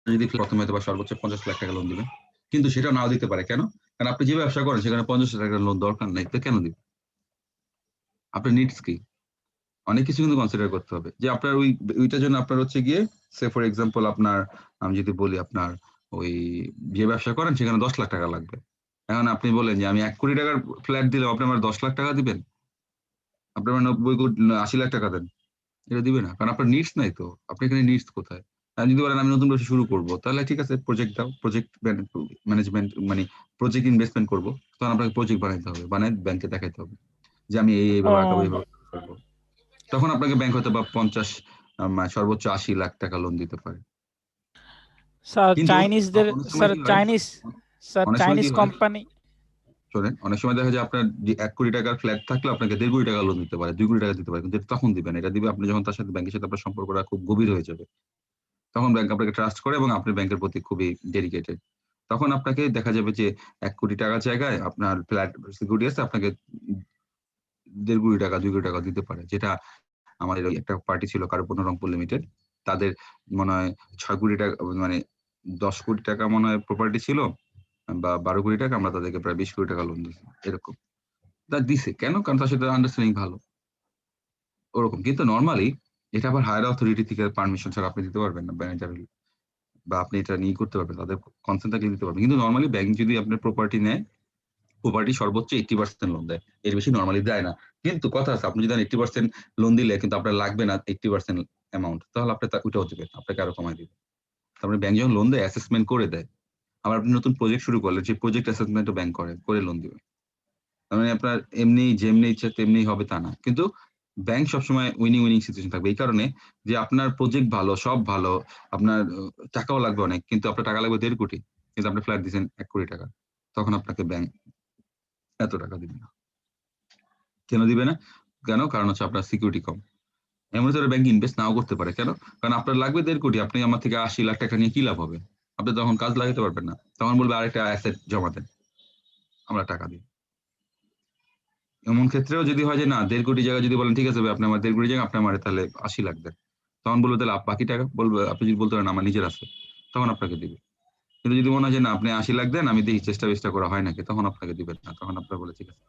যদি প্রথমে হয়তো বা সর্বোচ্চ 50 লাখ টাকা লোন দিবেন, কিন্তু সেটা নাও দিতে পারে। কেন? কারণ আপনি যে ব্যবসা করেন সেখানে 50 লাখ টাকা লোন দরকার নাই, তো কেন দিবেন? আপনার নিডস কি? অনেক কিছু কিন্তু কনসিডার করতে হবে, যে আপনার ওইটার জন্য আপনার হচ্ছে গিয়ে, সে ফর এক্সাম্পল আপনার, আমি যদি বলি আপনার ওই যে ব্যবসা করেন সেখানে 10 লাখ টাকা লাগবে। এখন আপনি বলেন যে আমি 1 কোটি টাকার ফ্ল্যাট দিলাম, আপনি আমার 10 লাখ টাকা দিবেন? আপনি আমার 80 লাখ টাকা দেন, এটা দিবে না, কারণ আপনার নিডস নাই তো। আপনি এখানে নিডস কোথায়? আমি যদি বলেন আমি নতুন ব্যবসা শুরু করবো, তাহলে ঠিক আছে, প্রজেক্ট দাও, প্রজেক্ট ম্যানেজমেন্ট মানে প্রজেক্ট ইনভেস্টমেন্ট করবো, তখন আপনাকে প্রজেক্ট বানাইতে হবে, বানাই ব্যাংকে দেখাইতে হবে যে আমি এইভাবে আঁকাবো, এইভাবে করবো। তখন আপনাকে ব্যাংক হয়তো বা 50 সর্বোচ্চ 80 লাখ টাকা লোন দিতে পারে। স্যার কিন্তু চাইনিজদের, অনেক সময় স্যার কি হয়, চাইনিজ কোম্পানি, শোনেন, অনেক সময় দেখা যায় আপনার যে 1 কোটি টাকার ফ্ল্যাট থাকলে আপনাকে 1.5 কোটি টাকা লোন দিতে পারে, 2 কোটি টাকা দিতে পারে, কিন্তু এটা তখন দিবেন, এটা দিবে আপনি যখন তার সাথে, ব্যাংকের সাথে আপনার সম্পর্কটা খুব গভীর হয়ে যাবে, তখন ব্যাংক আপনাকে ট্রাস্ট করে এবং আপনি ব্যাংকের প্রতি খুবই ডেডিকেটেড। তখন আপনাকে দেখা যাবে যে 1 কোটি টাকার জায়গায় আপনার ফ্ল্যাট সিকিউরিটি আছে, আপনাকে 1.5 কোটি টাকা, 2 কোটি টাকা দিতে পারে। যেটা আমাদের ওই একটা পার্টি ছিল কার্বন রংপুর লিমিটেড, তাদের মনে হয় 6 কোটি টাকা, মানে 10 কোটি টাকা মনে হয় প্রপার্টি ছিল, বা 12 কোটি টাকা, আমরা তাদেরকে প্রায় 20 কোটি টাকা লোন দিয়েছি। এরকম তা দিছে কেন? কারণ তার সাথে আন্ডারস্ট্যান্ডিং ভালো, ওরকম। কিন্তু নর্মালি এটা আবার হায়ার অথরিটি থেকে পারমিশন ছাড়া আপনি দিতে পারবেন না ম্যানেজার, বা আপনি এটা নিয়ে করতে পারবেন, তাদের কনসেন্ট থাকলে দিতে পারবেন। কিন্তু নর্মালি ব্যাংক যদি আপনার প্রপার্টি নেয়, প্রপার্টি সর্বোচ্চ 80% লোন দেয়, এর বেশি নর্মালি দেয় না। কিন্তু কথা আছে, আপনি যদি 80% লোন দিলে কিন্তু আপনার লাগবে না 80% অ্যামাউন্ট, তাহলে আপনি ওইটাও দিবেন, আপনাকে আরো কমাই দিবে। তারপরে ব্যাংক যখন লোন দেয়, অ্যাসেসমেন্ট করে দেয়। আবার আপনি নতুন প্রজেক্ট শুরু করলেন, সেই প্রজেক্ট অ্যাসেসমেন্টও ব্যাংক করে লোন দিবে। তার মানে আপনার এমনি যেমনি ইচ্ছা তেমনি হবে তা না, কিন্তু ব্যাংক সবসময় উইনিং সিচুয়েশন থাকবে, এই কারণে যে আপনার প্রজেক্ট ভালো, সব ভালো, আপনার টাকাও লাগবে অনেক, কিন্তু আপনার টাকা লাগবে 1.5 কোটি, কিন্তু আপনি ফ্ল্যাট দিচ্ছেন 1 কোটি টাকা, তখন আপনাকে ব্যাংক এত টাকা দিবে না। কেন দিবে না? কেন? কারণ হচ্ছে আপনার সিকিউরিটি কম। এমন হতে ব্যাংক ইনভেস্ট নাও করতে পারে। কেন? কারণ আপনার লাগবে 1.5 কোটি, আপনি আমার থেকে 80 লাখ টাকা নিয়ে কি লাভ হবে? আপনি তখন কাজ লাগাতে পারবেন না, তখন বলবে আরেকটা অ্যাসেট জমা দেন, আমরা টাকা দিই। এমন ক্ষেত্রেও যদি হয় যে না, 1.5 কোটি জায়গায় যদি বলেন ঠিক আছে ভাই, আপনি আমার 1.5 কোটি জায়গায় আপনি আমার তাহলে 80 লাখ দেন, তখন বলবে তাহলে বাকি টাকা বলবে, আপনি যদি বলতে পারেন আমার নিজের আছে, তখন আপনাকে দিবে। কিন্তু যদি মনে হয় যে না, আপনি 80 লাখ দেন, আমি দেখি চেষ্টা করা হয় নাকি, তখন আপনাকে দিবেন না, তখন আপনার বলে ঠিক আছে।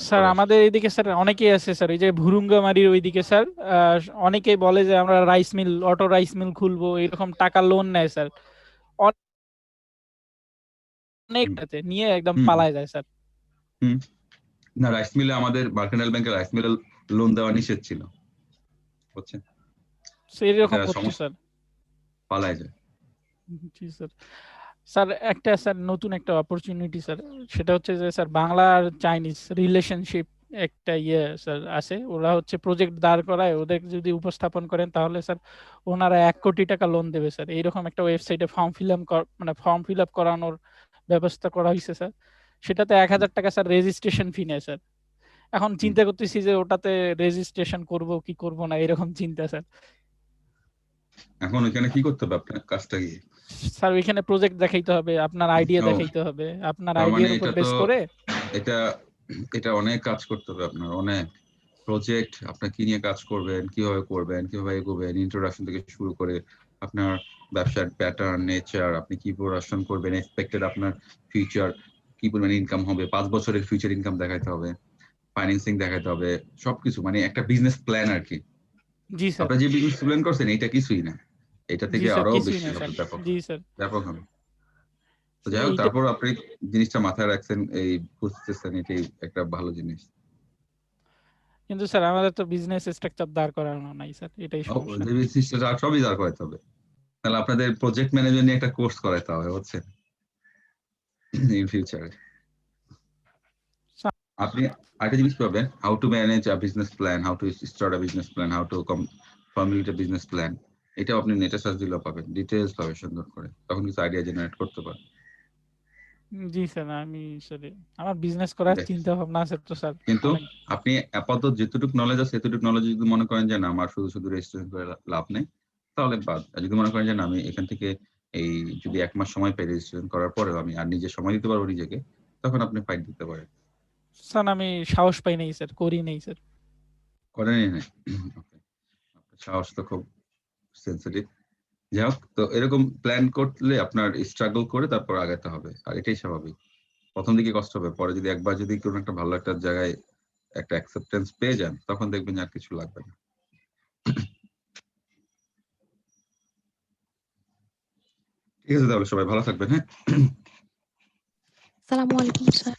স্যার আমাদের এইদিকে স্যার অনেকেই আছে স্যার, এই যে ভুরুঙ্গামারির ওইদিকে স্যার, অনেকেই বলে যে আমরা rice mill, auto rice mill খুলবো, এরকম টাকা লোন নেয় স্যার, অনেকটাতে নিয়ে একদম পালায় যায় স্যার। না, রাইস মিলে আমাদের মার্কেন্টাইল ব্যাংকের রাইস মিলে লোন দেওয়া নিষেধ ছিল, বুঝছেন? এরকম করছে স্যার, পালায় যায়। জি স্যার। স্যার স্যার নতুন একটা অপরচুনিটি স্যার, সেটা হচ্ছে যে স্যার বাংলা আর চাইনিজ রিলেশনশিপ একটা স্যার আছে, ওরা হচ্ছে প্রজেক্ট দাঁড় করায়, ওদের যদি উপস্থাপন করেন তাহলে স্যার ওনারা 1 কোটি টাকা লোন দেবে স্যার। এইরকম একটা ওয়েবসাইটে ফর্ম ফিল আপ করানোর ব্যবস্থা করা হয়েছে স্যার। সেটাতে 1000 টাকা স্যার রেজিস্ট্রেশন ফি নেয় স্যার। এখন চিন্তা করতেছি যে ওটাতে রেজিস্ট্রেশন করব কি করব না, এরকম চিন্তা স্যার। এখন ওইখানে কি করতে হবে আপনার কাজটা কি? স্যার ওইখানে প্রজেক্ট দেখাইতে হবে, আপনার আইডিয়া ও, দেখাইতে হবে, আপনার তার মানে আইডিয়ার উপর এটা বেস তো করে এটা এটা অনেক কাজ করতে হবে আপনার, অনেক প্রজেক্ট, আপনার কি নিয়ে কাজ করবেন, কিভাবে এগোবেন, ইন্ট্রোডাকশন থেকে শুরু করে আপনার ব্যবসার প্যাটার্ন, নেচার, আপনি কি প্রোডাকশন করবেন, এক্সপেক্টেড আপনার ফিউচার কি পরিমাণ ইনকাম হবে, 5 বছরের ফিউচার ইনকাম দেখাইতে হবে, ফাইন্যান্সিং দেখাইতে হবে, সবকিছু মানে একটা বিজনেস প্ল্যান আর কি। জি স্যার। আপনারা যে বিজনেস প্ল্যান করছেন এটা কিছুই না, এটা জি থেকে স্যার, আরো কিছুই বেশি না হবে, স্যার। ব্যাপক জি স্যার। ব্যাপক হবে। তো যাই হোক, এইটা তারপর আপনি জিনিসটা মাথায় রাখছেন, এই বুঝতেছেন, এটাই একটা ভালো জিনিস। কিন্তু স্যার আমাদের তো বিজনেস স্ট্রাকচার দাঁড় করানো নাই স্যার, এটাই সমস্যা। যে বিজনেসটা সবই দাঁড় করাইতে হবে, তাহলে আপনাদের প্রজেক্ট ম্যানেজমেন্ট নিয়ে একটা কোর্স করাইতে হবে, বুঝছেন, ইন ফিউচারে। আপনি আরেকটা জিনিস পাবেন, how to manage a business plan, how to start a business plan, how to formulate a business plan. এটাও আপনি নেটে সার্চ দিলেও পাবেন, ডিটেইলস পাবেন সুন্দর করে, তখন কিছু আইডিয়া জেনারেট করতে পারেন। জি স্যার, আমি স্যার আমার বিজনেস করার দেখ, চিন্তা ভাবনা আছে তো স্যার। কিন্তু অনেক আপনি আপাতত যেটুকু নলেজ আছে সেটুকু নলেজ যদি মনে করেন যে না আমার শুধু রেজিস্ট্রেশন করে লাভ নেই, তাহলে বাদ। আর যদি মনে করেন যে না আমি এখান থেকে এই যদি 1 মাস সময় পাই রেজিস্ট্রেশন করার পরেও আমি আর নিজে সময় দিতে পারবো নিজেকে, তখন আপনি ফাইট দিতে পারেন। স্যার আমি সাহস পাই নাই স্যার, করি নাই স্যার। করেনই না? ওকে, আপনার সাহস তো খুব সেনসিটিভ। যাই হোক, তো এরকম প্ল্যান করলে আপনার স্ট্রাগল করে তারপর আগাতে হবে, আর এটাই স্বাভাবিক। প্রথম দিকে কষ্ট হবে, পরে যদি একবার যদি কোনো একটা ভালো একটা জায়গায় একটা অ্যাকসেপ্টেন্স পেয়ে যান, তখন দেখবেন যে আর কিছু লাগবে না। ঠিক আছে, তাহলে সবাই ভালো থাকবেন। হ্যাঁ, আসসালামু আলাইকুম স্যার।